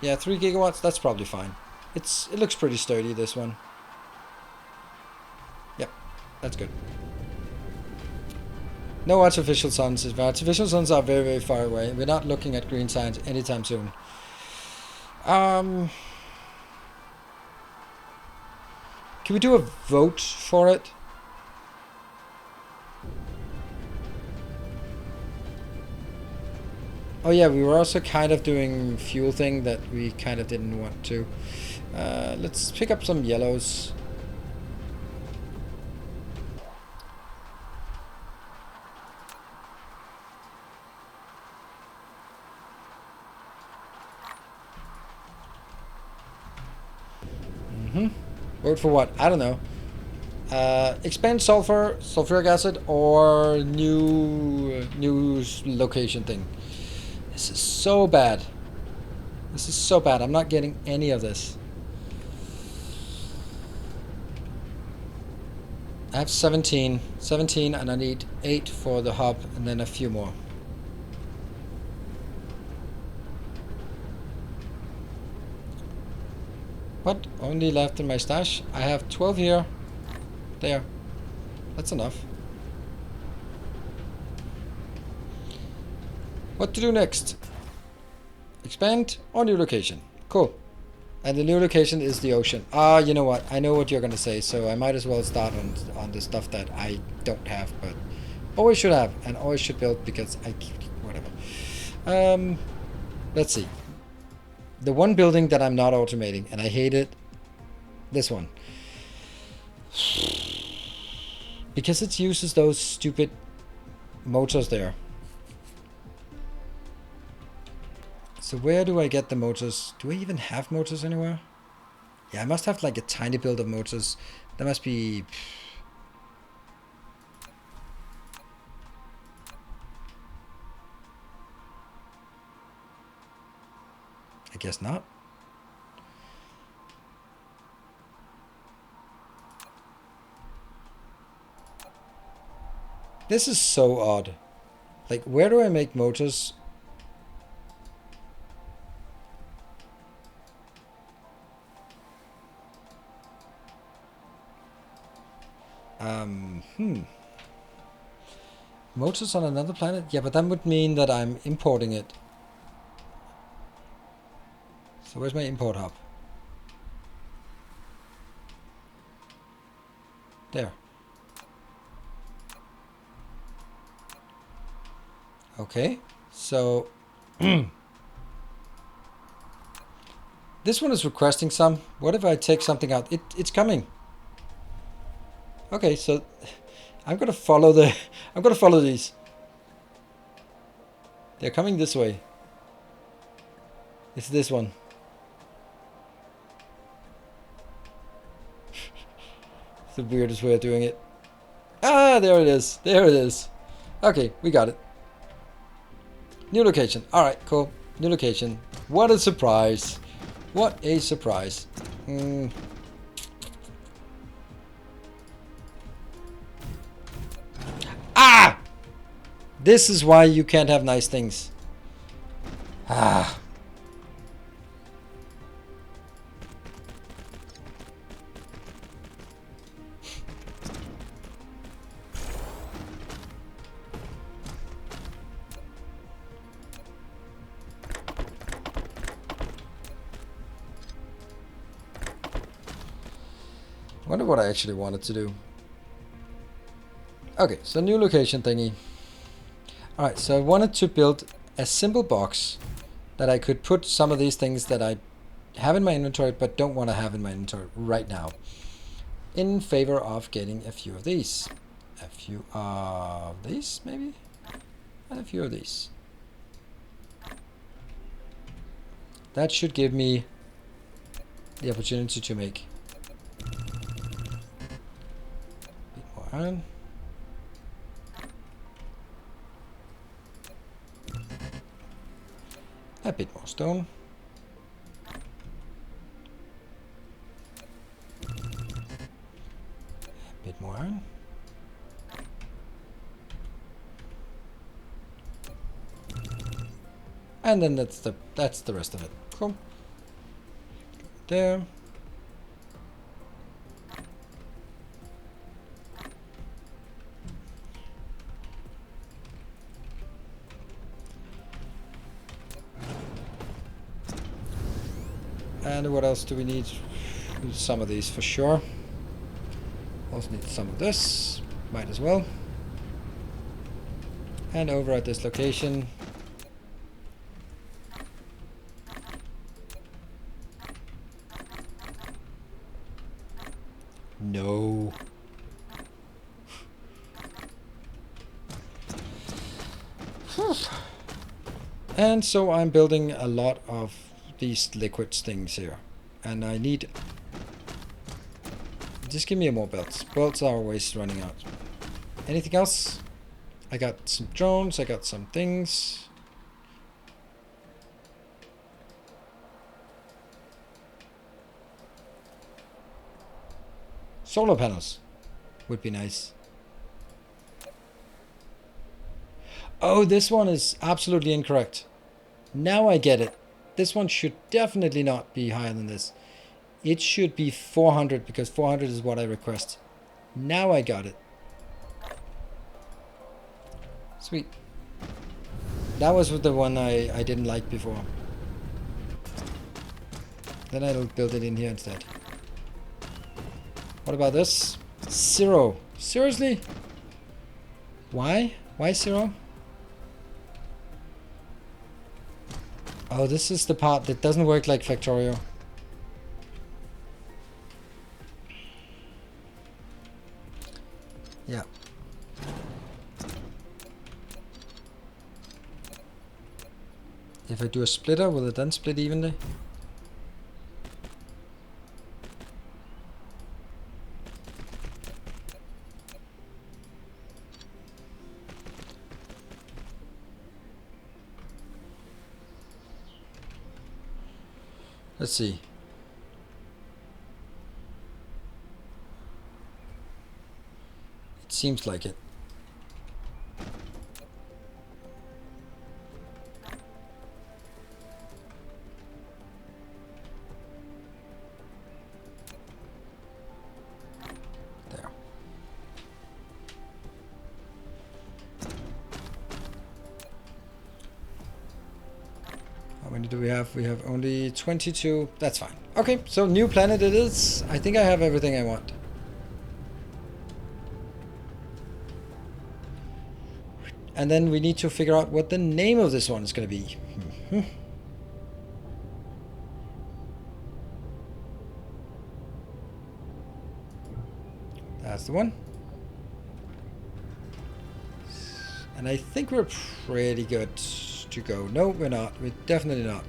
yeah, 3 gigawatts. That's probably fine. It looks pretty sturdy, this one. Yep, that's good. No artificial suns. Artificial suns are very, very far away. We're not looking at green signs anytime soon. Can we do a vote for it? Oh yeah, we were also kind of doing fuel thing that we kind of didn't want to. Let's pick up some yellows. Vote for what? I don't know. Expand sulfuric acid, or new location thing. This is so bad. This is so bad. I'm not getting any of this. I have 17, and I need 8 for the hub, and then a few more. What? Only left in my stash? I have 12 here. There. That's enough. What to do next? Expand or new location? Cool. And the new location is the ocean. Ah, you know what? I know what you're gonna say, so I might as well start on the stuff that I don't have, but always should have and always should build because I keep whatever. Let's see. The one building that I'm not automating, and I hate it, this one. Because it uses those stupid motors there. So where do I get the motors? Do I even have motors anywhere? Yeah, I must have like a tiny build of motors. There must be... I guess not. This is so odd. Like, where do I make motors? Motors on another planet? Yeah, but that would mean that I'm importing it. So where's my import hub? There. Okay, so this one is requesting some. What if I take something out? It's coming. Okay, so I'm gonna follow the I'm gonna follow these. They're coming this way. It's this one. It's the weirdest way of doing it. Ah, there it is. There it is. Okay, we got it. New location. Alright, cool. New location. What a surprise. What a surprise. Ah! This is why you can't have nice things. Ah. I wonder what I actually wanted to do. Okay, so new location thingy. Alright, so I wanted to build a simple box that I could put some of these things that I have in my inventory but don't want to have in my inventory right now. In favor of getting a few of these. A few of these, maybe? And a few of these. That should give me the opportunity to make a bit more iron. A bit more stone. A bit more iron. And then that's the rest of it. Cool. There. And what else do we need? Some of these for sure. Also need some of this. Might as well. And over at this location. No. And so I'm building a lot of these liquid things here. And I need... Just give me more belts. Belts are always running out. Anything else? I got some drones, I got some things. Solar panels would be nice. Oh, this one is absolutely incorrect. Now I get it. This one should definitely not be higher than this. It should be 400 because 400 is what I request. Now I got it. Sweet. That was the one I didn't like before. Then I'll build it in here instead. What about this? 0. Seriously? Why? Why 0? Oh, this is the part that doesn't work like Factorio. Yeah. If I do a splitter, will it then split evenly? Let's see. It seems like it. There. How many do we have? We have only 22. That's fine. Okay, so new planet it is. I think I have everything I want. And then we need to figure out what the name of this one is going to be. That's the one. And I think we're pretty good to go. No, we're not. We're definitely not.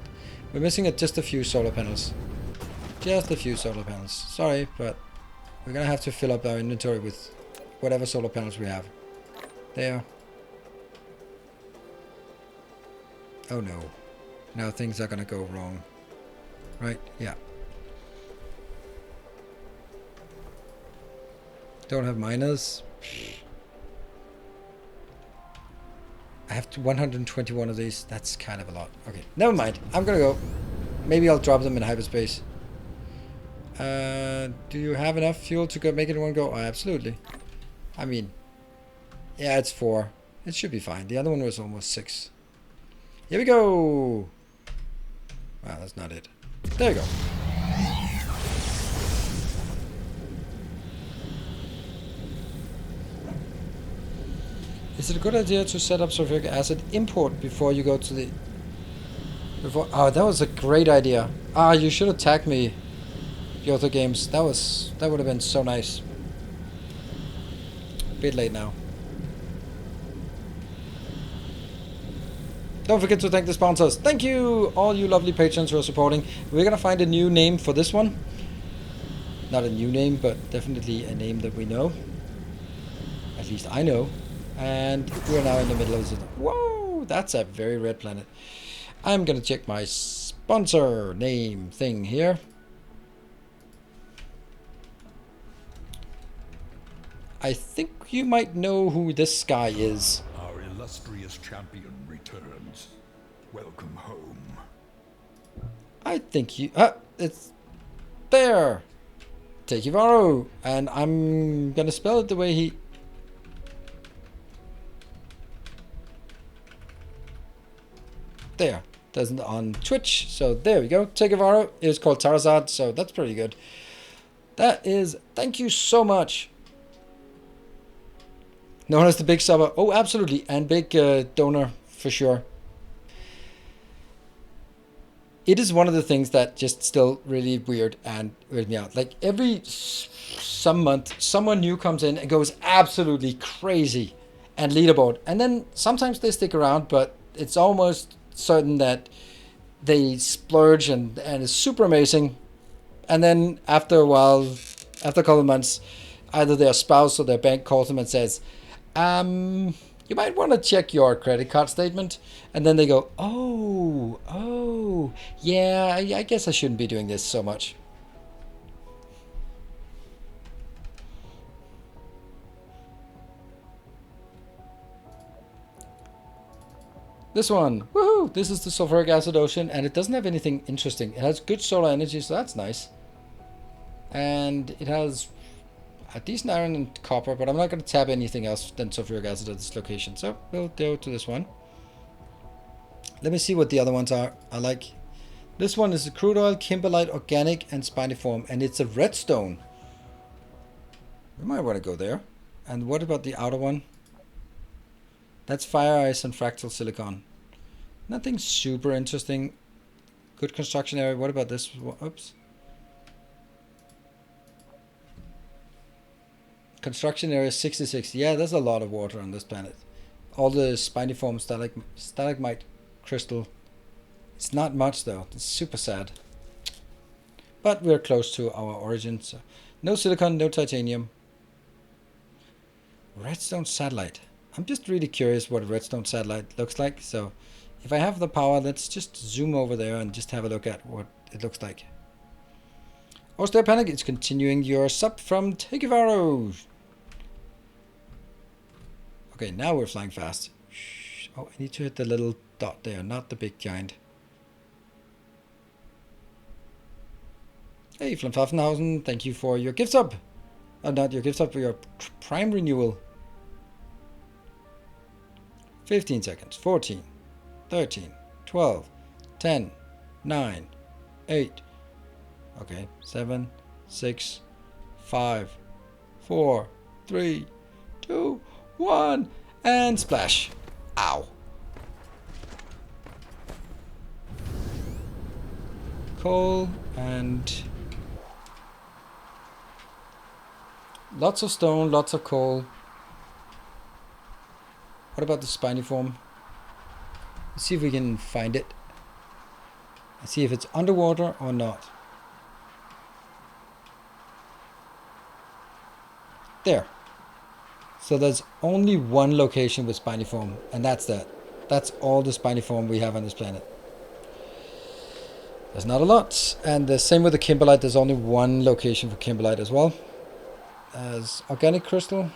We're missing just a few solar panels. Just a few solar panels. Sorry, but we're going to have to fill up our inventory with whatever solar panels we have. There. Oh no. Now things are going to go wrong. Right? Yeah. Don't have miners. I have 121 of these. That's kind of a lot. Okay, never mind. I'm gonna go. Maybe I'll drop them in hyperspace. Do you have enough fuel to go make it in one go? Oh, absolutely. I mean, yeah, it's 4. It should be fine. The other one was almost 6. Here we go. Wow, that's not it. There you go. Is it a good idea to set up sulfuric acid import before you go to the... Oh, that was a great idea. Ah, you should have tagged me, Yotha Games. That would have been so nice. A bit late now. Don't forget to thank the sponsors. Thank you, all you lovely patrons who are supporting. We're gonna find a new name for this one. Not a new name, but definitely a name that we know. At least I know. And we're now in the middle of it. Whoa, that's a very red planet. I'm gonna check my sponsor name thing here. I think you might know who this guy is. Our illustrious champion returns. Welcome home. I think you... it's... there! Tekivaru! And I'm gonna spell it the way he... there. Doesn't on Twitch. So there we go. Tekivaru is called Tarazad, so that's pretty good. That is... thank you so much. Known as the big subber. Oh, absolutely. And big donor, for sure. It is one of the things that just still really weird and weird me out. Like some month, someone new comes in and goes absolutely crazy and leaderboard. And then sometimes they stick around, but it's almost certain that they splurge and it's super amazing. And then after a while, after a couple of months, either their spouse or their bank calls them and says, you might want to check your credit card statement. And then they go, oh, yeah, I guess I shouldn't be doing this so much. This one, woohoo! This is the sulfuric acid ocean, and it doesn't have anything interesting. It has good solar energy, so that's nice. And it has a decent iron and copper, but I'm not going to tap anything else than sulfuric acid at this location. So we'll go to this one. Let me see what the other ones are. I like. This one is a crude oil, kimberlite, organic, and spiniform, and it's a redstone. We might want to go there. And what about the outer one? That's fire ice and fractal silicon. Nothing super interesting. Good construction area. What about this? Oops. Construction area 66. Yeah, there's a lot of water on this planet. All the spiniform stalagmite crystal. It's not much though. It's super sad. But we're close to our origin. So no silicon, no titanium. Redstone satellite. I'm just really curious what a redstone satellite looks like. So if I have the power, let's just zoom over there and just have a look at what it looks like. Austere Panic is continuing your sub from Takevaro. Okay, now we're flying fast. Oh, I need to hit the little dot there, not the big giant. Hey, Flamfaffenhausen, thank you for your gift sub. Not your gift sub, for your prime renewal. 15 seconds. 14, 13, 12, 10, 9, 8. Okay, 7, 6, 5, 4, 3, 2, 1, and splash. Ow. Coal and lots of stone, lots of coal. What about the spiniform? Let's see if we can find it. Let's see if it's underwater or not. There. So there's only one location with spiniform, and that's that. That's all the spiniform we have on this planet. There's not a lot. And the same with the kimberlite. There's only one location for kimberlite as well. As organic crystal.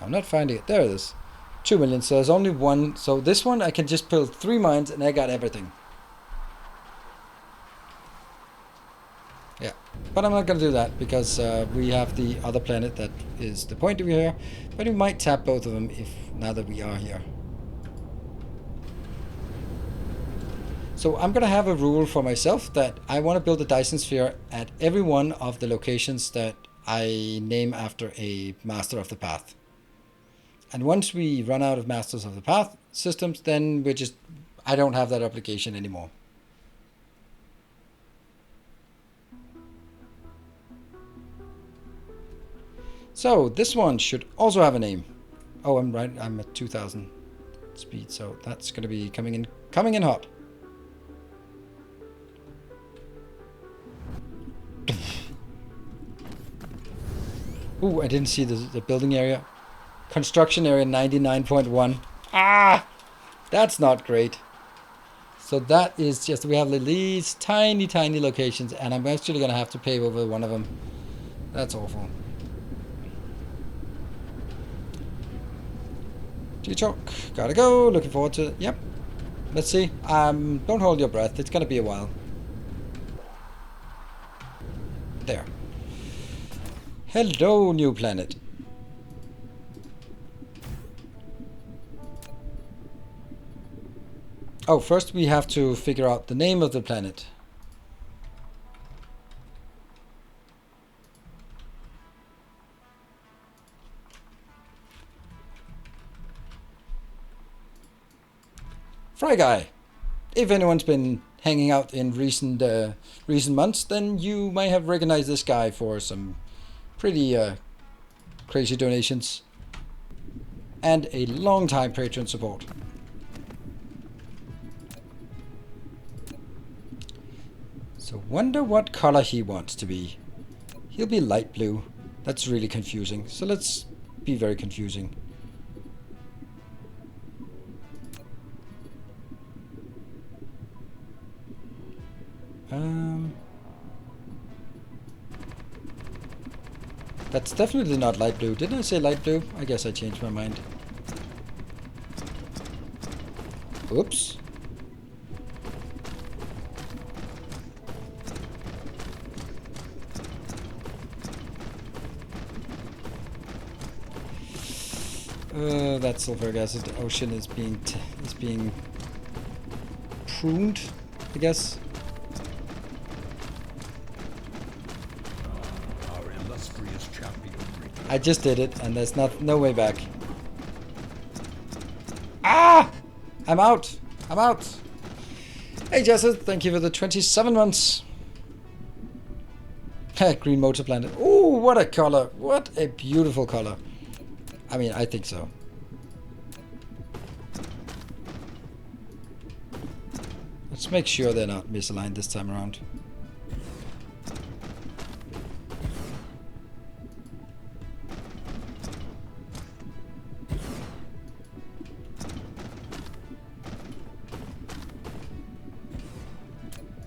I'm not finding it. There it is. 2 million. So there's only one. So this one I can just build 3 mines and I got everything. Yeah. But I'm not going to do that because we have the other planet that is the point over here. But we might tap both of them if now that we are here. So I'm going to have a rule for myself that I want to build a Dyson sphere at every one of the locations that I name after a Master of the Path. And once we run out of Masters of the Path systems, then I don't have that obligation anymore. So this one should also have a name. Oh, I'm right. I'm at 2000 speed, so that's going to be coming in hot. Ooh, I didn't see the building area. Construction area 99.1. Ah, that's not great. So that is just, we have these tiny locations, and I'm actually going to have to pave over one of them. That's awful. G-Chalk, gotta go. Looking forward to it. Yep. Let's see. Don't hold your breath. It's gonna be a while. There. Hello, new planet. Oh, first we have to figure out the name of the planet. Fry Guy. If anyone's been hanging out in recent months, then you might have recognized this guy for some pretty crazy donations and a long time Patreon support. So wonder what color he wants to be. He'll be light blue. That's really confusing. So let's be very confusing. That's definitely not light blue. Didn't I say light blue? I guess I changed my mind. Oops. That sulfuric acid ocean is being pruned, I guess. Our illustrious champion. I just did it, and there's no way back. Ah! I'm out. I'm out. Hey, Jessa, thank you for the 27 months. Green motor planet. Oh, what a color. What a beautiful color. I mean, I think so. Let's make sure they're not misaligned this time around.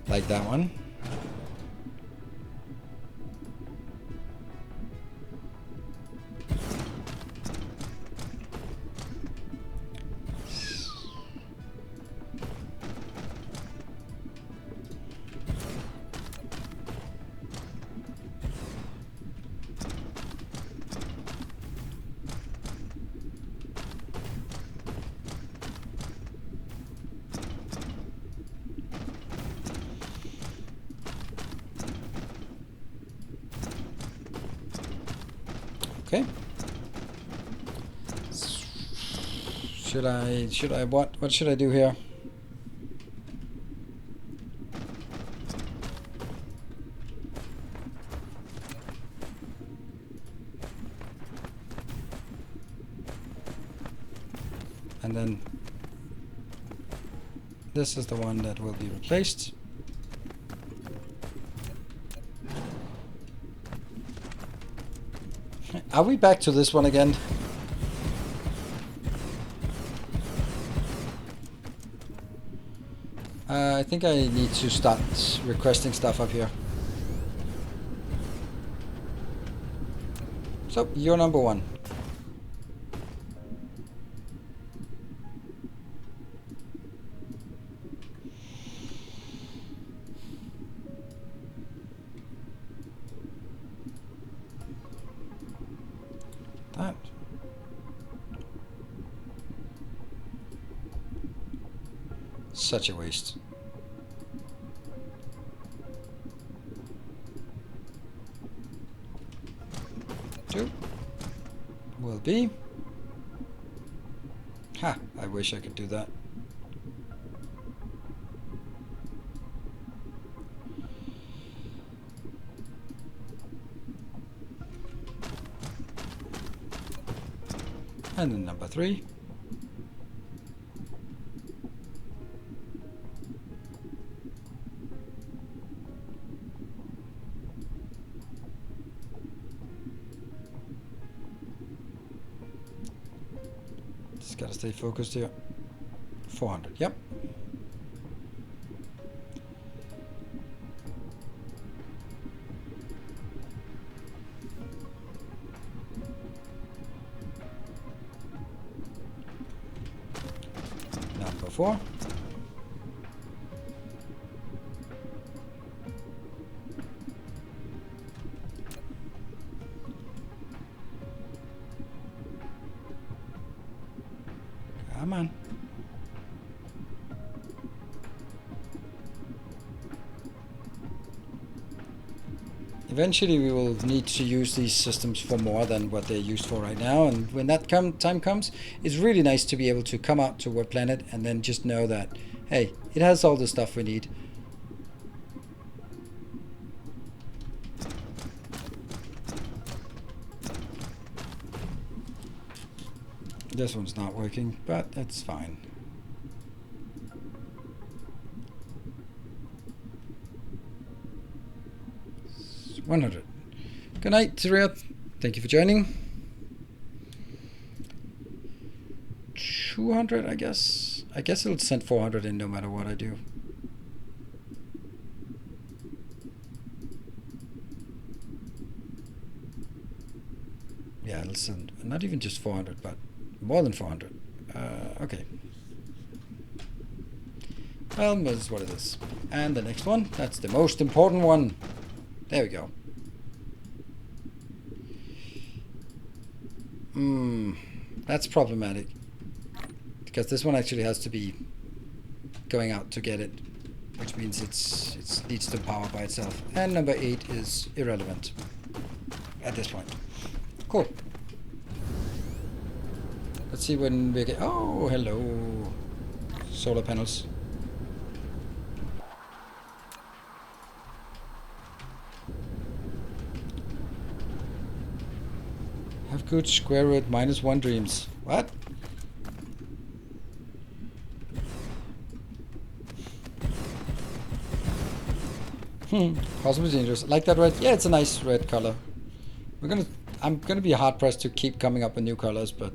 Like that one. Okay. Should I what should I do here? And then this is the one that will be replaced. Are we back to this one again? I think I need to start requesting stuff up here. So, you're number one. That. Such a waste. Two. Will be. Ha! I wish I could do that. And then number 3. Just gotta stay focused here. 400, yep. Number 4. Come on. Eventually we will need to use these systems for more than what they're used for right now, and when that time comes, it's really nice to be able to come out to a planet and then just know that, hey, it has all the stuff we need. This one's not working, but that's fine. It's 100. Good night, Tyria. Thank you for joining. 200, I guess. I guess it'll send 400 in no matter what I do. Yeah, it'll send not even just 400, but more than 400. Okay. Well, that's what it is. And the next one, that's the most important one. There we go. That's problematic. Because this one actually has to be going out to get it. Which means it needs to power by itself. And number 8 is irrelevant. At this point. Cool. Let's see when we get... Oh, hello. Solar panels. Have good square root -1 dreams. What? Possibly dangerous. Like that red? Yeah, it's a nice red color. I'm gonna be hard pressed to keep coming up with new colors, but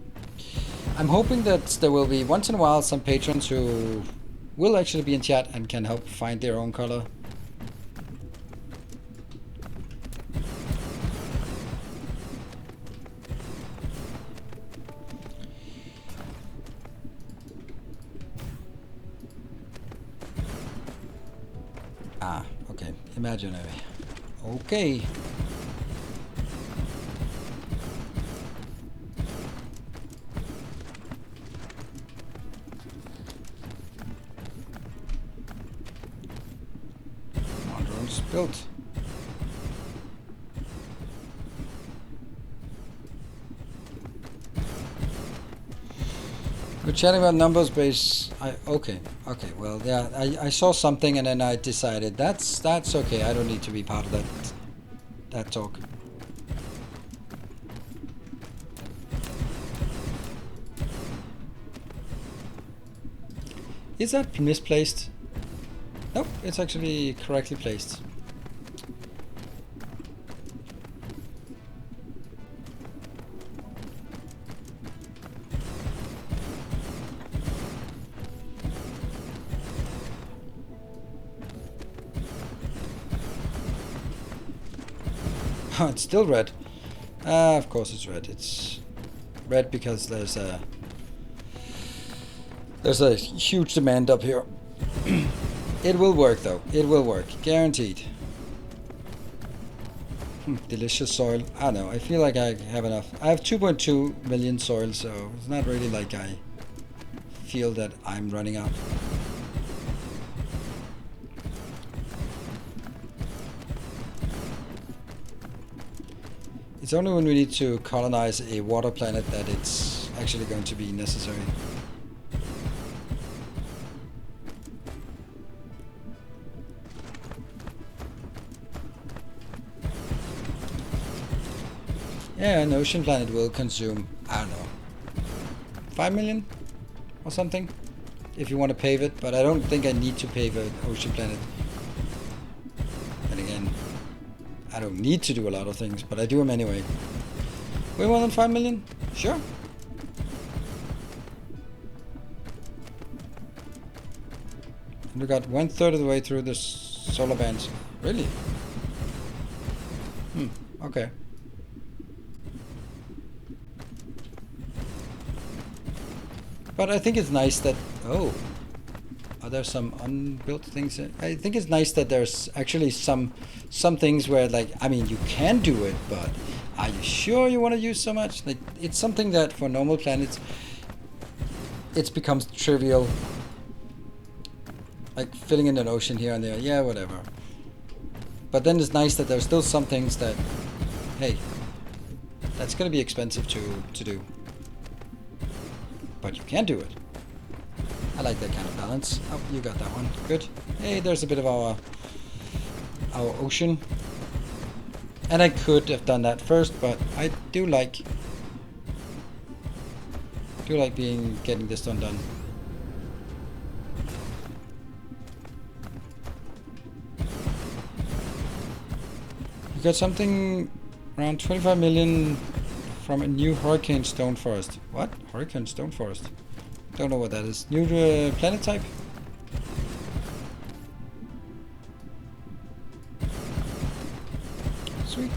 I'm hoping that there will be once in a while some patrons who will actually be in chat and can help find their own color. Ah, okay. Imaginary. Okay. Drones built. We're chatting about numbers base. Okay. Well, yeah, I saw something and then I decided that's okay. I don't need to be part of that talk. Is that misplaced? Nope, it's actually correctly placed. Oh, it's still red. Of course it's red. It's red because there's a huge demand up here. It will work though. It will work. Guaranteed. Delicious soil. I know. I feel like I have enough. I have 2.2 million soil, so it's not really like I feel that I'm running out. It's only when we need to colonize a water planet that it's actually going to be necessary. Yeah, an ocean planet will consume, I don't know, 5 million or something, if you want to pave it, but I don't think I need to pave an ocean planet. And again, I don't need to do a lot of things, but I do them anyway. Way more than 5 million? Sure. And we got 1/3 of the way through the solar bands. Really? Okay. But I think it's nice that... Oh. Are there some unbuilt things? I think it's nice that there's actually some things where, like, I mean, you can do it, but are you sure you want to use so much? Like, it's something that for normal planets, it becomes trivial. Like filling in an ocean here and there. Yeah, whatever. But then it's nice that there's still some things that, hey, that's going to be expensive to do. But you can do it. I like that kind of balance. Oh, you got that one. Good. Hey, there's a bit of our ocean. And I could have done that first, but I do like getting this done. You got something around 25 million from a new hurricane stone forest. What? Hurricane stone forest? Don't know what that is. New planet type? Sweet.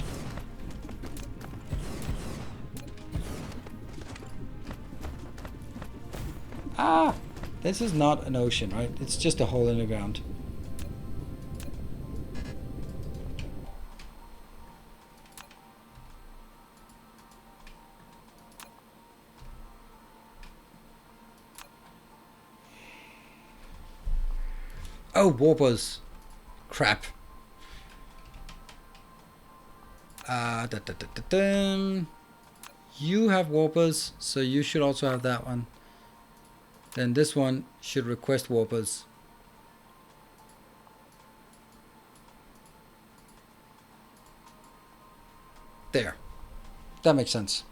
Ah! This is not an ocean, right? It's just a hole in the ground. Oh, warpers. Crap. You have warpers, so you should also have that one. Then this one should request warpers. There. That makes sense.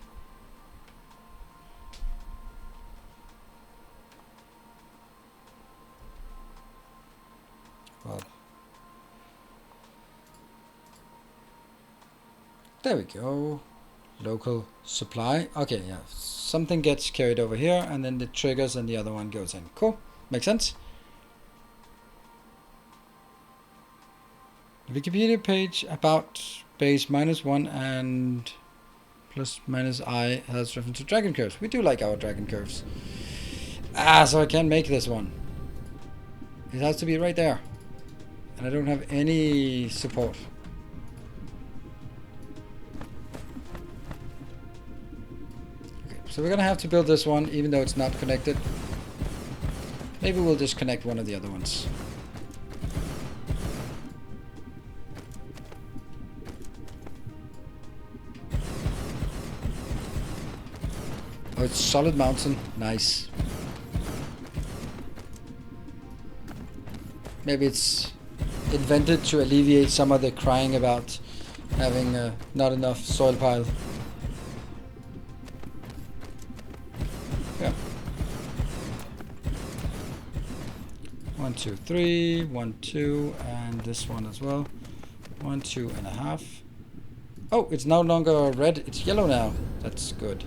Well, there we go. Local supply. Okay, yeah. Something gets carried over here, and then it triggers, and the other one goes in. Cool. Makes sense. Wikipedia page about base -1 and ±I has reference to dragon curves. We do like our dragon curves. So I can't make this one. It has to be right there. And I don't have any support. Okay, so we're gonna have to build this one even though it's not connected. Maybe we'll just connect one of the other ones. Oh, it's solid mountain. Nice. Maybe it's invented to alleviate some of the crying about having not enough soil pile. Yeah. 1, 2, 3, 1, 2, and this one as well. 1, 2.5. Oh, it's no longer red, it's yellow now. That's good.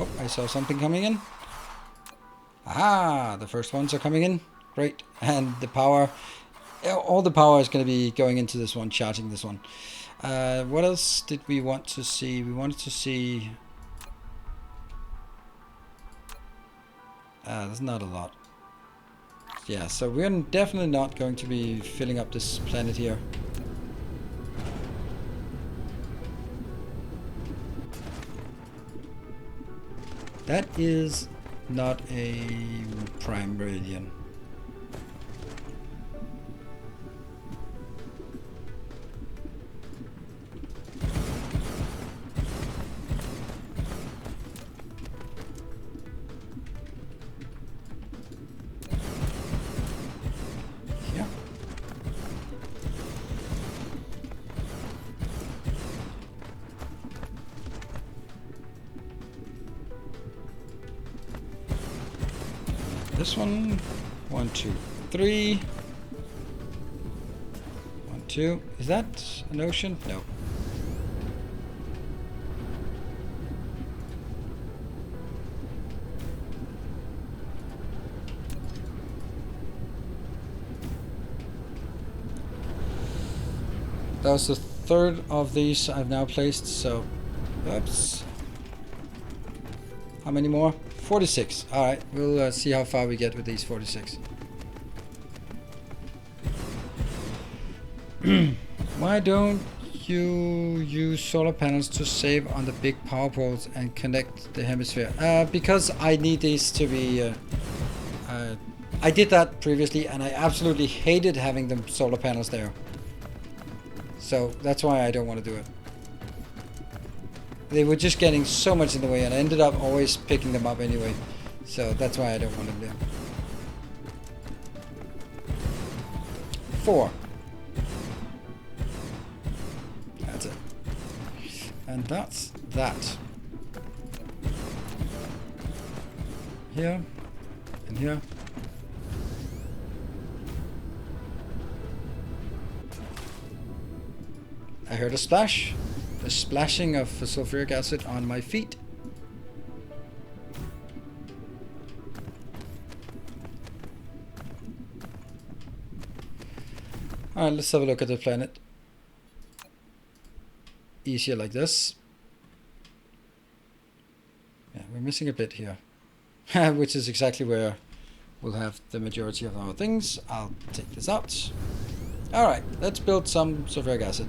Oh, I saw something coming in. Aha! The first ones are coming in. Great. And the power... all the power is going to be going into this one, charging this one. What else did we want to see? We wanted to see... there's not a lot. Yeah, so we're definitely not going to be filling up this planet here. That is not a prime meridian. Yeah. This one, 1, 2, 3. 1, 2. Is that an ocean? No. That was the third of these I've now placed, so oops. How many more? 46. Alright, we'll see how far we get with these 46. Why don't you use solar panels to save on the big power poles and connect the hemisphere? Because I need these to be... I did that previously and I absolutely hated having the solar panels there. So that's why I don't want to do it. They were just getting so much in the way and I ended up always picking them up anyway. So that's why I don't want them there. 4. That's it. And that's that. Here and here. I heard a splash. The splashing of sulfuric acid on my feet. Alright, let's have a look at the planet. easier like this. Yeah, we're missing a bit here, which is exactly where we'll have the majority of our things. I'll take this out. All right, let's build some sulfuric acid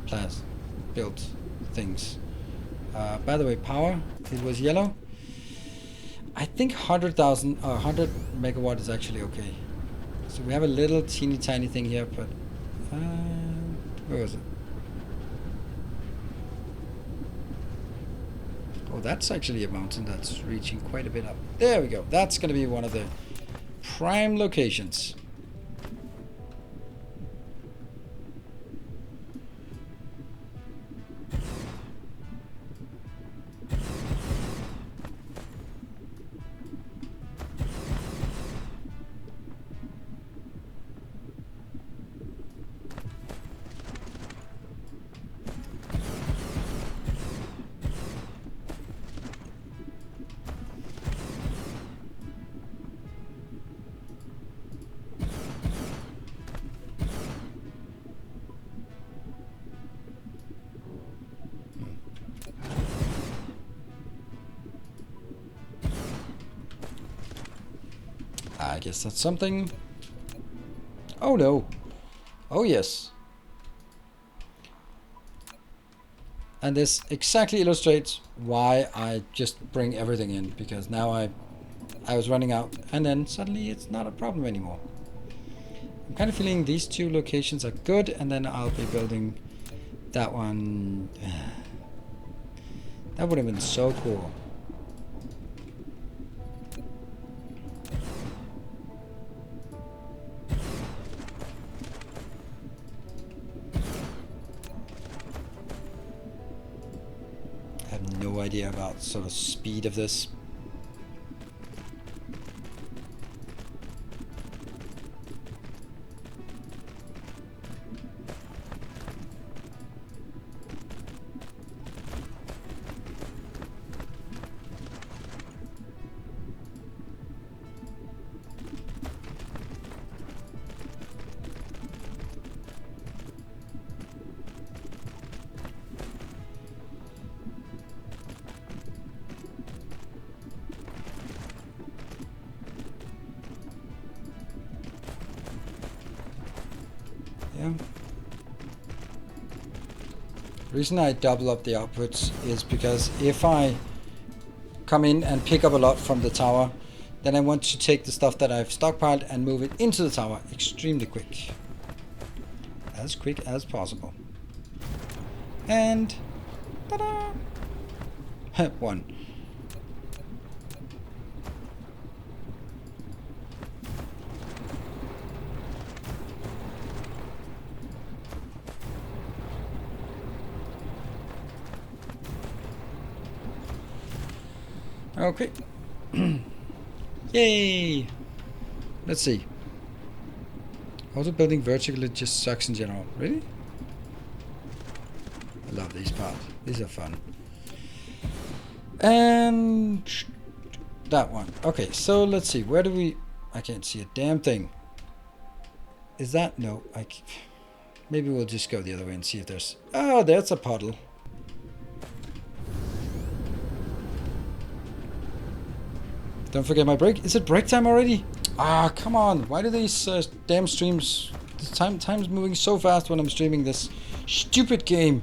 plants. Build things. By the way, power, it was yellow. I think 100,000 or 100 megawatt is actually okay. So we have a little teeny tiny thing here, but where was it? Oh, that's actually a mountain that's reaching quite a bit up. There we go. That's going to be one of the prime locations. I guess that's something. Oh no. Oh yes. And this exactly illustrates why I just bring everything in, because now I was running out and then suddenly it's not a problem anymore. I'm kind of feeling these two locations are good, and then I'll be building that one. That would have been so cool. I have no idea about sort of speed of this. Yeah. The reason I double up the outputs is because if I come in and pick up a lot from the tower, then I want to take the stuff that I've stockpiled and move it into the tower extremely quick. As quick as possible. And ta-da! One. Okay. Yay! Let's see. Also building vertically just sucks in general. Really? I love these parts. These are fun. And that one. Okay, so let's see. Where do we... I can't see a damn thing. Is that... No. Maybe we'll just go the other way and see if there's... Oh, there's a puddle. Don't forget my break. Is it break time already? Ah, come on. Why do these damn streams... Time's moving so fast when I'm streaming this stupid game.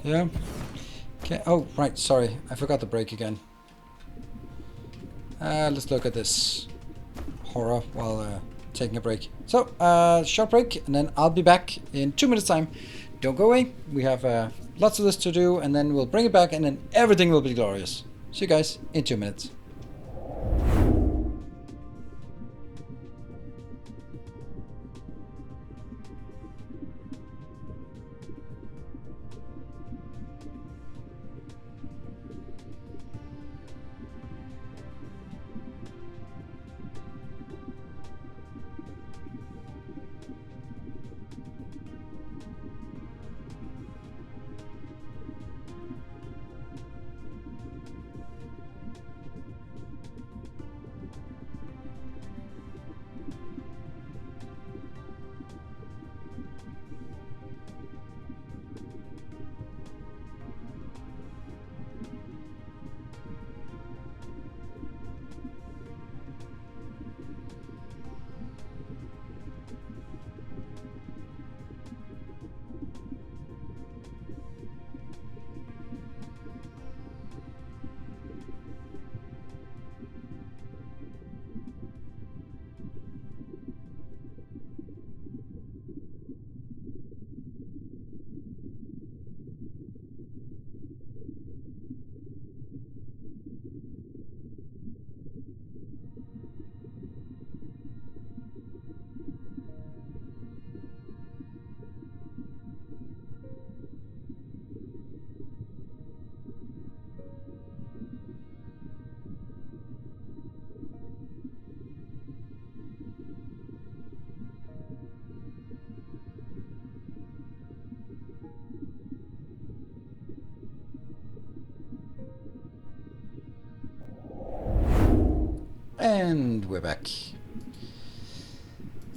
Yeah. Okay. Oh, right. Sorry. I forgot the break again. Let's look at this horror while taking a break. So, short break, and then I'll be back in 2 minutes time. Don't go away. We have lots of this to do, and then we'll bring it back, and then everything will be glorious. See you guys in 2 minutes. And we're back.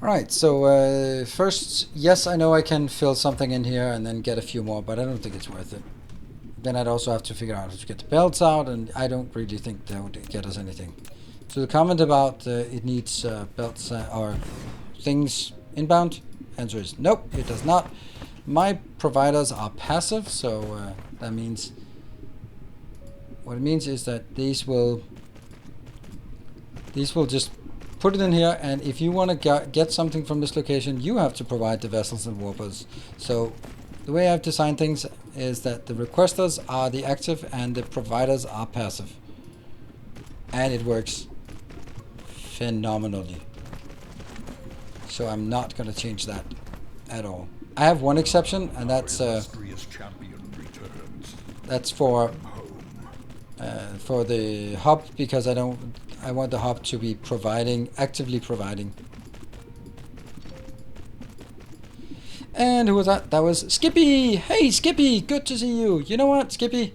Alright, so first, yes, I know I can fill something in here and then get a few more, but I don't think it's worth it. Then I'd also have to figure out how to get the belts out, and I don't really think that would get us anything. So the comment about it needs belts or things inbound, answer is nope, it does not. My providers are passive, so that means, what it means is that these will just put it in here, and if you want to get something from this location, you have to provide the vessels and warpers. So the way I've designed things is that the requesters are the active and the providers are passive. And it works phenomenally. So I'm not going to change that at all. I have one exception, and that's for the hub, because I want the hub to be actively providing. And who was that? That was Skippy! Hey Skippy, good to see you. You know what, Skippy?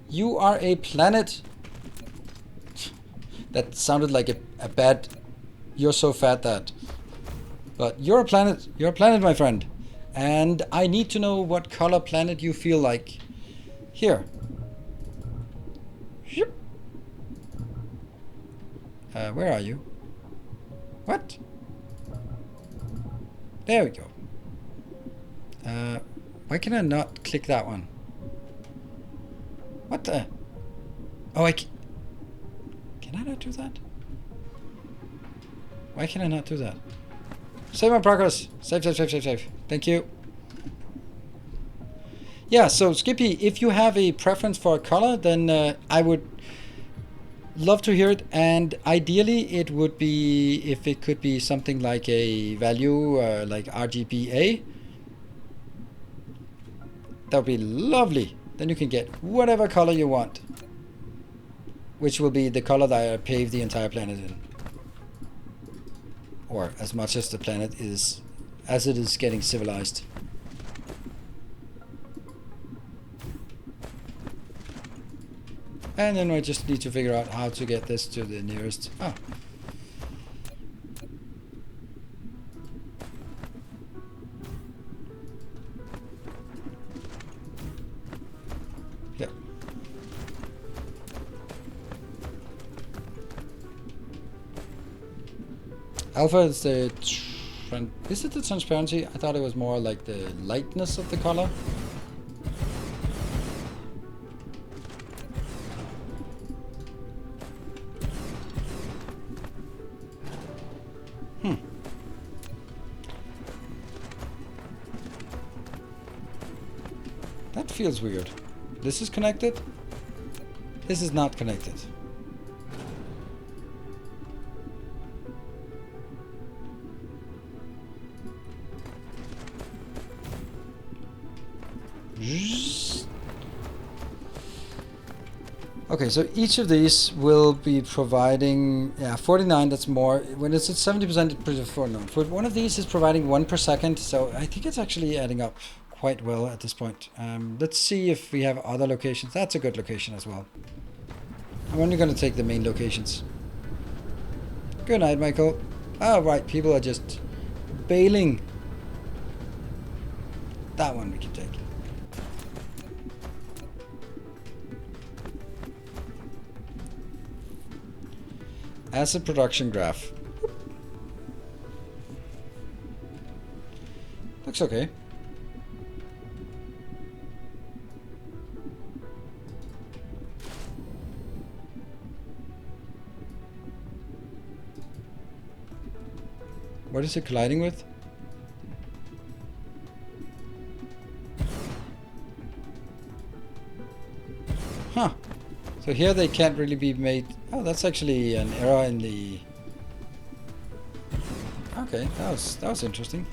You are a planet. That sounded like a bad, you're so fat that. But you're a planet. You're a planet, my friend. And I need to know what color planet you feel like. Here. Where are you? What? There we go. Why can I not click that one? What the? Oh, can I not do that? Why can I not do that? Save my progress. Save. Thank you. Yeah, so Skippy, if you have a preference for a color, then I would love to hear it. And ideally, it would be if it could be something like a value, like RGBA. That would be lovely. Then you can get whatever color you want, which will be the color that I pave the entire planet in. Or as much as the planet is, as it is getting civilized. And then I just need to figure out how to get this to the nearest. Oh. Yeah. Alpha is the is it the transparency? I thought it was more like the lightness of the color. feels weird. This is connected. This is not connected. Okay, so each of these will be providing, 49, that's more. When it's at 70%, it's pretty for no. For one of these is providing 1 per second, so I think it's actually adding up quite well at this point. Let's see if we have other locations. That's a good location as well. I'm only going to take the main locations. Good night, Michael. Oh, right, people are just bailing. That one we can take. Asset production graph. Looks okay. What is it colliding with? Huh. So here they can't really be made. Oh, that's actually an error in the. Okay, that was interesting.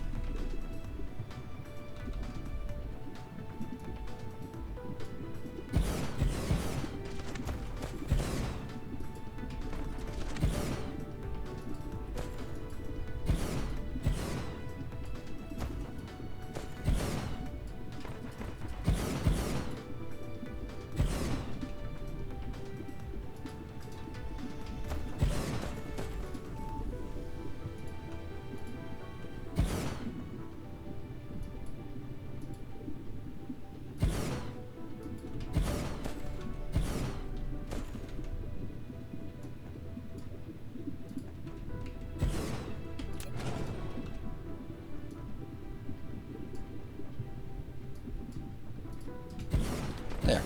There.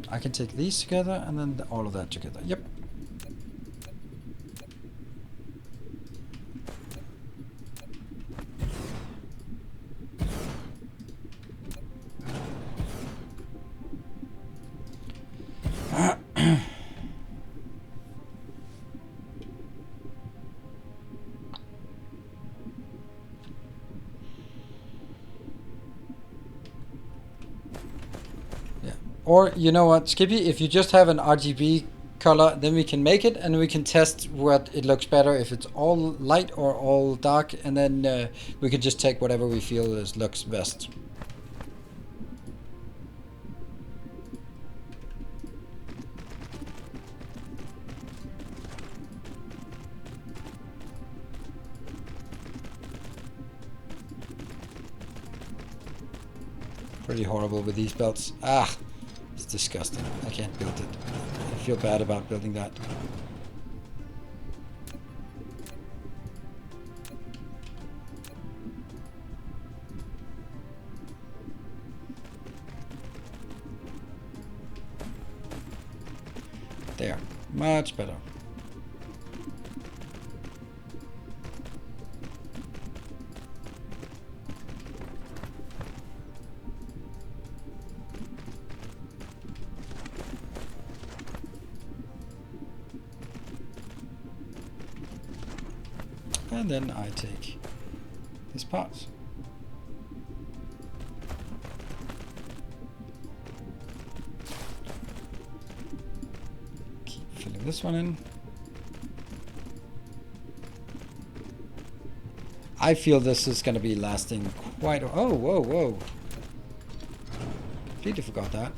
I can take these together and then all of that together. Yep. Or, you know what, Skippy, if you just have an RGB color, then we can make it and we can test what it looks better, if it's all light or all dark, and then we can just take whatever we feel looks best. Pretty horrible with these belts. Ah! It's disgusting. I can't build it. I feel bad about building that. There. Much better. And then I take this part. Keep filling this one in. I feel this is going to be lasting quite a... Oh, whoa, whoa. Completely forgot that.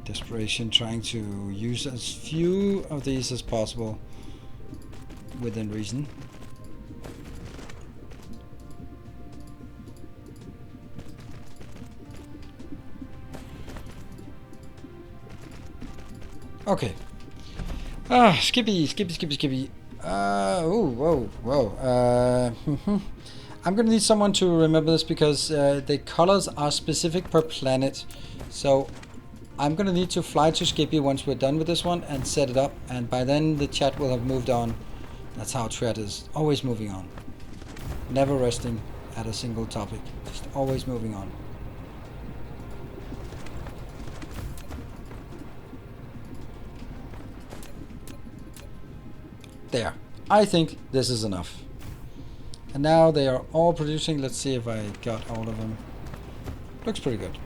Desperation, trying to use as few of these as possible within reason. Okay. Ah, Skippy. Whoa, whoa. I'm gonna need someone to remember this because the colors are specific per planet. So I'm gonna need to fly to Skippy once we're done with this one and set it up. And by then the chat will have moved on. That's how chat is. Always moving on. Never resting at a single topic. Just always moving on. There. I think this is enough. And now they are all producing. Let's see if I got all of them. Looks pretty good.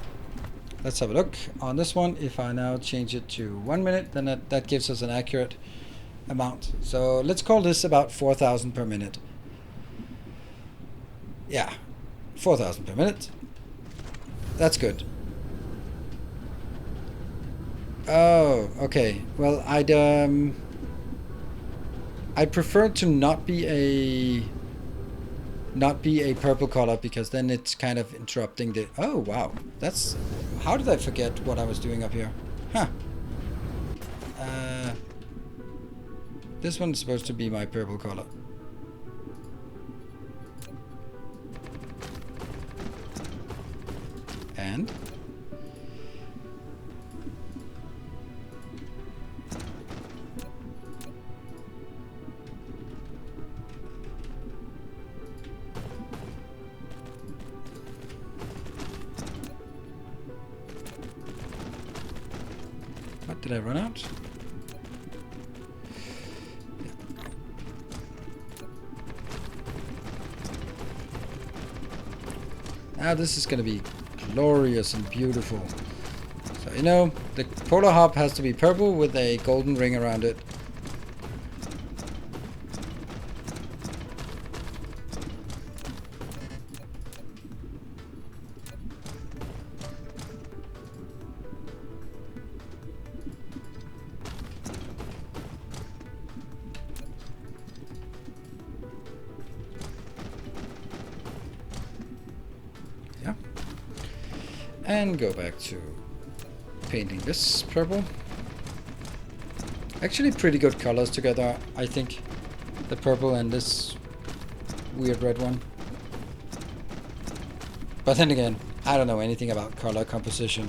Let's have a look on this one. If I now change it to 1 minute, then that gives us an accurate amount. So let's call this about 4,000 per minute. Yeah, 4,000 per minute. That's good. Oh, okay. Well, I'd prefer to not be a purple color because then it's kind of interrupting the... Oh, wow. That's... How did I forget what I was doing up here? Huh. This one's supposed to be my purple color. And... What, did I run out? Now this is going to be glorious and beautiful. So, you know, the polar hop has to be purple with a golden ring around it. And go back to painting this purple. Actually pretty good colors together, I think. The purple and this weird red one. But then again, I don't know anything about color composition.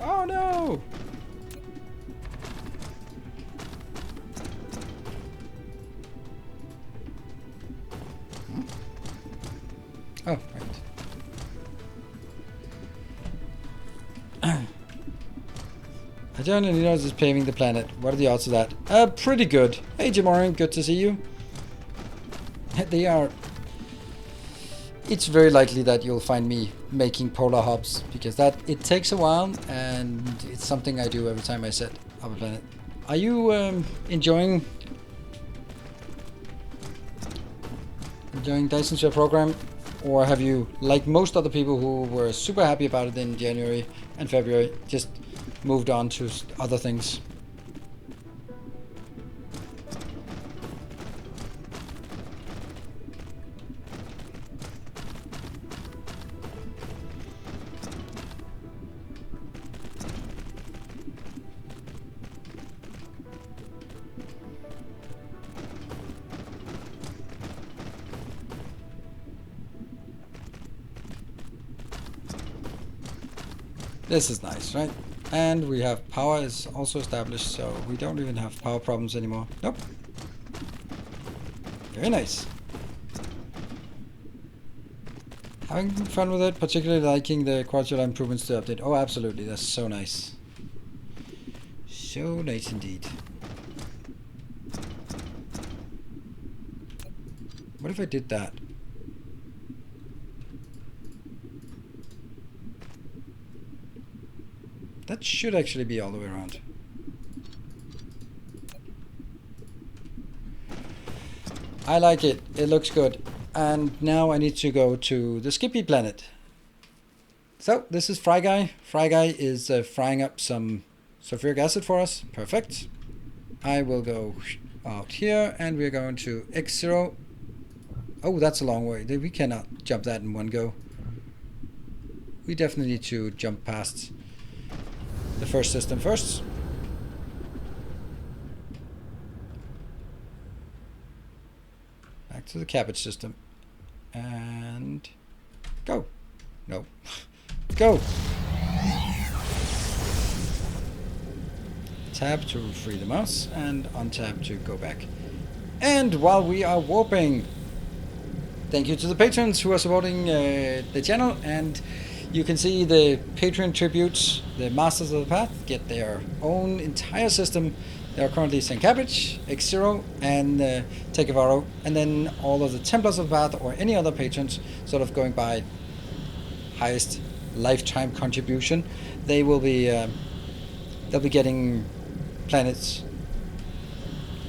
Oh no! Oh, right. I don't know, Ninos is paving the planet. What are the odds of that? Pretty good. Hey, Jamorin, good to see you. They are... It's very likely that you'll find me making polar hops, because it takes a while, and it's something I do every time I set up a planet. Are you enjoying Dyson's program? Or have you, like most other people who were super happy about it in January and February, just moved on to other things? This is nice, right? And we have power is also established, so we don't even have power problems anymore. Nope. Very nice. Having fun with it, particularly liking the quality improvements to update. Oh, absolutely. That's so nice. So nice indeed. What if I did that? That should actually be all the way around. I like it. It looks good. And now I need to go to the Skippy planet. So this is Fry Guy. Fry Guy is frying up some sulfuric acid for us. Perfect. I will go out here and we're going to X0. Oh, that's a long way. We cannot jump that in one go. We definitely need to jump past the first system first. to the cabbage system. And go. No. Go. Tab to free the mouse and untab to go back. And while we are warping, thank you to the patrons who are supporting the channel, and you can see the Patreon tributes, the Masters of the Path, get their own entire system. They are currently St. Cabbage, X0, and Tekevaro, and then all of the Templars of the Path or any other patrons sort of going by highest lifetime contribution. They will be they'll be getting planets.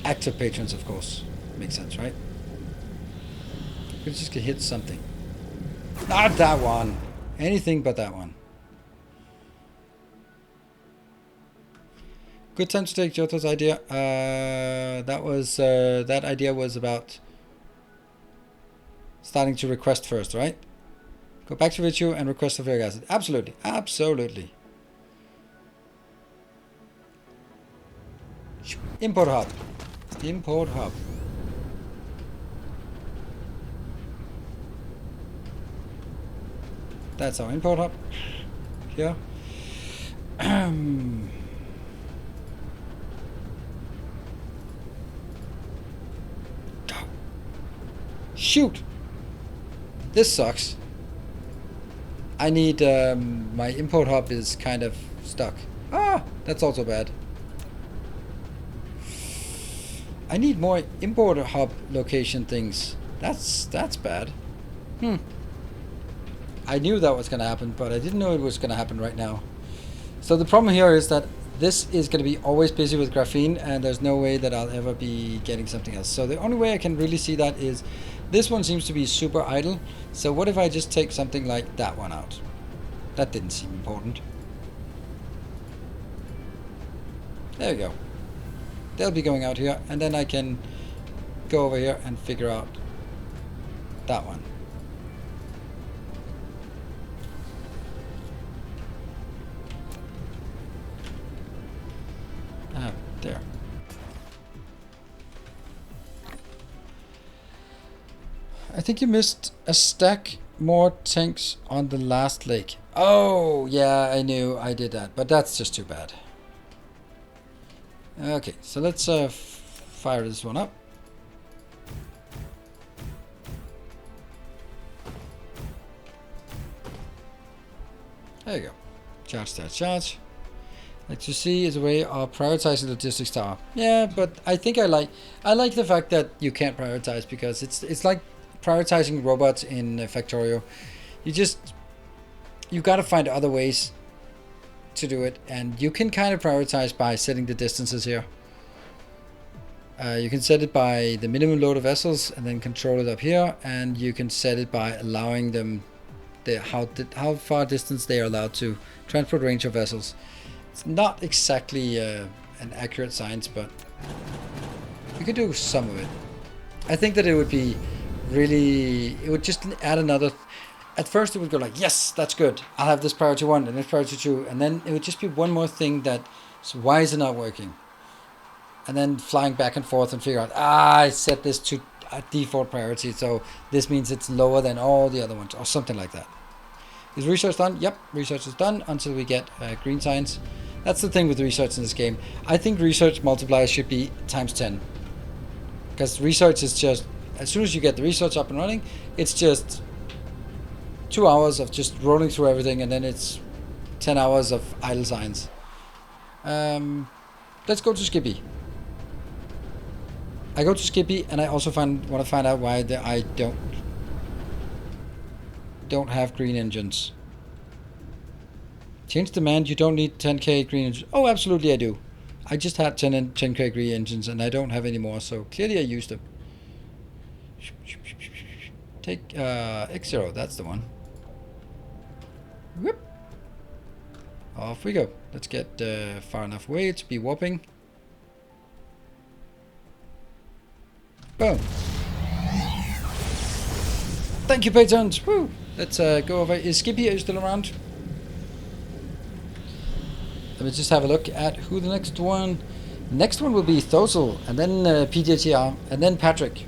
Active patrons, of course. Makes sense, right? We just get hit something. Not that one. Anything but that one. Good time to take Joto's idea. That idea was about starting to request first, right? Go back to Ritu and request sulfuric acid. Absolutely. Absolutely. Import hub. Import hub. That's our import hub. Here. Shoot! This sucks. I need, my import hub is kind of stuck. Ah! That's also bad. I need more import hub location things. That's bad. I knew that was going to happen, but I didn't know it was going to happen right now. So the problem here is that this is going to be always busy with graphene, and there's no way that I'll ever be getting something else. So the only way I can really see that is this one seems to be super idle. So what if I just take something like that one out? That didn't seem important. There we go. They'll be going out here, and then I can go over here and figure out that one. There. I think you missed a stack more tanks on the last lake. Oh, yeah, I knew I did that, but that's just too bad. Okay, so let's fire this one up. There you go. Charge that charge. Like you see is a way of prioritizing logistics tower. Yeah, but I think I like the fact that you can't prioritize, because it's like prioritizing robots in Factorio. You gotta find other ways to do it, and you can kind of prioritize by setting the distances here. You can set it by the minimum load of vessels and then control it up here, and you can set it by allowing them how far distance they are allowed to transport range of vessels. It's not exactly an accurate science, but you can do some of it. I think that it would be really, it would just add another. At first it would go like, yes, that's good, I'll have this priority 1 and this priority 2, and then it would just be one more thing that, so why is it not working? And then flying back and forth and figure out, I set this to a default priority, so this means it's lower than all the other ones, or something like that. Is research done? Yep, research is done until we get green science. That's the thing with research in this game. I think research multipliers should be times 10. Because research is just, as soon as you get the research up and running, it's just 2 hours of just rolling through everything, and then it's 10 hours of idle science. Let's go to Skippy. I go to Skippy, and I also want to find out why I don't have green engines. Change demand, you don't need 10k green engines. Oh, absolutely I do. I just had 10k green engines, and I don't have any more, so clearly I used them. Take X0, that's the one. Whoop. Off we go. Let's get far enough away to be warping. Boom. Thank you, patrons. Woo. Let's go over. Is Skippy, are you still around? Let me just have a look at who the next one. Next one will be Thosel, and then PJTR, and then Patrick.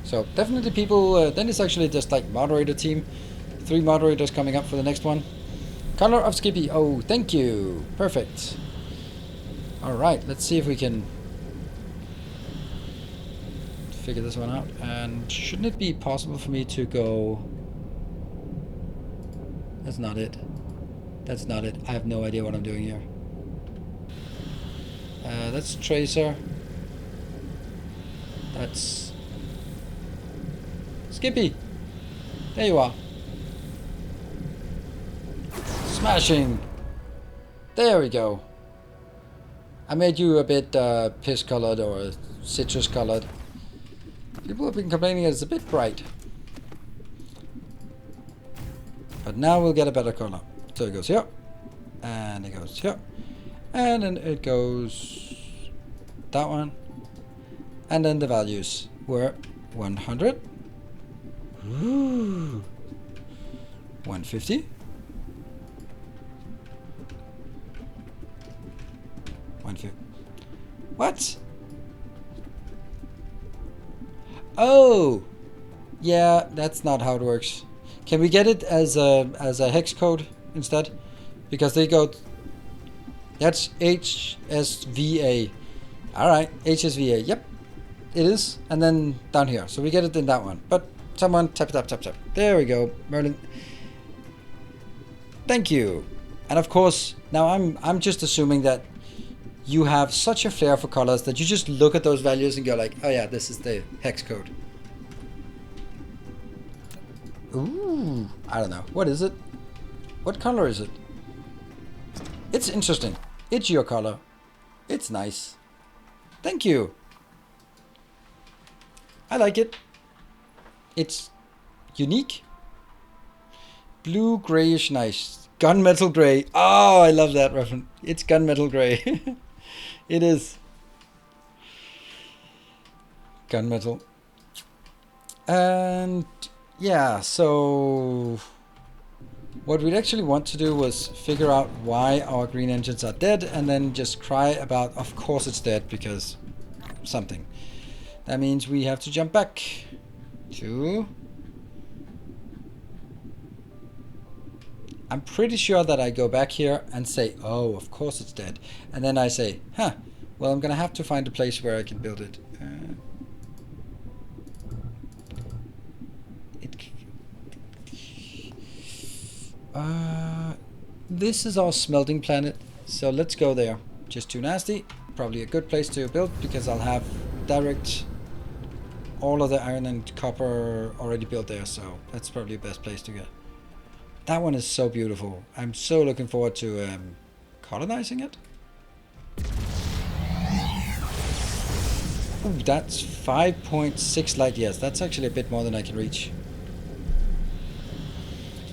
So definitely people, then it's actually just like moderator team. 3 moderators coming up for the next one. Color of Skippy. Oh, thank you. Perfect. All right, let's see if we can figure this one out. And shouldn't it be possible for me to go... That's not it. That's not it. I have no idea what I'm doing here. That's Tracer. That's... Skippy! There you are. Smashing! There we go. I made you a bit piss colored or citrus colored. People have been complaining it's a bit bright. But now we'll get a better color. So it goes here. And it goes here. And then it goes that one. And then the values were 100. Ooh. 150. 150. What? Oh! Yeah, that's not how it works. Can we get it as a hex code instead? Because they go... That's HSVA. Alright, HSVA. Yep, it is. And then down here. So we get it in that one. But someone tap. There we go. Merlin. Thank you. And of course, now I'm just assuming that you have such a flair for colors that you just look at those values and go like, oh yeah, this is the hex code. Ooh, I don't know. What is it? What color is it? It's interesting. It's your color. It's nice. Thank you. I like it. It's unique. Blue, grayish, nice. Gunmetal gray. Oh, I love that reference. It's gunmetal gray. It is. Gunmetal. And yeah, so what we'd actually want to do was figure out why our green engines are dead and then just cry about, of course it's dead because something. That means we have to jump back to... I'm pretty sure that I go back here and say, oh, of course it's dead. And then I say, huh, well, I'm going to have to find a place where I can build it. This is our smelting planet, so let's go there. Just too nasty. Probably a good place to build because I'll have direct all of the iron and copper already built there, so that's probably the best place to get. That one is so beautiful. I'm so looking forward to colonizing it. Ooh, that's 5.6 light years. That's actually a bit more than I can reach.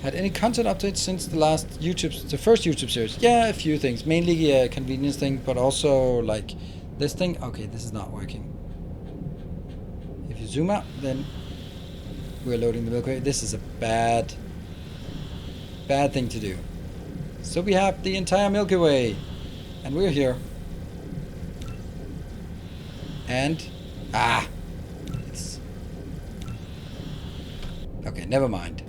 Had any content updates since the first YouTube series? Yeah, a few things. Mainly a convenience thing, but also like this thing. Okay, this is not working. If you zoom out, then we're loading the Milky Way. This is a bad thing to do. So we have the entire Milky Way, and we're here. And it's okay. Never mind.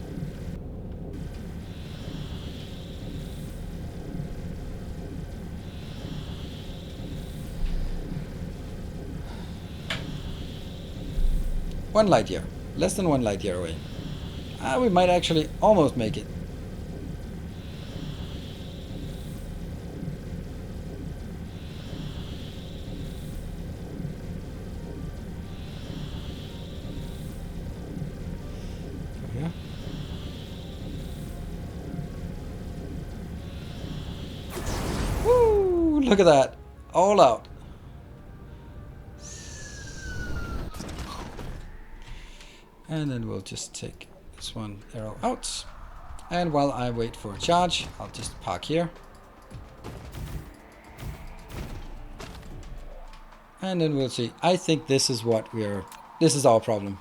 One light year, less than 1 light year away. We might actually almost make it. Yeah. Woo! Look at that, all out. And then we'll just take this one arrow out. And while I wait for a charge, I'll just park here. And then we'll see. I think this is what this is our problem.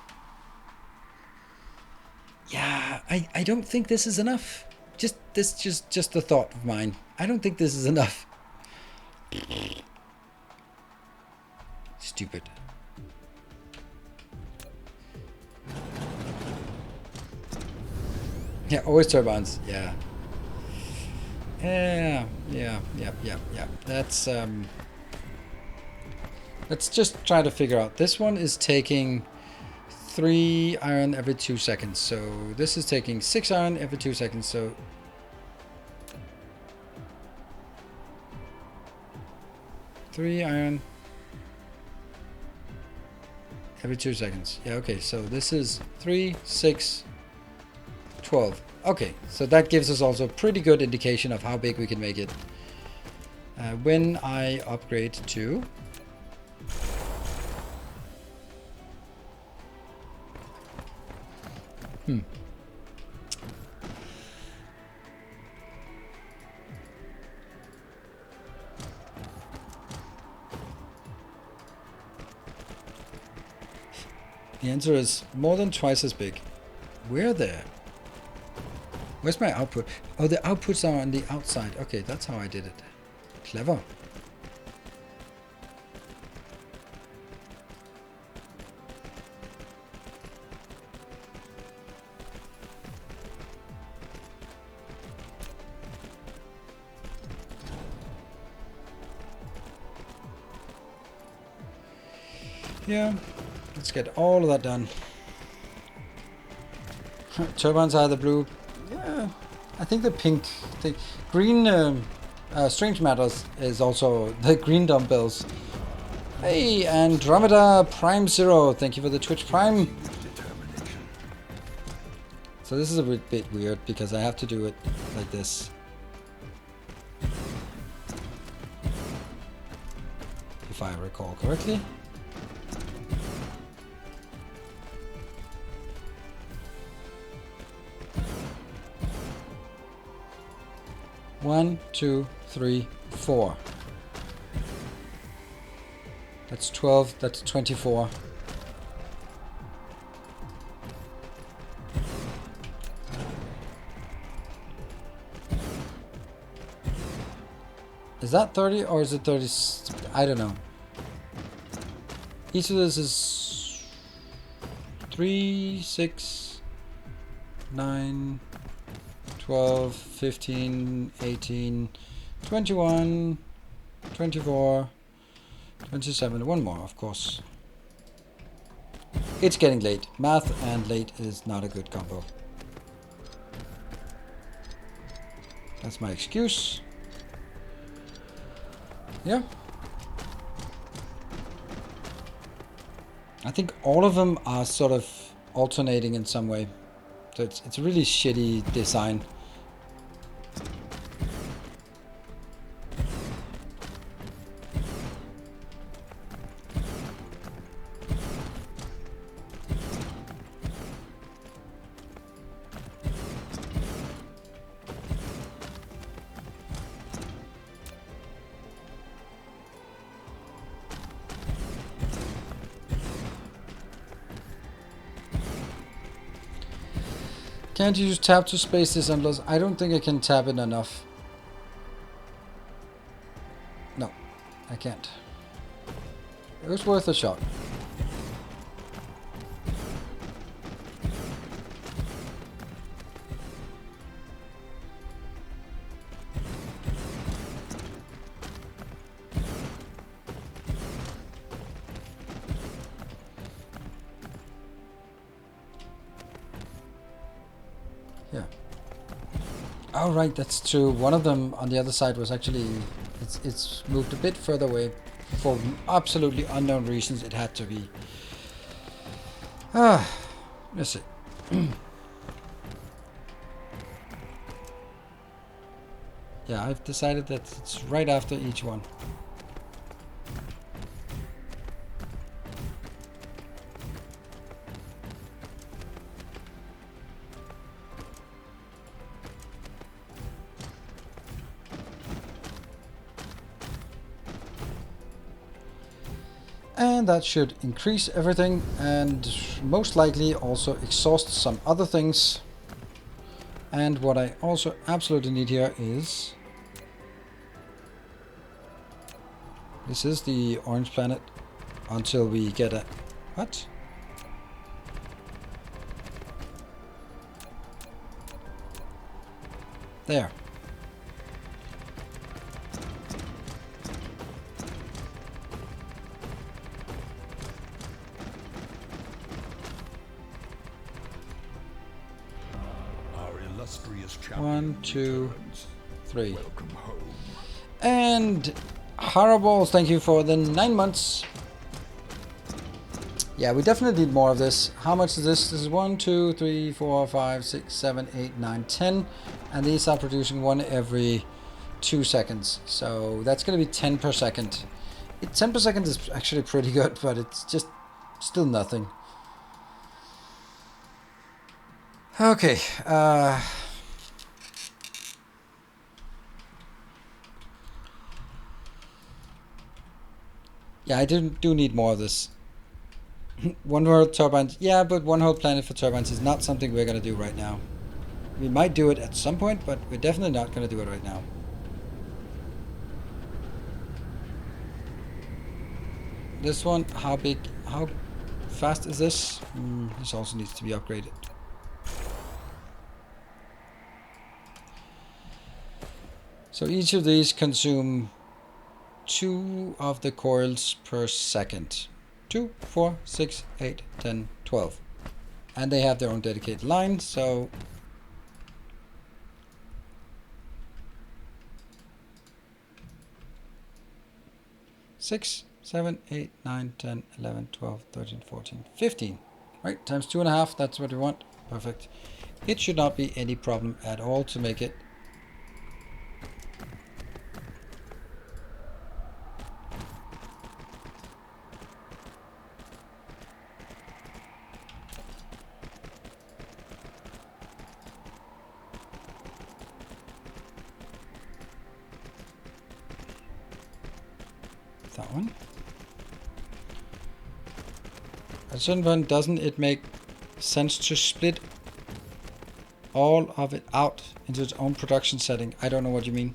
Yeah, I don't think this is enough. Just a thought of mine. I don't think this is enough. Stupid. Yeah, always turbines. Yeah. Yeah. That's let's just try to figure out. This one is taking 3 iron every 2 seconds. So this is taking 6 iron every 2 seconds. So 3 iron every 2 seconds. Yeah, okay. So this is 3, 6, 12. Okay, so that gives us also a pretty good indication of how big we can make it. When I upgrade to... The answer is more than twice as big. Where there? Where's my output? Oh, the outputs are on the outside. Okay, that's how I did it. Clever. Yeah, let's get all of that done. Turbines are the blue. Yeah, I think the pink, the green, Strange Matters is also the green dumbbells. Hey, Andromeda Prime Zero, thank you for the Twitch Prime. So this is a bit weird because I have to do it like this. If I recall correctly. One, 2, 3, 4. That's 12, that's 24. Is that 30 or is it 30? I don't know. Each of this is 3, 6, 9, 12, 15, 18, 21, 24, 27. One more, of course. It's getting late. Math and late is not a good combo. That's my excuse. Yeah. I think all of them are sort of alternating in some way. So it's a really shitty design. Can't you just tap to space disassemblers? I don't think I can tap it enough. No, I can't. It was worth a shot. Yeah. Oh, right, that's true. One of them on the other side was actually... It's moved a bit further away. For absolutely unknown reasons, it had to be. Ah, let's see. Yeah, I've decided that it's right after each one. And that should increase everything and most likely also exhaust some other things. And what I also absolutely need here is... This is the orange planet until we get a... What? There. Our illustrious champion 1, 2, returns. 3. Welcome home. And Horribles, thank you for the 9 months. Yeah, we definitely need more of this. How much is this? This is 1, 2, 3, 4, 5, 6, 7, 8, 9, 10. And these are producing one every 2 seconds. So that's going to be 10 per second. 10 per second is actually pretty good, but it's just still nothing. Okay. Yeah, I do need more of this. One world turbines. Yeah, but one whole planet for turbines is not something we're going to do right now. We might do it at some point, but we're definitely not going to do it right now. This one, how fast is this? This also needs to be upgraded. So each of these consume 2 of the coils per second. 2, 4, 6, 8, 10, 12. And they have their own dedicated line, so... Six, 7, 8, 9, 10, 11, 12, 13, 14, 15. Right, times 2.5, that's what we want. Perfect. It should not be any problem at all to make it. That one. At a certain point, doesn't it make sense to split all of it out into its own production setting? I don't know what you mean.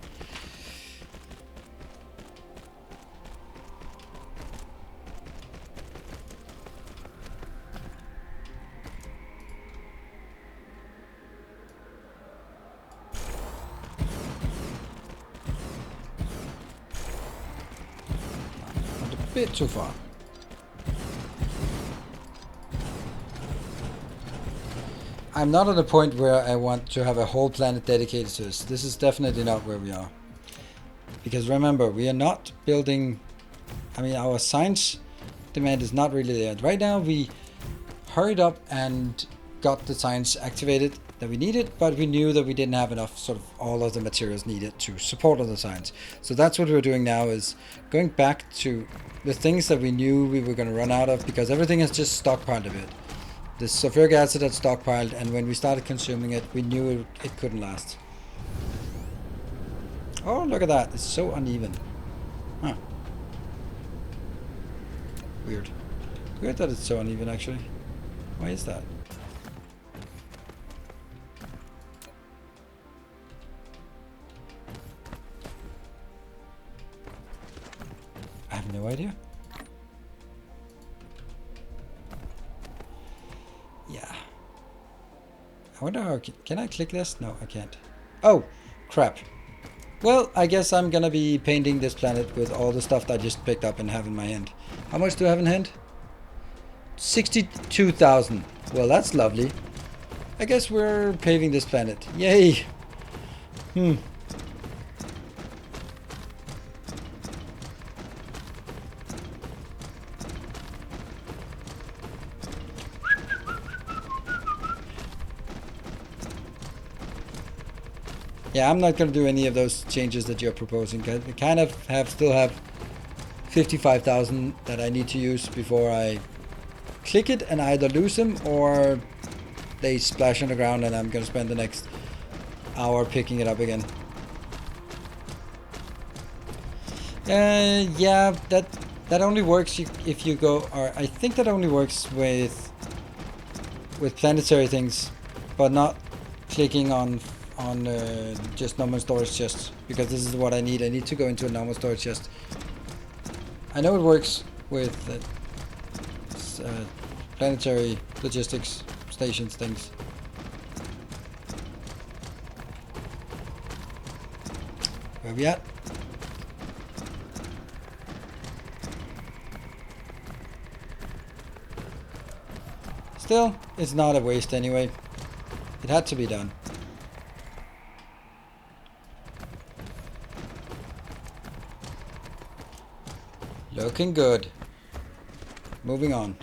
Went a bit too far. I'm not at a point where I want to have a whole planet dedicated to this. This is definitely not where we are. Because remember, we are not building... I mean, our science demand is not really there. Right now, we hurried up and got the science activated that we needed, but we knew that we didn't have enough, sort of all of the materials needed to support all the science. So that's what we're doing now, is going back to the things that we knew we were going to run out of, because everything has just stockpiled a bit. The sulfuric acid had stockpiled, and when we started consuming it, we knew it couldn't last. Oh, look at that. It's so uneven. Huh. Weird. Weird that it's so uneven, actually. Why is that? I have no idea. Yeah. I wonder how... Can I click this? No, I can't. Oh, crap. Well, I guess I'm gonna be painting this planet with all the stuff that I just picked up and have in my hand. How much do I have in hand? 62,000. Well, that's lovely. I guess we're paving this planet. Yay! Yeah, I'm not going to do any of those changes that you're proposing. I kind of still have 55,000 that I need to use before I click it and either lose them or they splash on the ground and I'm going to spend the next hour picking it up again. Yeah, that only works if you go, or I think that only works with planetary things, but not clicking on just normal storage chests, because this is what I need. I need to go into a normal storage chest. I know it works with planetary logistics stations things. Where we at? Still, it's not a waste anyway. It had to be done. Looking good. Moving on.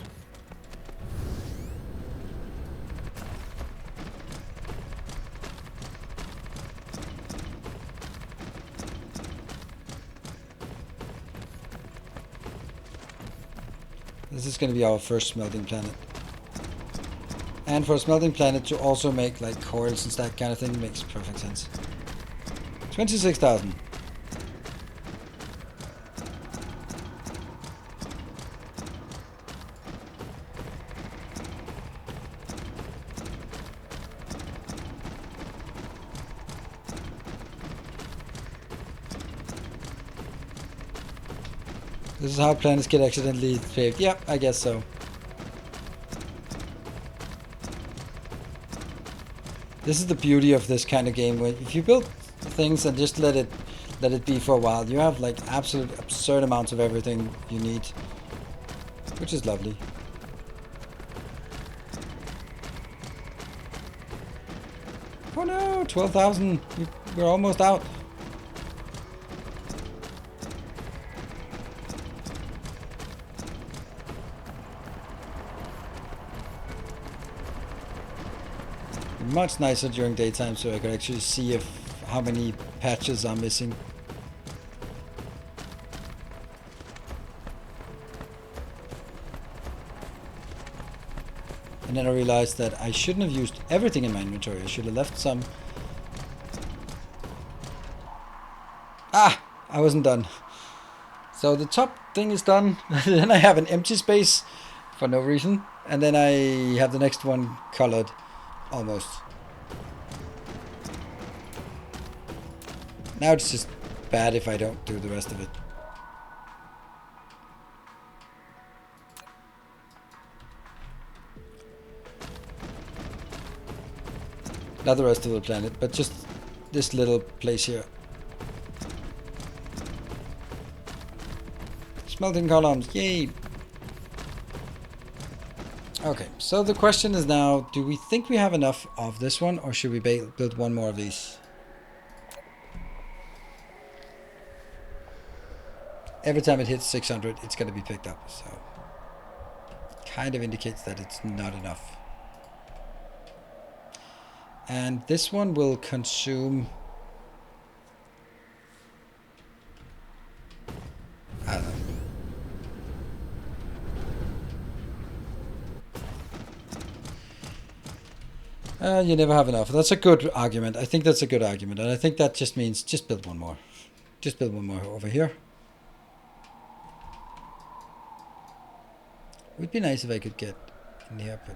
This is going to be our first smelting planet. And for a smelting planet to also make like coils and that kind of thing makes perfect sense. 26,000. This is how planets get accidentally paved. Yep, I guess so. This is the beauty of this kind of game, where if you build things and just let it be for a while, you have like absolute absurd amounts of everything you need, which is lovely. Oh no, 12,000. We're almost out. Much nicer during daytime, so I could actually see how many patches are missing. And then I realized that I shouldn't have used everything in my inventory. I should have left some. Ah! I wasn't done. So the top thing is done. Then I have an empty space for no reason. And then I have the next one colored. Almost. Now it's just bad if I don't do the rest of it. Not the rest of the planet, but just this little place here. Smelting columns, yay! Okay, so the question is now, do we think we have enough of this one, or should we build one more of these? Every time it hits 600, it's going to be picked up, so kind of indicates that it's not enough. And this one will consume, I don't know. You never have enough. That's a good argument. I think that's a good argument. And I think that just means just build one more. Just build one more over here. It would be nice if I could get in here, but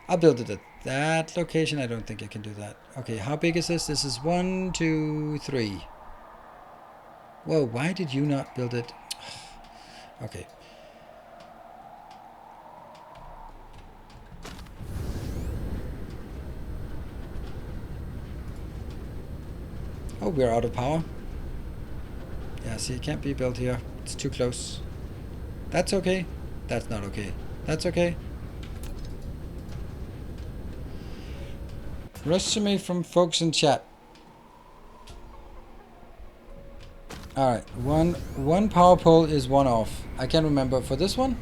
I'll build it at that location. I don't think I can do that. Okay, how big is this? This is 1, 2, 3. Whoa, why did you not build it? Okay. Oh, we're out of power. Yeah, see, it can't be built here. It's too close. That's okay. That's not okay. That's okay. Resume from folks in chat. Alright, one power pole is one off. I can't remember for this one.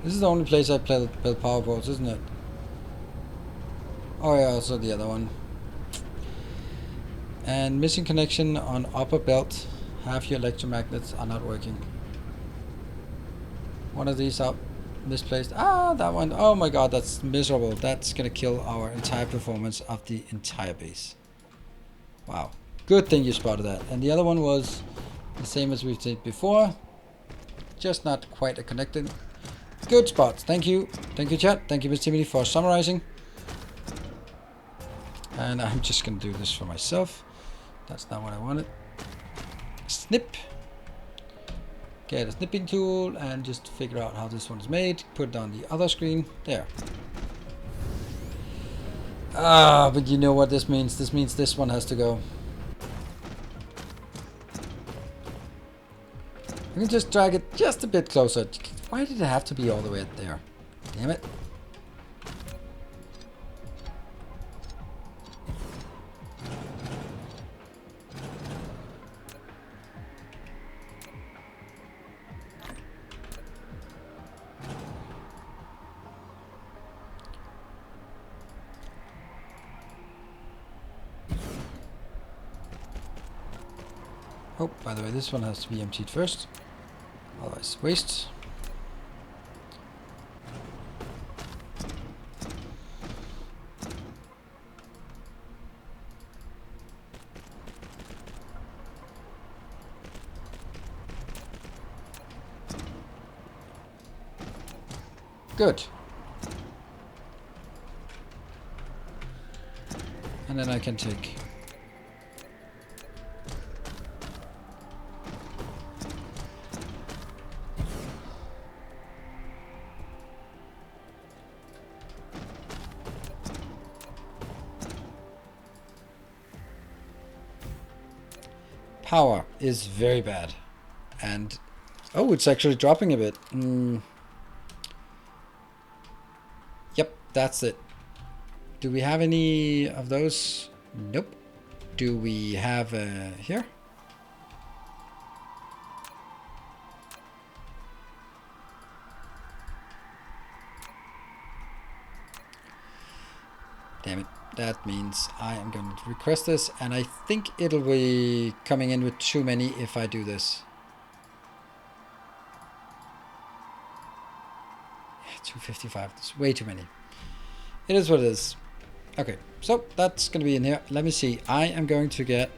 This is the only place I build power poles, isn't it? Oh yeah, also the other one. And missing connection on upper belt. Half your electromagnets are not working. One of these up, misplaced. Ah, that one. Oh my god, that's miserable. That's gonna kill our entire performance of the entire base. Wow. Good thing you spotted that. And the other one was the same as we've did before. Just not quite a connected. Good spots. Thank you. Thank you, chat. Thank you, Mr. Timothy, for summarizing. And I'm just gonna do this for myself. That's not what I wanted. Snip. get a snipping tool and just figure out how this one is made. Put it on the other screen. There. Ah, but you know what this means. This means this one has to go. I can just drag it just a bit closer. Why did it have to be all the way there? Damn it. Oh, by the way, this one has to be emptied first. Otherwise, waste. Good. And then I can take... Power is very bad. And... oh, it's actually dropping a bit. Yep, that's it. Do we have any of those? Nope. Do we have here? Damn it. That means I am going to request this, and I think it'll be coming in with too many if I do this. Yeah, 255. That's way too many. It is what it is. Okay, so that's going to be in here. Let me see. I am going to get...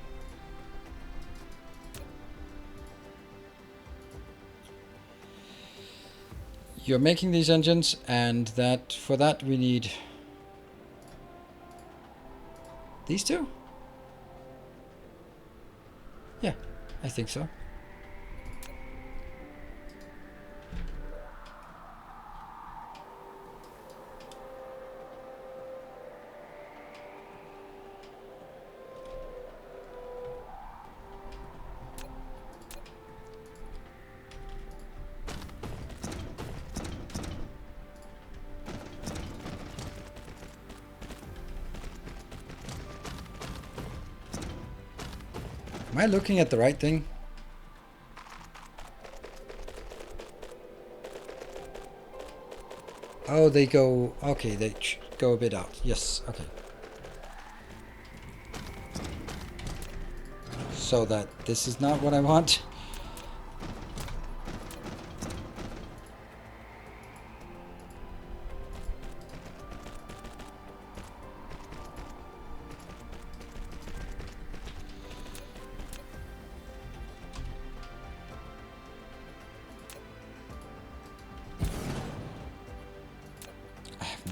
You're making these engines, and that for that we need... these two? Yeah, I think so. Am I looking at the right thing? Oh, they go... okay, they go a bit out. Yes, okay. So that this is not what I want.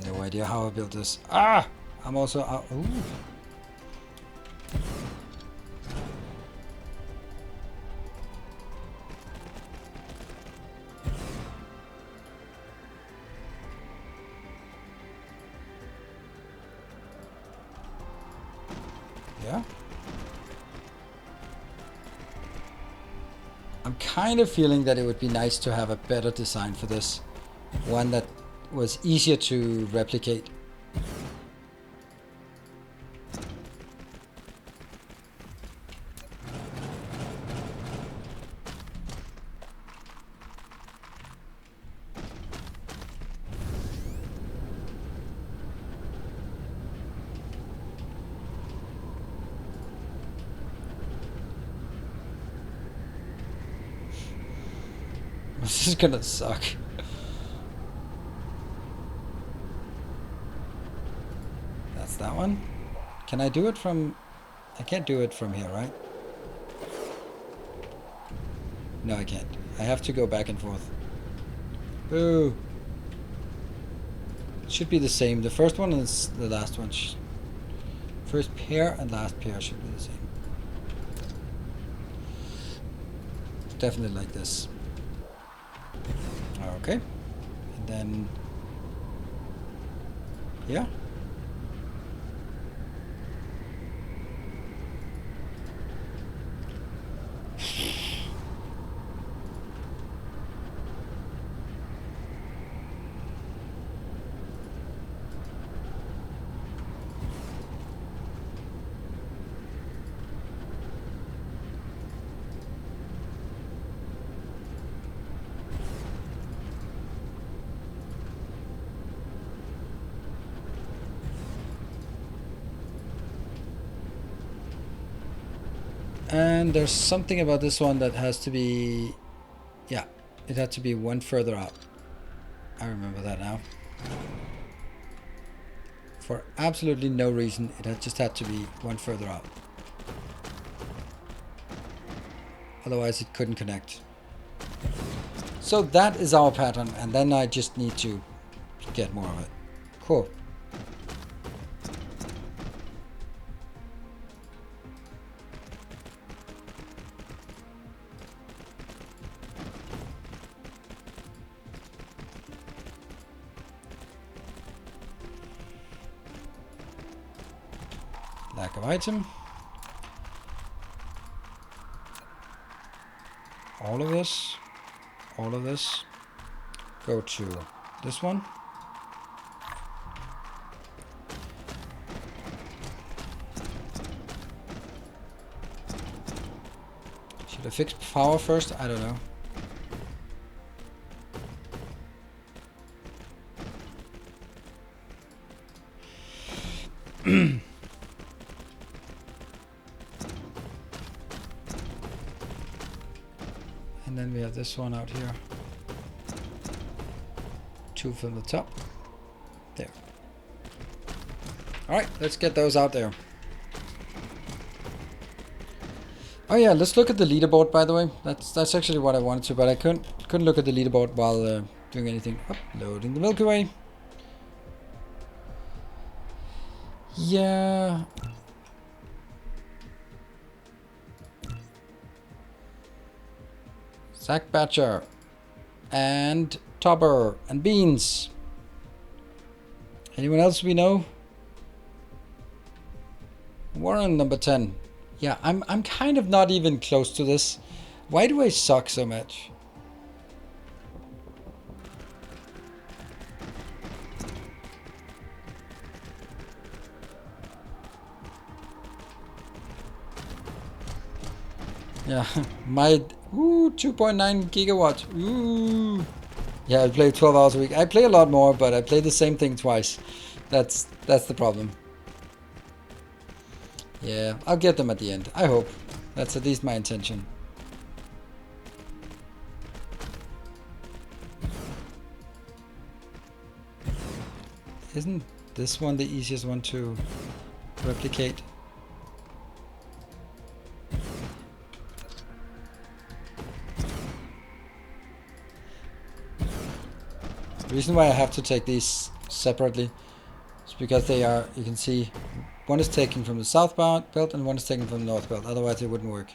No idea how I built this. Ah! I'm also out. Ooh. Yeah. I'm kind of feeling that it would be nice to have a better design for this. One that was easier to replicate. This is gonna suck. That's that one. Can I do it from... I can't do it from here, right? No, I can't. I have to go back and forth. Boo! It should be the same. The first one is the last one. First pair and last pair should be the same. Definitely like this. Okay. And then... yeah. And there's something about this one that has to be... yeah, it had to be one further out. I remember that now. For absolutely no reason, it had just had to be one further out. Otherwise it couldn't connect. So that is our pattern, and then I just need to get more of it. Cool. Lack of item. All of this. All of this. Go to this one. Should I fix power first? I don't know. And then we have this one out here. 2 from the top. There. Alright, let's get those out there. Oh yeah, let's look at the leaderboard, by the way. That's actually what I wanted to, but I couldn't look at the leaderboard while doing anything. Uploading the Milky Way. Yeah. Zach Batcher. And Topper. And Beans. Anyone else we know? Warren, number 10. Yeah, I'm kind of not even close to this. Why do I suck so much? Yeah, my 2.9 gigawatts. Ooh. Yeah, I play 12 hours a week. I play a lot more, but I play the same thing twice. That's the problem. Yeah, I'll get them at the end. I hope. That's at least my intention. Isn't this one the easiest one to replicate? The reason why I have to take these separately is because they are, you can see, one is taken from the south belt and one is taken from the north belt. Otherwise it wouldn't work.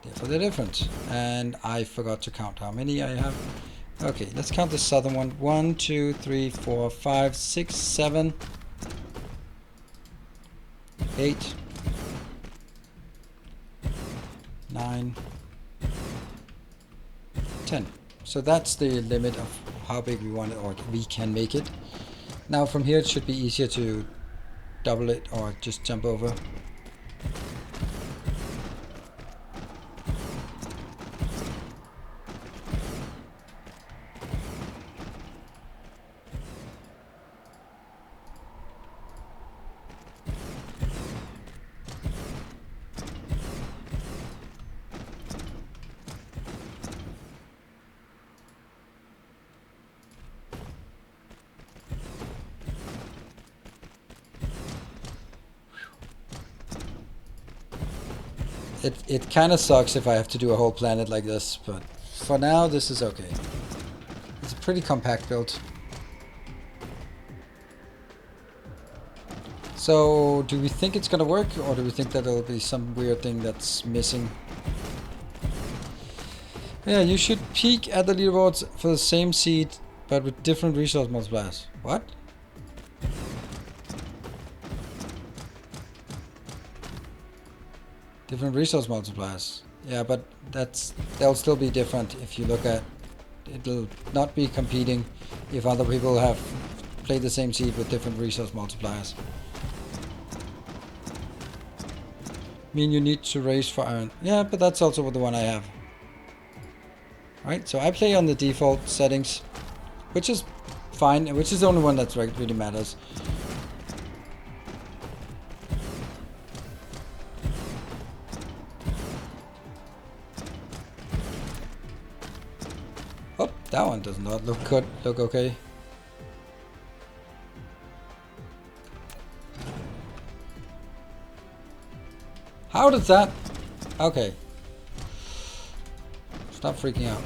Therefore they're different. And I forgot to count how many I have. Okay, let's count the southern one. 1, 2, 3, 4, 5, 6, 7, 8, 9, 10. So that's the limit of how big we want it, or we can make it. Now from here it should be easier to double it or just jump over. It kind of sucks if I have to do a whole planet like this, but for now this is okay. It's a pretty compact build. So do we think it's gonna work, or do we think that there'll be some weird thing that's missing? Yeah, you should peek at the leaderboards for the same seed, but with different resource multipliers. What? Different resource multipliers. Yeah, but they'll still be different if you look at. It'll not be competing if other people have played the same seed with different resource multipliers. Mean you need to raise for iron. Yeah, but that's also the one I have. Right, so I play on the default settings, which is fine, which is the only one that really matters. Oh, that one does not look good. Look okay. How did that? Okay. Stop freaking out.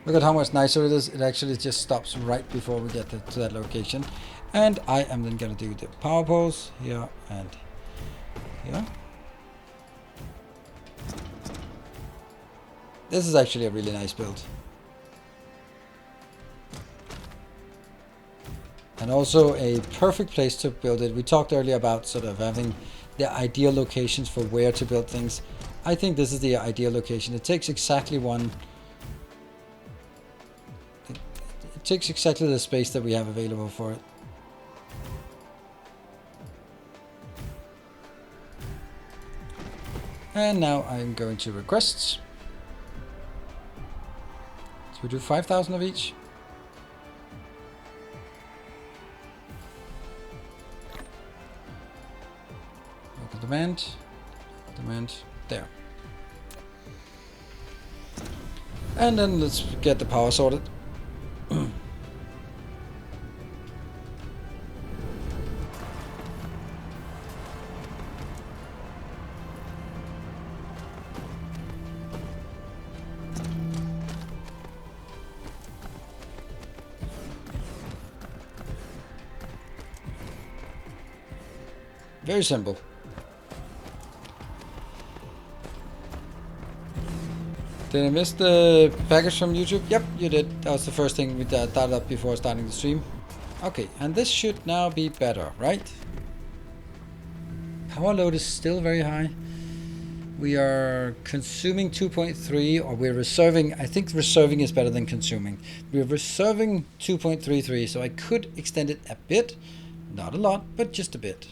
Look at how much nicer it is. It actually just stops right before we get to that location. And I am then going to do the power poles here and here. This is actually a really nice build. And also a perfect place to build it. We talked earlier about sort of having the ideal locations for where to build things. I think this is the ideal location. It takes exactly one... It takes exactly the space that we have available for it. And now I'm going to requests. So we do 5,000 of each. Local demand. Demand. There. And then let's get the power sorted. Very simple. Did I miss the package from YouTube? Yep, you did. That was the first thing we started up before starting the stream. Okay, and this should now be better, right? Power load is still very high. We are consuming 2.3, or we're reserving. I think reserving is better than consuming. We're reserving 2.33, so I could extend it a bit. Not a lot, but just a bit.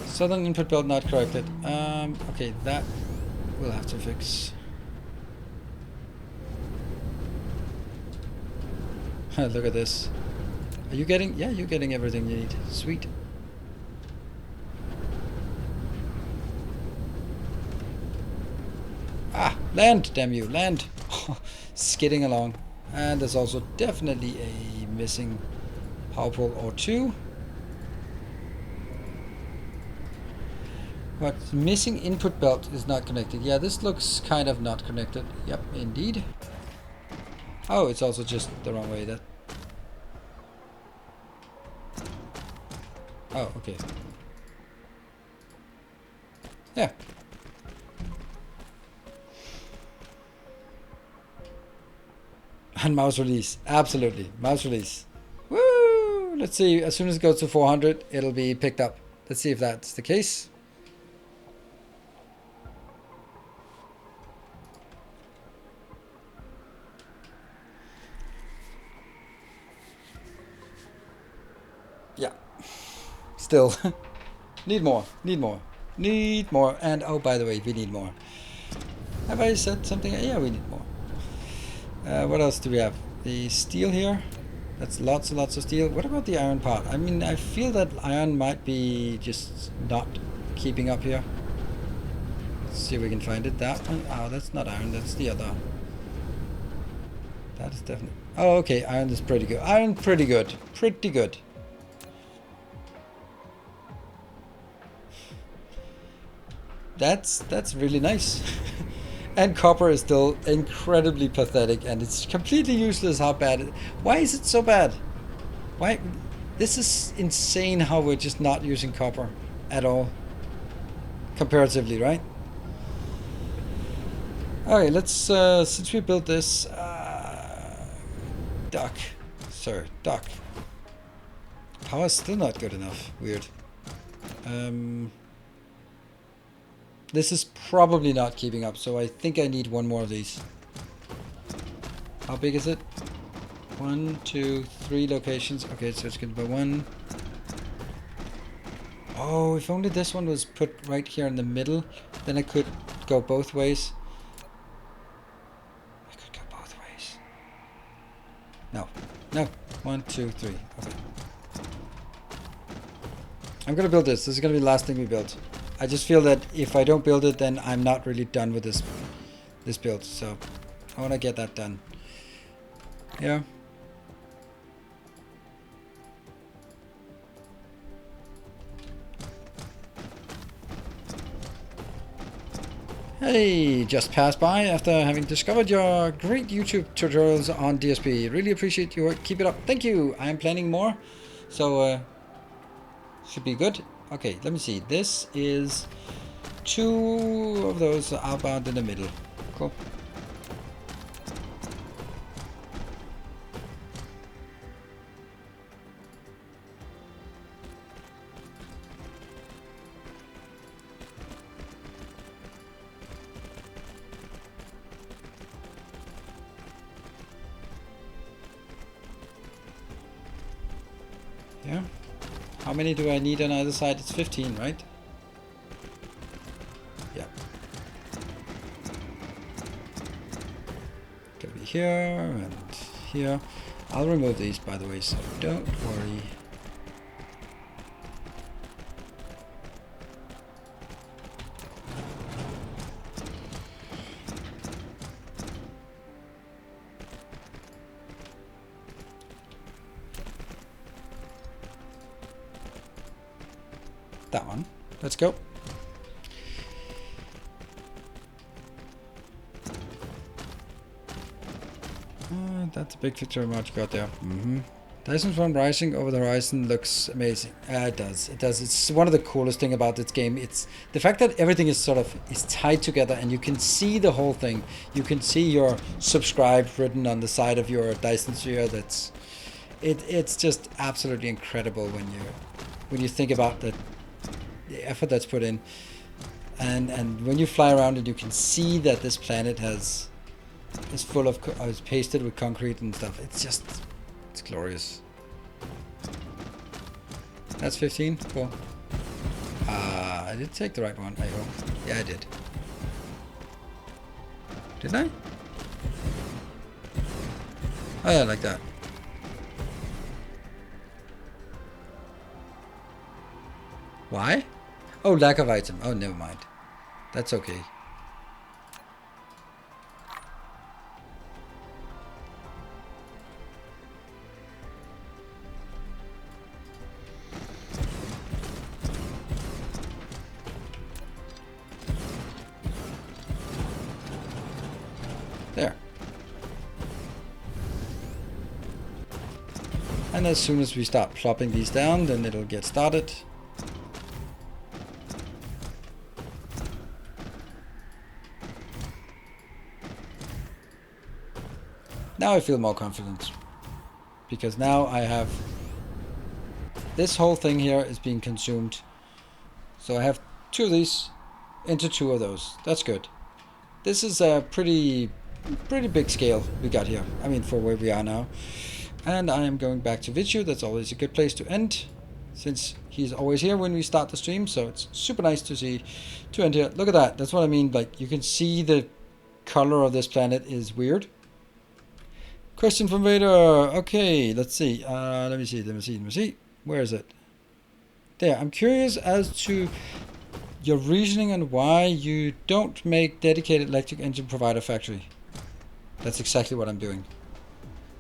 Southern input build not corrected. Okay, that we'll have to fix. Look at this. Are you getting? Yeah, you're getting everything you need. Sweet. Ah, land! Damn you, land! Skidding along. And there's also definitely a missing power pole or two. But missing input belt is not connected. Yeah, this looks kind of not connected. Yep, indeed. Oh, it's also just the wrong way. That. Oh, okay. Yeah. And mouse release. Absolutely. Mouse release. Woo! Let's see. As soon as it goes to 400, it'll be picked up. Let's see if that's the case. Yeah. Still. Need more. Need more. Need more. And oh, by the way, we need more. Have I said something? Yeah, we need more. What else do we have? The steel here. That's lots and lots of steel. What about the iron part? I mean, I feel that iron might be just not keeping up here. Let's see if we can find it. That one. Oh, that's not iron. That's the other. That is definitely... Oh, okay, iron is pretty good. Iron, pretty good. Pretty good. That's really nice. And copper is still incredibly pathetic, and it's completely useless how bad it... Why is it so bad? Why? This is insane how we're just not using copper at all. Comparatively, right? Okay, let's, since we built this, duck. Sir, duck. Power's still not good enough. Weird. This is probably not keeping up, so I think I need one more of these. How big is it? 1, 2, 3 locations. Okay, so it's going to be 1. Oh, if only this one was put right here in the middle, then I could go both ways. I could go both ways. No. No. 1, 2, 3. Okay. I'm going to build this. This is going to be the last thing we build. I just feel that if I don't build it, then I'm not really done with this build. So I want to get that done. Yeah. Hey, just passed by after having discovered your great YouTube tutorials on DSP. Really appreciate your keep it up. Thank you. I am planning more, so should be good. Okay, let me see. This is 2 of those outbound in the middle. Cool. Yeah. How many do I need on either side? It's 15, right? Yeah. Gonna be here and here. I'll remove these, by the way, so don't worry. That one. Let's go. That's a big picture of what you got there. Dyson from rising over the horizon looks amazing. It does. It does. It's one of the coolest thing about this game. It's the fact that everything is sort of tied together, and you can see the whole thing. You can see your subscribe written on the side of your Dyson sphere. It's just absolutely incredible when you think about the effort that's put in, and when you fly around and you can see that this planet is full of is pasted with concrete and stuff. It's glorious. That's 15. Cool. I did take the right one, I hope. Yeah, I did. Didn't I? Oh yeah, like that. Why? Oh, lack of item. Oh, never mind. That's okay. There. And as soon as we start plopping these down, then it'll get started. Now I feel more confident, because now I have this whole thing here is being consumed. So I have 2 of these into 2 of those. That's good. This is a pretty big scale we got here. I mean, for where we are now. And I am going back to Vichu. That's always a good place to end, since he's always here when we start the stream. So it's super nice to end here. Look at that. That's what I mean. Like, you can see the color of this planet is weird. Question from Vader. Okay, let's see. Let me see. Where is it? There. I'm curious as to your reasoning on why you don't make dedicated electric engine provider factory. That's exactly what I'm doing.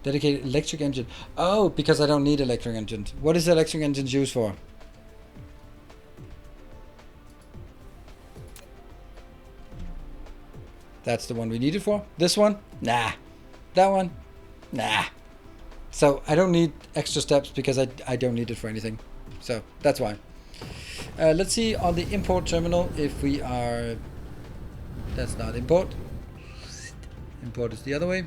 Dedicated electric engine. Oh, because I don't need electric engines. What is electric engines used for? That's the one we need it for. This one? Nah. That one? Nah. So I don't need extra steps because I don't need it for anything. So that's why. Let's see on the import terminal if we are... That's not import. Import is the other way.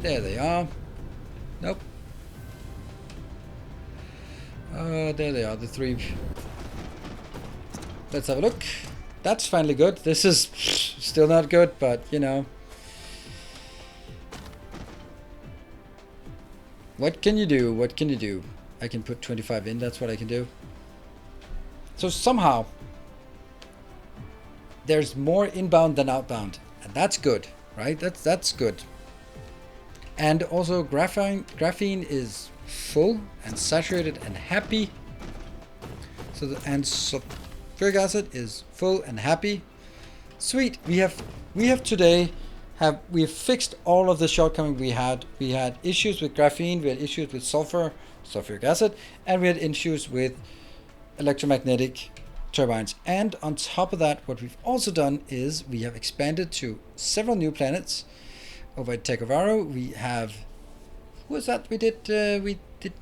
There they are. Nope. There they are, the 3. Let's have a look. That's finally good. This is still not good, but you know. What can you do? What can you do? I can put 25 in, that's what I can do. So somehow, there's more inbound than outbound. And that's good, right? That's good. And also graphene is full and saturated and happy. So sulfuric acid is full and happy. Sweet. We have today we have fixed all of the shortcomings we had. We had issues with graphene, we had issues with sulfuric acid, and we had issues with electromagnetic turbines. And on top of that, what we've also done is we have expanded to several new planets. Over at Tekovaro, we have... Who was that? We did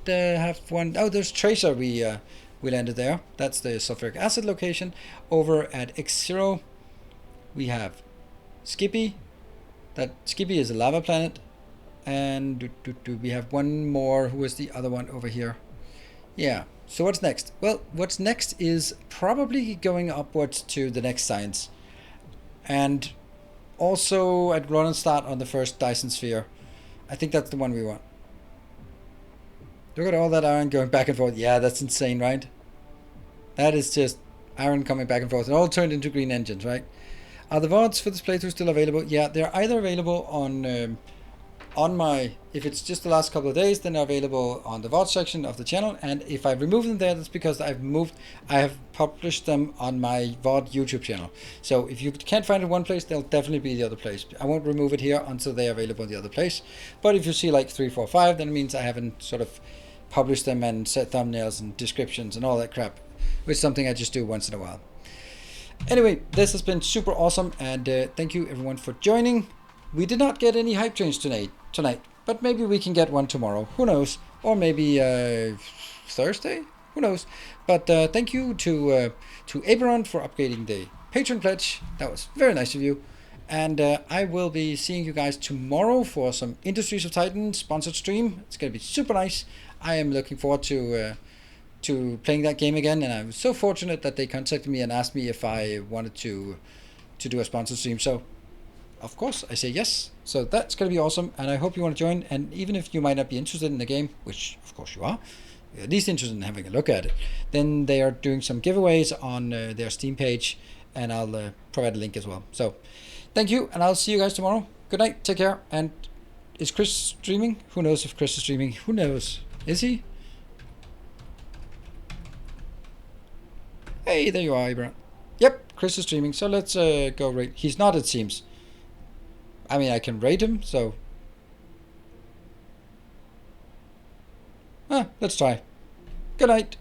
have one... Oh, there's Tracer. We landed there. That's the sulfuric acid location. Over at X0, we have Skippy. That Skippy is a lava planet. And we have one more. Who is the other one over here? Yeah. So what's next? Well, what's next is probably going upwards to the next science. And also at Ronenstadt on the first Dyson sphere. I think that's the one we want. Look at all that iron going back and forth. Yeah, that's insane, right? That is just iron coming back and forth. It all turned into green engines, right? Are the VODs for this playthrough still available? Yeah, they're either available on my... If it's just the last couple of days, then they're available on the VOD section of the channel. And if I remove them there, that's because I have published them on my VOD YouTube channel. So if you can't find it one place, they'll definitely be the other place. I won't remove it here until they're available in the other place. But if you see like 3, 4, 5, then it means I haven't sort of published them and set thumbnails and descriptions and all that crap, which is something I just do once in a while. Anyway, this has been super awesome, and thank you everyone for joining. We did not get any hype trains tonight, but maybe we can get one tomorrow. Who knows? Or maybe Thursday? Who knows? But thank you to Aberon for upgrading the patron pledge. That was very nice of you. And I will be seeing you guys tomorrow for some Industries of Titan sponsored stream. It's going to be super nice. I am looking forward to playing that game again, and I was so fortunate that they contacted me and asked me if I wanted to do a sponsored stream. So of course I say yes. So that's going to be awesome, and I hope you want to join. And even if you might not be interested in the game, which of course you are, at least interested in having a look at it, then they are doing some giveaways on their Steam page, and I'll provide a link as well. So thank you, and I'll see you guys tomorrow. Good night, take care. And is Chris streaming? Who knows if Chris is streaming? Who knows? Is he? Hey, there you are, Ibra. Yep, Chris is streaming, so let's go rate. He's not, it seems. I mean, I can rate him, so... let's try. Good night.